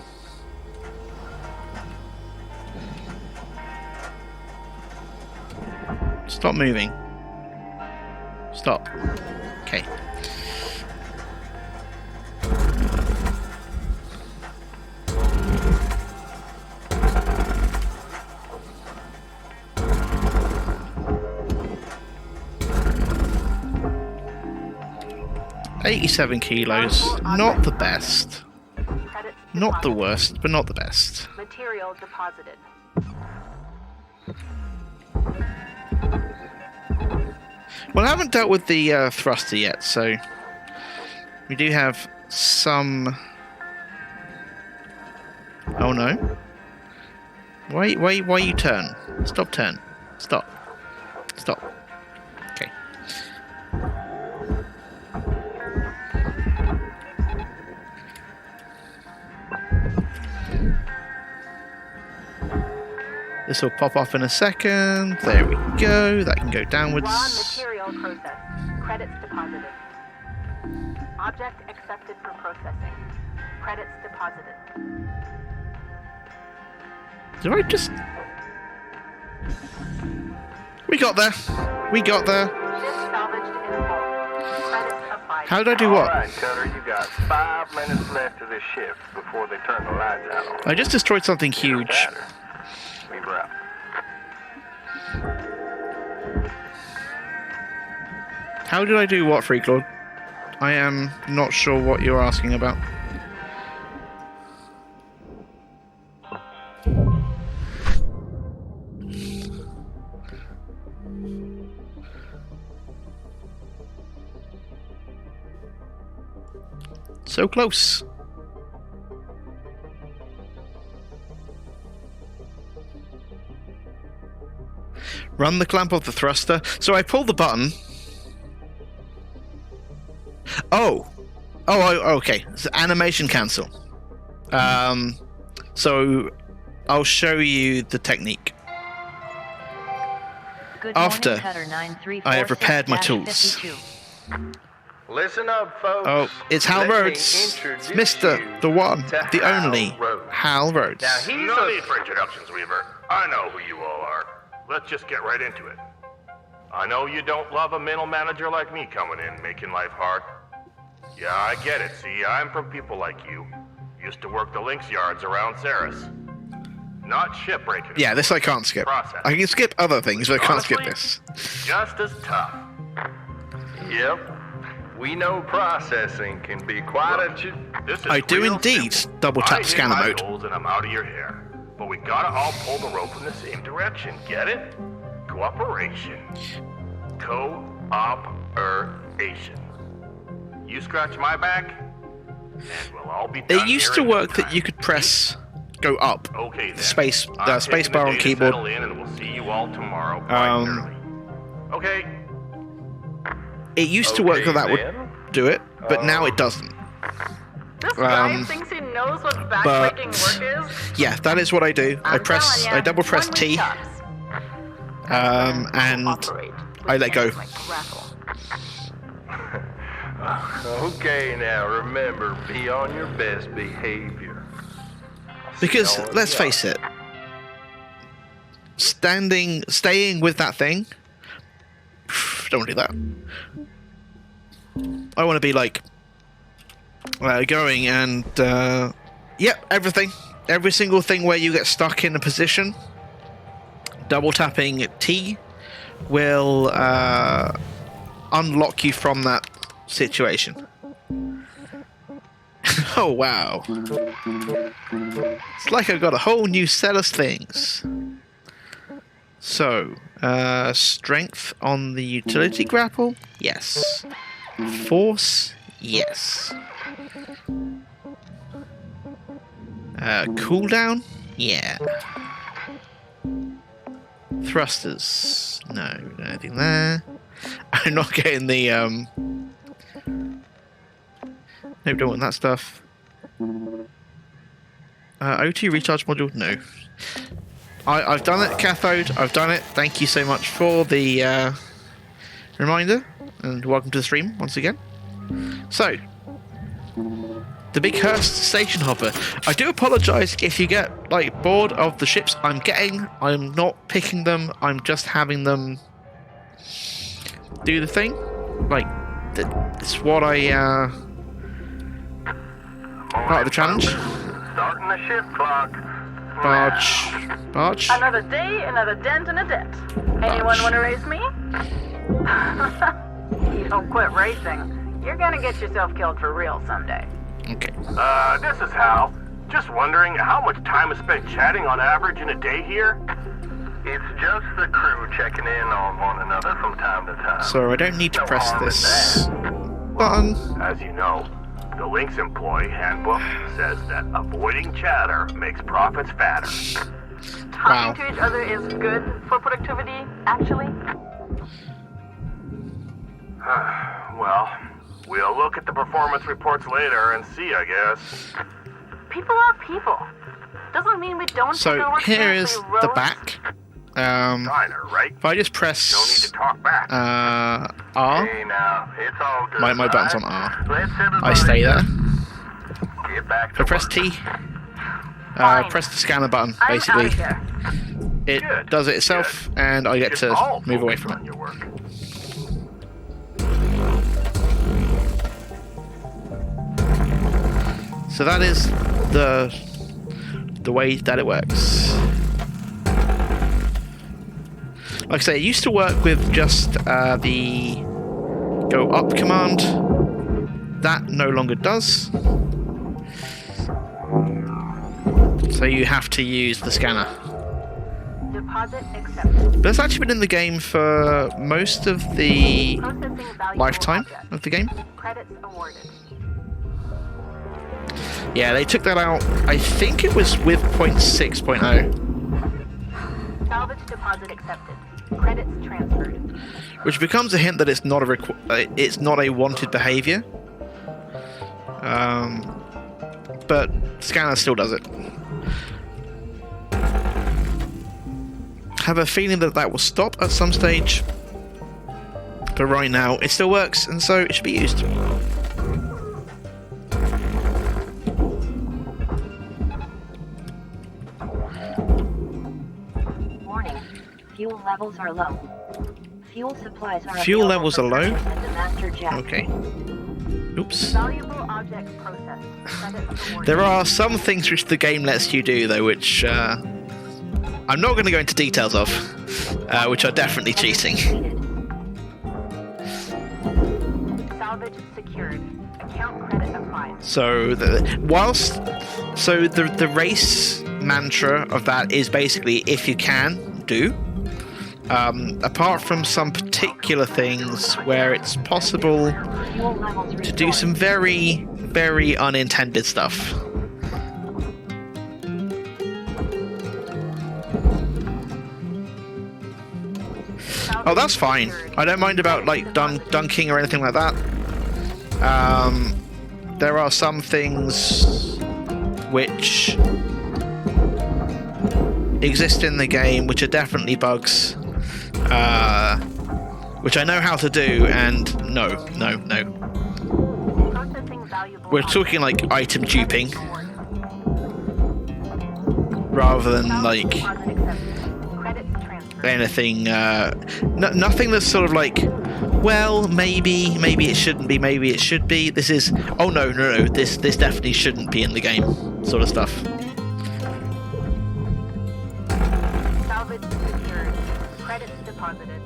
Stop moving. Stop. Okay. $87 kilos. Not the best. Credits Not the deposited. worst, but not the best. Material deposited. Well, I haven't dealt with the thruster yet, so we do have some. Oh no! Why you turn? Stop turn! Stop! Stop! Okay. This will pop off in a second. There we go. That can go Raw downwards. material processed. Credits deposited. Object accepted for processing. Credits deposited. Did I just... We got there. We got there. Ship salvaged in full. Credits applied. How did I do what? Alright, Cutter, you got 5 minutes left of this shift before they turn the lights out on. I just destroyed something huge. Chatter. Leave her out. How did I do what, Freak Lord? I am not sure what you're asking about. So close. Run the clamp off the thruster. So I pulled the button. Oh, okay. So animation cancel. So I'll show you the technique. Good After morning, Cutter 9346-52. I have repaired my tools. Listen up, folks. Oh, it's Hal Let me Rhodes. It's introduce Mr. you The one, to the Hal only Rhodes. Hal Rhodes. Now, he's No a need for introductions, Weaver. I know who you all are. Let's just get right into it. I know you don't love a middle manager like me coming in, making life hard. Yeah, I get it. See, I'm from people like you. Used to work the Lynx yards around Ceres. Not shipbreaking. Yeah, this I can't skip. Process. I can skip other things, but I can't skip Honestly, this. Just as tough. Yep. We know processing can be quite a... This is I do real indeed simple. double tap I hit scanner my mode. goals and I'm out of your hair. But we gotta all pull the rope in the same direction. Get it? Cooperation. Co-op-er-ation. You scratch my back, and we'll all be done It used here to in work no that time. you could press go up. Okay, then. Space- the I'm space taking bar on day to keyboard. settle in, and we'll see you all tomorrow bright and early. Okay. It used to work Okay, that would then. do it, but now it doesn't. This guy Um, thinks he knows what backbreaking work is. Yeah, that is what I do. I I'm telling ya, double press one-way T, chops. and Operate with I let go. things like crackle. Okay, now remember, be on your best behavior. Because See you all in let's the face it, staying with that thing, don't want to do that. I want to be like going and yep, every single thing where you get stuck in a position, double tapping T will unlock you from that situation. Oh wow. It's like I've got a whole new set of things. So, strength on the utility grapple? Yes. Force? Yes. Cooldown? Yeah. Thrusters? No, nothing there. I'm not getting the Nope, don't want that stuff. O2 recharge module? No. I've done it, Cathode. I've done it. Thank you so much for the reminder. And welcome to the stream once again. So, the Big Hurst Station Hopper. I do apologise if you get like bored of the ships I'm getting. I'm not picking them. I'm just having them do the thing. Like, it's what I... part of the challenge. Starting the shift clock. Barge. Another day, another dent in a dent. Anyone want to race me? You don't quit racing, you're gonna get yourself killed for real someday. Okay. This is Hal. Just wondering how much time is spent chatting on average in a day here? It's just the crew checking in on one another from time to time. So I don't need to No press harm in this that. button. As you know, the Lynx employee handbook says that avoiding chatter makes profits fatter. Wow. Talking to each other is good for productivity, actually. Well, we'll look at the performance reports later and see, I guess. People are people. Doesn't mean we don't take So our work here is seriously, the Rose. back. Diner, right? If I just No need press to talk back. R, Hey now, it's all good. my button's on right? R. Let's I everybody stay there. Get back If I to press work. T, Fine. press the scanner button. I'm Basically, outta here. it Good, does it itself, and I get Just to all move away focus from on it. your work. So that is the way that it works. Like I say, it used to work with just the go up command. That no longer does. So you have to use the scanner. Deposit accepted. But it's actually been in the game for most of the Processing valuable lifetime objects. of the game. Credits awarded. Yeah, they took that out. I think it was with 0.6.0, Salvage deposit accepted. Credits transferred. which becomes a hint that it's not it's not a wanted behavior. But scanner still does it. have a feeling that that will stop at some stage. But right now, it still works, and so it should be used. Warning. Fuel levels are low. Fuel supplies are Fuel available levels for are low? purchase at the master jack. Okay. Oops. Valuable objects processed. Credits rewarded. There are some things which the game lets you do, though, which I'm not going to go into details of, which are definitely cheating. Salvage secured. Account credit applied. So the race mantra of that is basically, if you can, do. Apart from some particular things where it's possible Fuel levels to do some very, very unintended stuff. Oh, that's fine. I don't mind about like dunking or anything like that. There are some things which exist in the game which are definitely bugs, which I know how to do, and no. Processing valuable We're talking like item duping rather than like deposit accepted. Credits transferred. anything, nothing that's sort of like, well, maybe it shouldn't be, maybe it should be. This is, oh no, this definitely shouldn't be in the game, sort of stuff. Salvage secured. Credits deposited.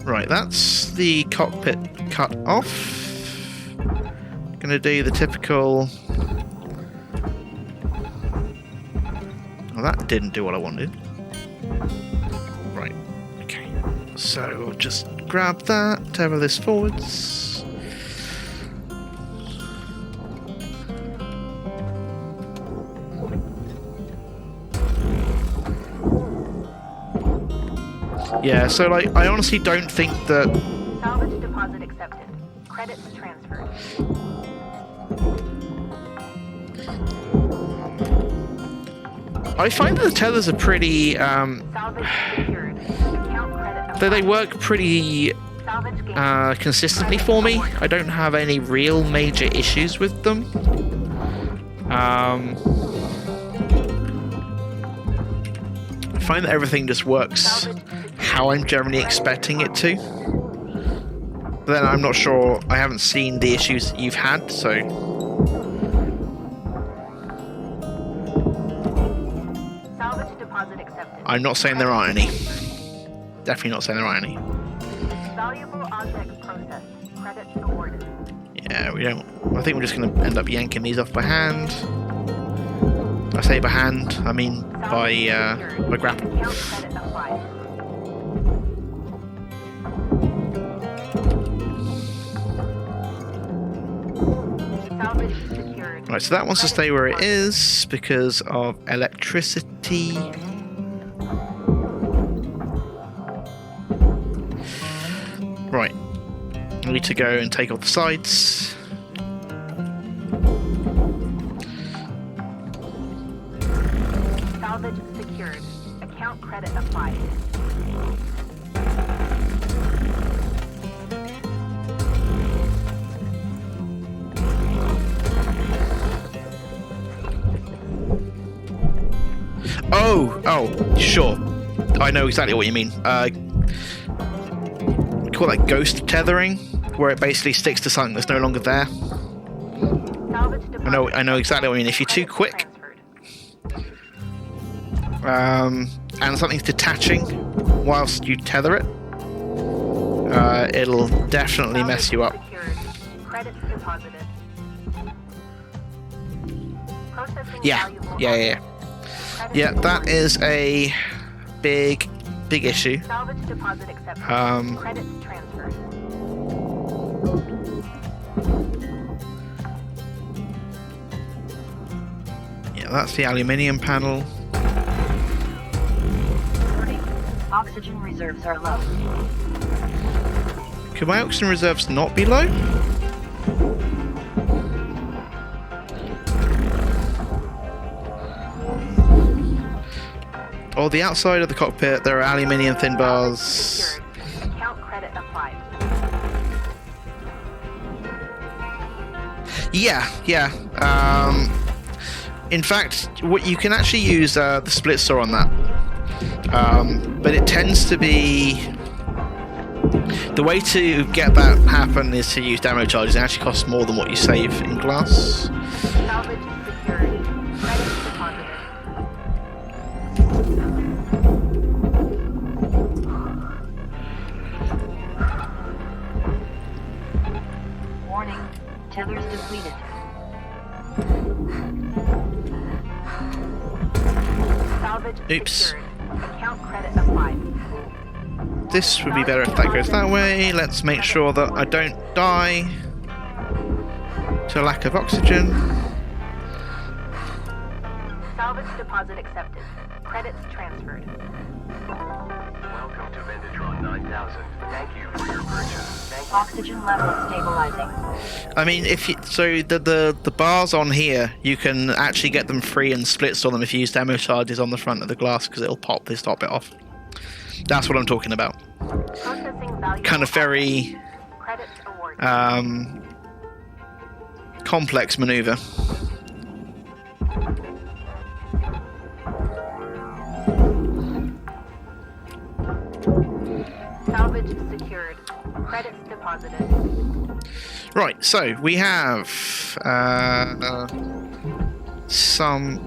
Right, that's the cockpit cut off. Gonna do the typical. Oh, that didn't do what I wanted. Right, okay. So just grab that, tether this forwards. Yeah, so like, I honestly don't think that. Salvage deposit accepted. Credits transferred. I find that the tethers are pretty. Salvage secured. Account credit They applied. work pretty Salvage gain. consistently for me. I don't have any real major issues with them. I find that everything just works how I'm generally expecting it to. But then I'm not sure, I haven't seen the issues that you've had, so. Salvage deposit accepted. I'm not saying there aren't any. Definitely not saying there aren't any. Valuable objects processed. Credits awarded. Yeah, we don't. I think we're just going to end up yanking these off by hand. I say by hand, I mean by grapple. Account credit applied. Salvage secured. Right, so that wants to stay where it is because of electricity. Right, I need to go and take off the sides. Salvage secured. Account credit applied. Oh, sure. I know exactly what you mean. We call that ghost tethering, where it basically sticks to something that's no longer there. Salvage deposit I know exactly what you mean. If you're too quick, and something's detaching whilst you tether it, it'll definitely mess you up. Secured. Credits deposited. Processing Yeah, valuable yeah. Credits Yeah, that awarded. is a big issue. Salvage deposit accepted. Credits transferred. Yeah, that's the aluminium panel. Warning. Oxygen reserves are low. Could my oxygen reserves not be low? or the outside of the cockpit, there are aluminium thin bars. Secured. Account credit applied. Yeah. In fact, what you can actually use the split saw on that, but it tends to be the way to get that happen is to use demo charges. It actually costs more than what you save in glass. Salvage secured. Credits deposited. Warning, tethers depleted. Salvage Oops. secured. Account credit applied. This would be better if that goes that way. Let's make sure that I don't die to lack of oxygen. Salvage deposit accepted. Credits transferred. Welcome to Vendatron 9000. Thank you for your purchase. Thank you. Oxygen level stabilizing. I mean, if you, so the bars on here, you can actually get them free and split saw them if you use demo charges on the front of the glass, because it'll pop this top bit off. That's what I'm talking about. Processing value. Kind of very Credits awarded. complex maneuver. Salvage secured. Credits deposited. Right, so we have some.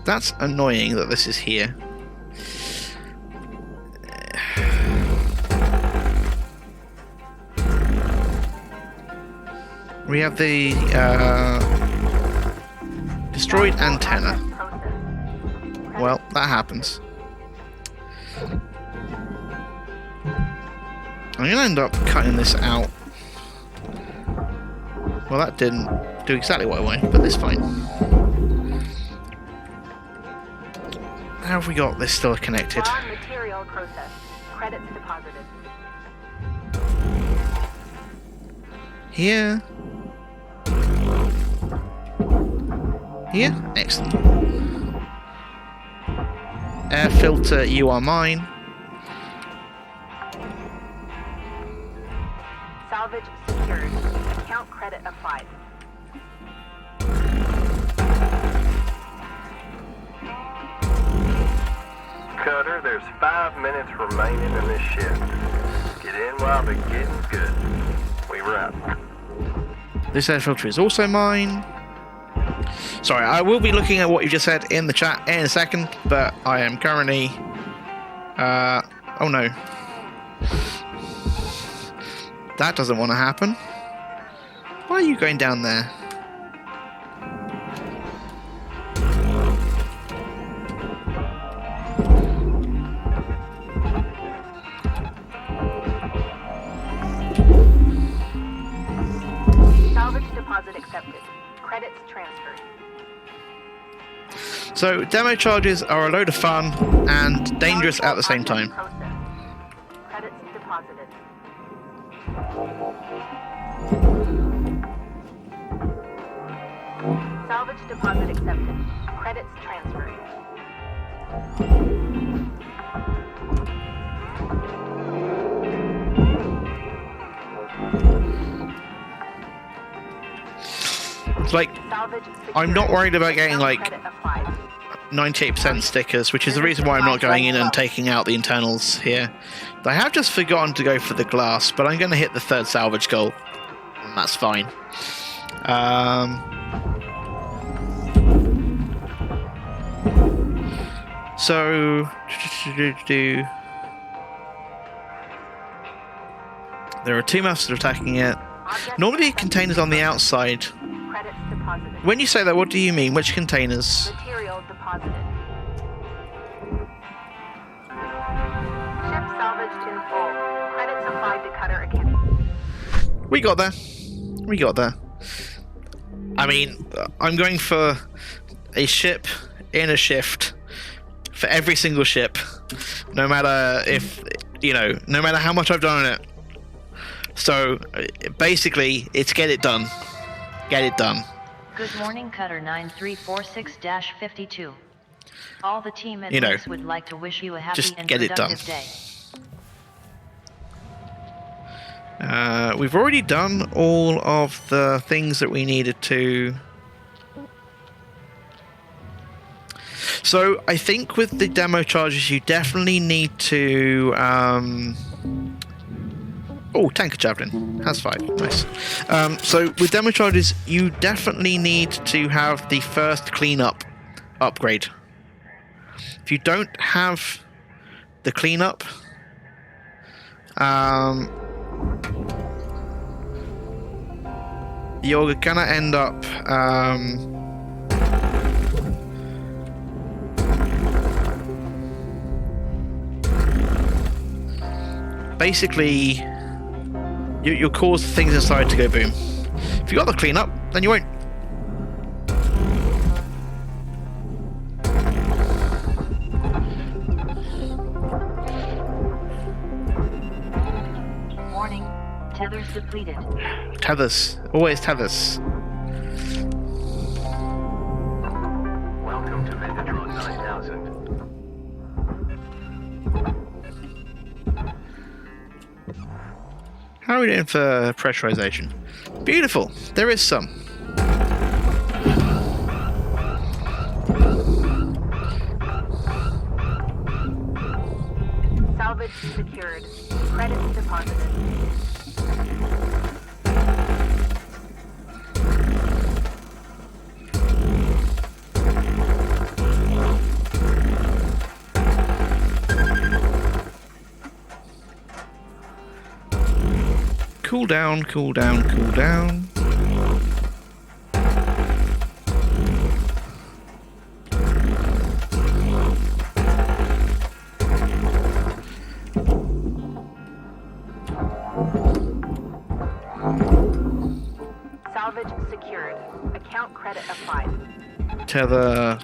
That's annoying that this is here. We have the destroyed antenna. Process. Well, that happens. I'm gonna end up cutting this out. Well, that didn't do exactly what I wanted, but it's fine. How have we got this still connected? Raw material processed. Credits deposited. Here. Here? Excellent. Air filter, you are mine. Salvage secured. Account credit applied. Cutter, there's 5 minutes remaining in this shift. Get in while the getting's good. We wrap. This air filter is also mine. Sorry, I will be looking at what you just said in the chat in a second, but I am currently... oh no. That doesn't want to happen. Why are you going down there? Salvage deposit accepted. Credits transferred. So, demo charges are a load of fun and dangerous at the same time. Processed. Credits deposited. Salvage deposit accepted. Credits transferred. It's like, Salvage I'm not worried about getting like credit applied. 98% stickers, which is the reason why I'm not going in and taking out the internals here. I have just forgotten to go for the glass, but I'm going to hit the third salvage goal, and that's fine. So, there are two methods of attacking it. Normally containers on the outside. Credits deposited. When you say that, what do you mean? Which containers? Material deposited. Ship salvaged in full. Credits applied to cutter account. We got there. We got there. I mean, I'm going for a ship in a shift for every single ship, no matter if, you know, no matter how much I've done on it. So, basically, it's get it done. Get it done. Good morning, Cutter 9346-52. All the team at You know, Lynx would like to wish you a happy just and get it done. productive day. We've already done all of the things that we needed to. So I think with the demo charges, you definitely need to. Oh, tanker javelin has 5. Nice. So with demo charges, you definitely need to have the first cleanup upgrade. If you don't have the cleanup, you're gonna end up basically you'll cause things inside to go boom. If you got the cleanup, then you won't. Warning, tethers depleted. Tethers, always tethers. Welcome to Vintatron 9000. How are we doing for pressurization? Beautiful. There is some. Salvage secured. Credits deposited. Cool down, cool down, cool down. Salvage secured. Account credit applied. Tether,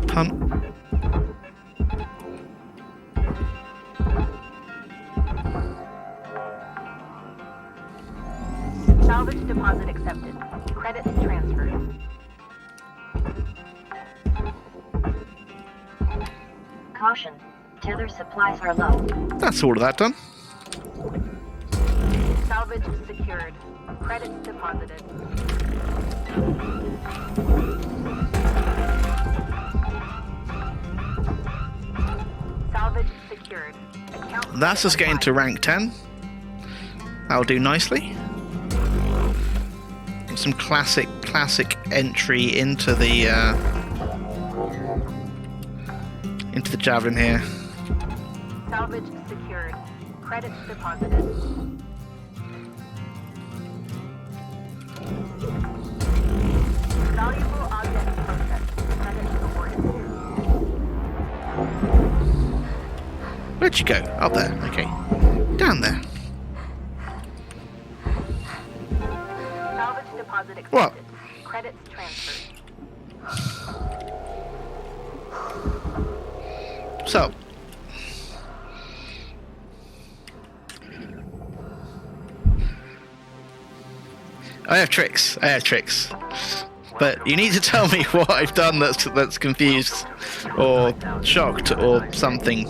punt. Salvage deposit accepted. Credits transferred. Caution, tether supplies are low. That's all of that done. Salvage secured. Credits deposited. Salvage secured. Account That's us getting to rank 10. That'll do nicely. Some classic entry into the javelin here. Salvage secured. Credits deposited. Valuable object processed. Credits awarded. Where'd you go? Up there. Okay. Down there. Salvage deposit accepted. What? Credits transferred. So. I have tricks. But you need to tell me what I've done that's confused or shocked or something.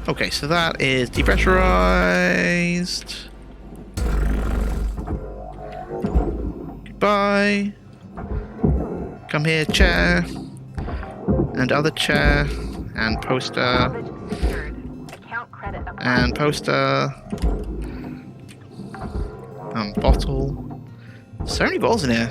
Okay, so that is depressurized. Goodbye. Come here, chair. And other chair. And poster. Salvage secured. Account credit applied. And poster. Bottle. So many bottles in here.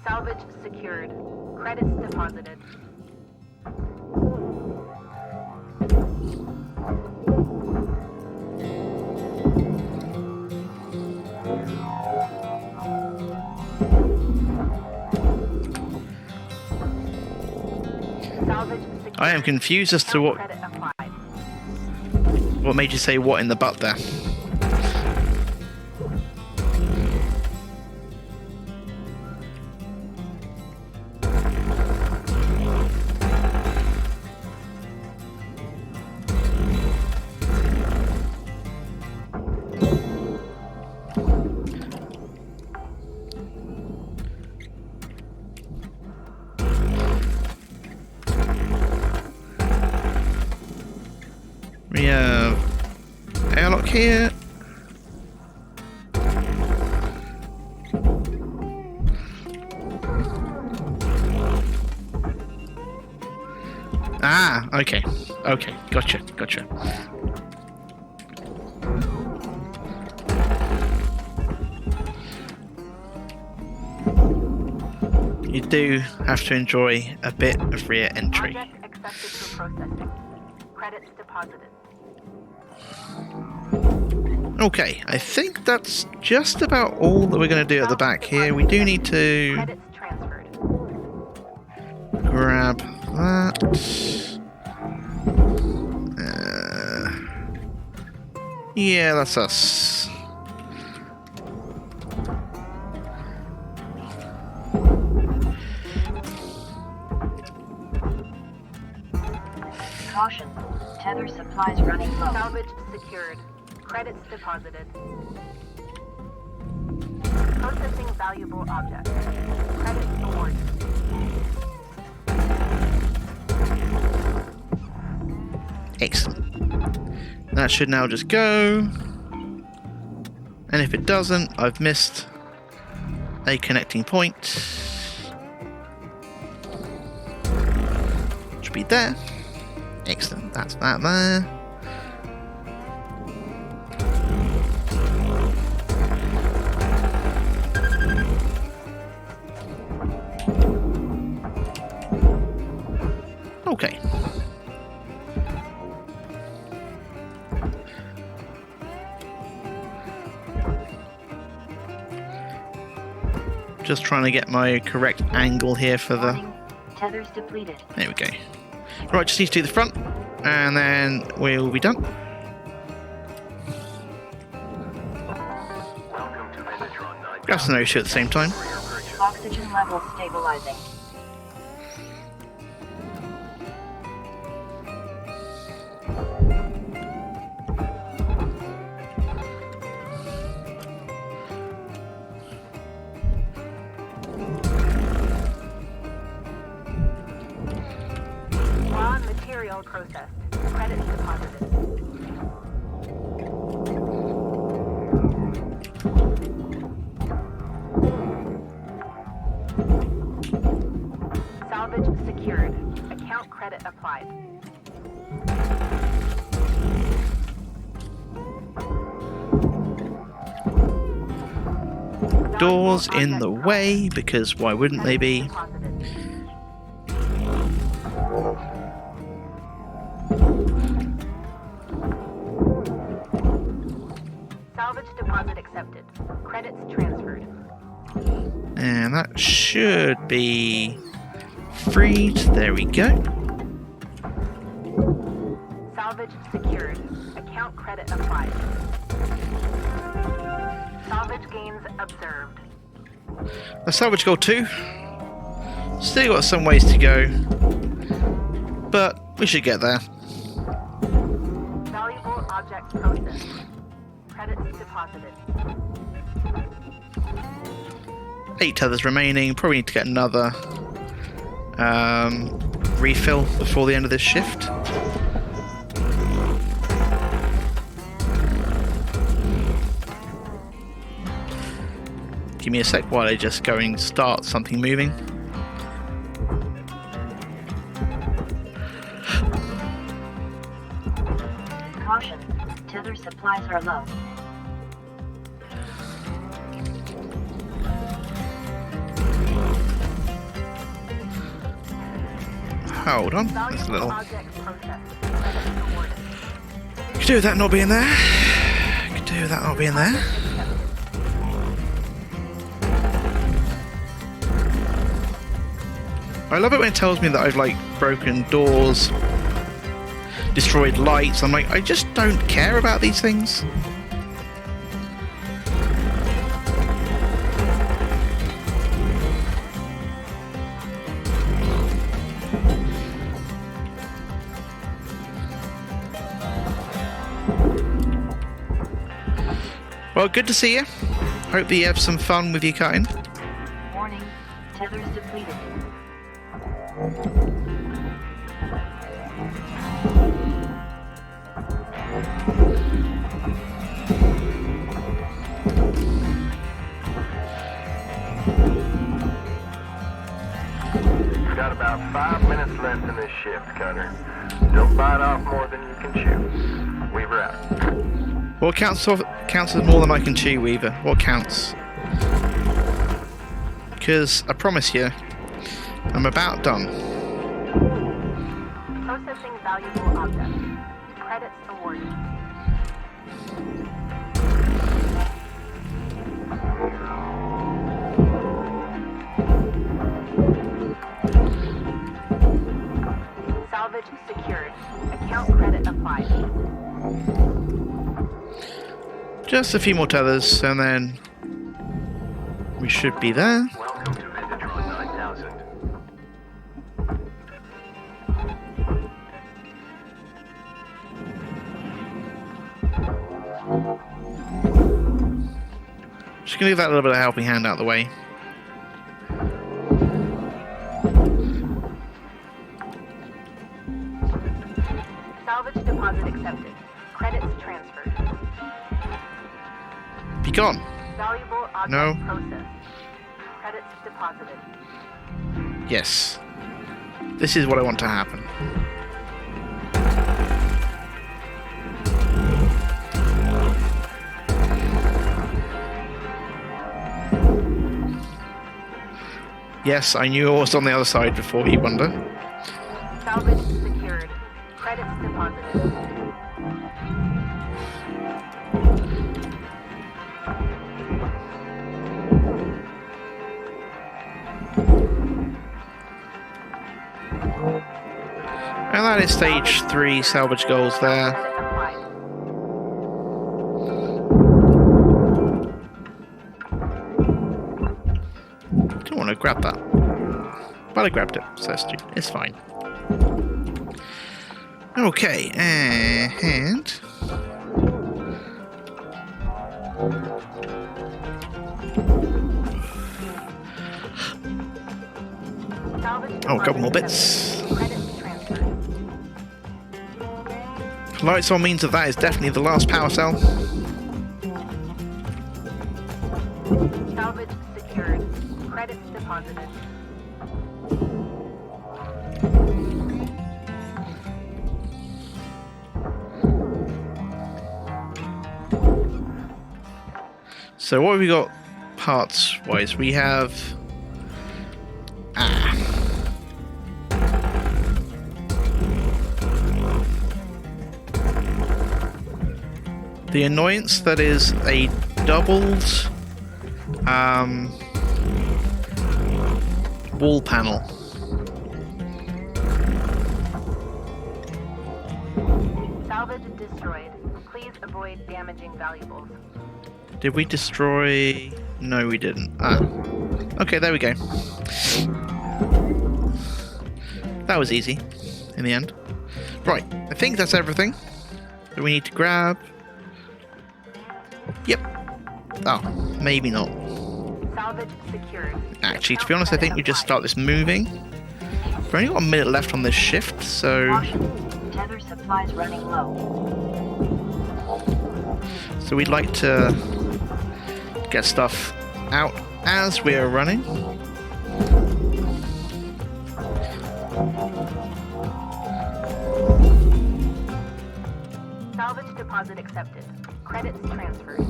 Salvage secured. Credits deposited. Salvage secured. I am confused as to what Credit applied. made you say what in the butt there. dock here. Ah, okay. Okay, gotcha. You do have to enjoy a bit of rear entry. Object accepted for processing. Credits deposited. Okay, I think that's just about all that we're going to do at the back here. We do need to Credits transferred. grab that. Yeah, that's us. Caution. Tether supplies running low. Salvage secured. Credits deposited. Processing valuable objects. Credits awarded. Excellent. That should now just go. And if it doesn't, I've missed a connecting point. Should be there. Excellent. That's that there. Okay. Just trying to get my correct angle here for the... Warning. Tethers depleted. There we go. Right, just need to do the front, and then we'll be done. Gas and O2 at the same time. Oxygen levels stabilizing. Raw material processed. Credits deposited. Salvage secured. Account credit applied. Doors in the way, because why wouldn't they be? Deposited. Salvage deposit accepted. Credits transferred. And that should be freed. There we go. Salvage secured. Account credit applied. Salvage gains observed. The salvage goal 2. Still got some ways to go, but we should get there. Valuable object processed. Credits deposited. 8 tethers remaining. Probably need to get another refill before the end of this shift. Give me a sec while I just go and start something moving. Caution. Tether supplies are low. Hold on, that's a Valuable little. object processed. Credits awarded. Could do with that not being there. Could do with that not being there. I love it when it tells me that I've like broken doors, destroyed lights. I'm like, I just don't care about these things. Well, good to see you. Hope that you have some fun with your cutting. Warning. Tethers depleted. much left in this shift, Cutter. Don't bite off more than you can chew. Weaver out. What counts as more than I can chew, Weaver? What counts? Because I promise you, I'm about done. Processing valuable objects. Credits awarded. Salvage secured. Account credit applied. Just a few more tethers, and then we should be there. Welcome to Vintatron 9000. Just gonna give that a little bit of a helping hand out the way. Salvage deposit accepted. Credits transferred. Be gone. Valuable object No. processed. Credits deposited. Yes. This is what I want to happen. Yes, I knew I was on the other side before, you wonder. Salvage secured. Credits deposited. And that is stage 3 salvage goals there. Credit applied. Don't want to grab that. But I grabbed it, so it's fine. Okay, and... Salvage Oh, a couple more deposit bits. accepted. Credits transferred. Lights on means that is definitely the last power cell. Salvage secured. Credits deposited. So what have we got parts-wise? We have... The annoyance that is a doubled wall panel. Salvage destroyed. Please avoid damaging valuables. Did we destroy... No, we didn't. Okay, there we go. That was easy, in the end. Right, I think that's everything that we need to grab. Yep. Oh, maybe not. Salvage secured. Actually, to be honest, I think we just start this moving. We've only got a minute left on this shift, so... Caution. Tether supplies running low. So we'd like to get stuff out as we're running. Salvage deposit accepted. Credits transferred.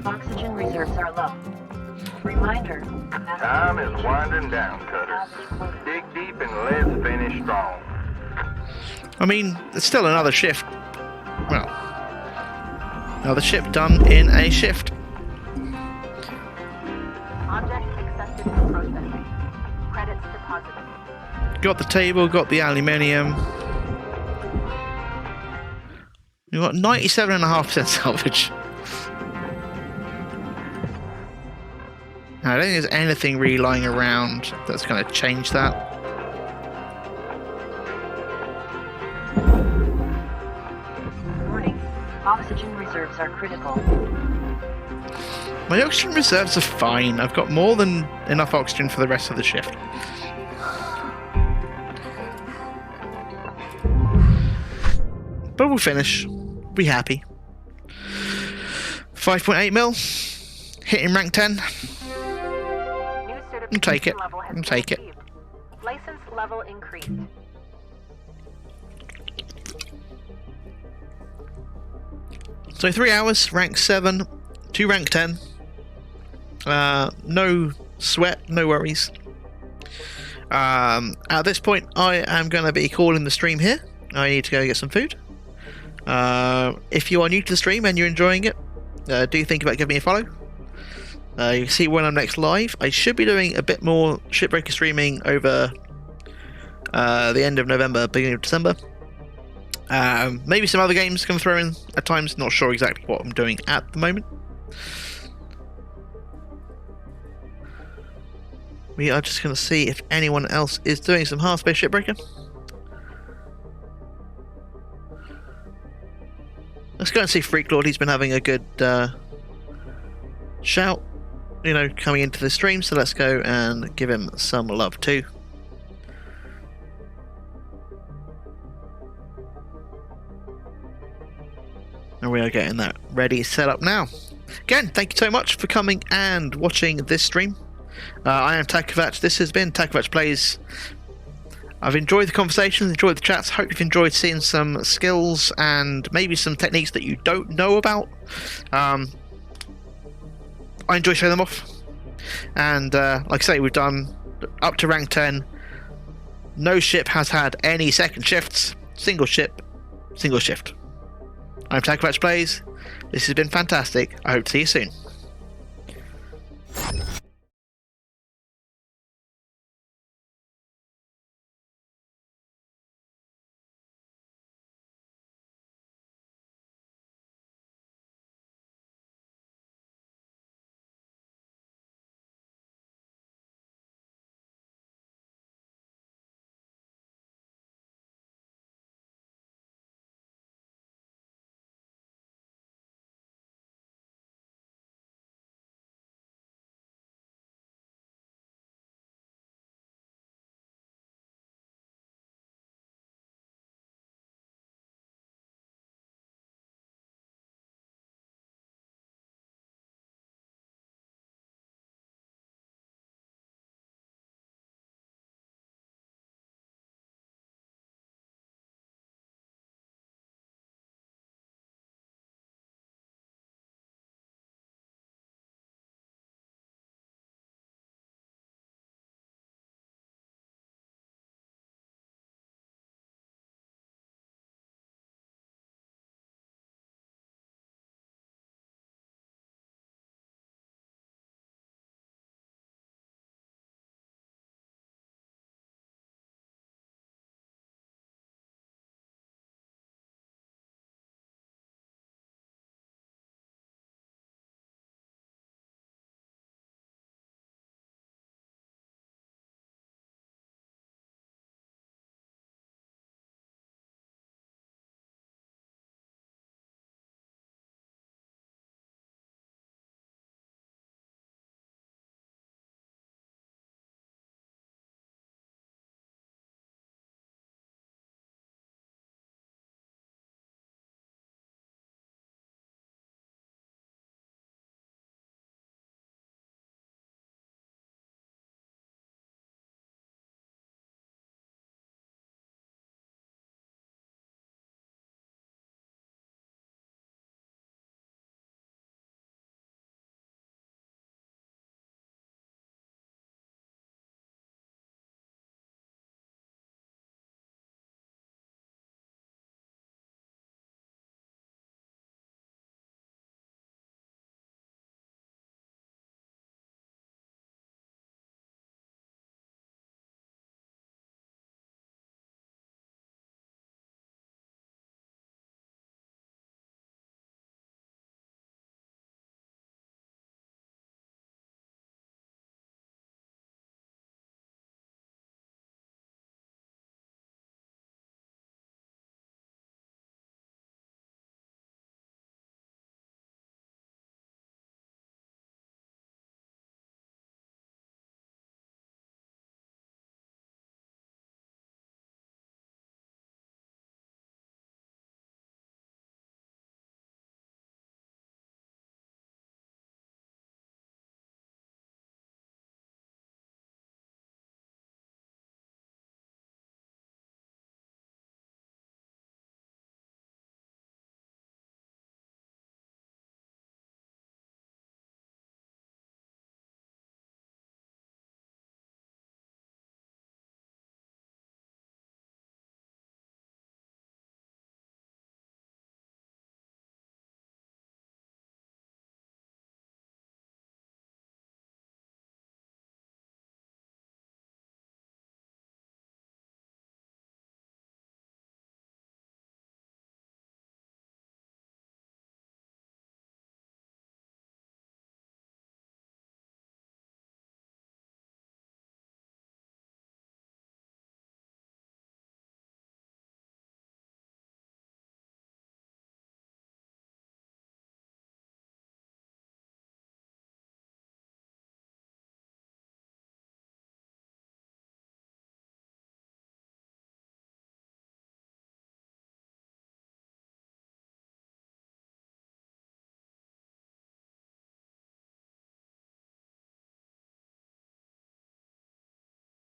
Oxygen reserves are low. Reminder. Time is winding down, Cutter. Dig deep and let's finish strong. I mean, it's still another shift. Well, another ship done in a shift. Object accepted for processing. Credits deposited. Got the table, got the aluminium. We've got 97.5% salvage. Now, I don't think there's anything really lying around that's going to change that. Warning. Oxygen reserves are critical. My oxygen reserves are fine. I've got more than enough oxygen for the rest of the shift. But we'll finish. Be happy. 5.8 mil. Hitting rank 10. New take it. level has I'll been take it. achieved. License level increased. So 3 hours, rank 7 to rank 10. No sweat, no worries. At this point, I am going to be calling the stream here. I need to go get some food. If you are new to the stream and you're enjoying it, do think about giving me a follow. You can see when I'm next live. I should be doing a bit more Shipbreaker streaming over the end of November, beginning of December. Maybe some other games can throw in at times. Not sure exactly what I'm doing at the moment. We are just going to see if anyone else is doing some Hardspace Shipbreaker. Let's go and see Freak Lord. He's been having a good shout, you know, coming into the stream. So let's go and give him some love too. And we are getting that ready set up now. Again, thank you so much for coming and watching this stream. I am Takovac. This has been Takovac Plays. I've enjoyed the conversations, enjoyed the chats. Hope you've enjoyed seeing some skills and maybe some techniques that you don't know about. I enjoy showing them off. And like I say, we've done up to rank 10. No ship has had any second shifts. Single ship, single shift. I'm Takovac Plays. This has been fantastic. I hope to see you soon.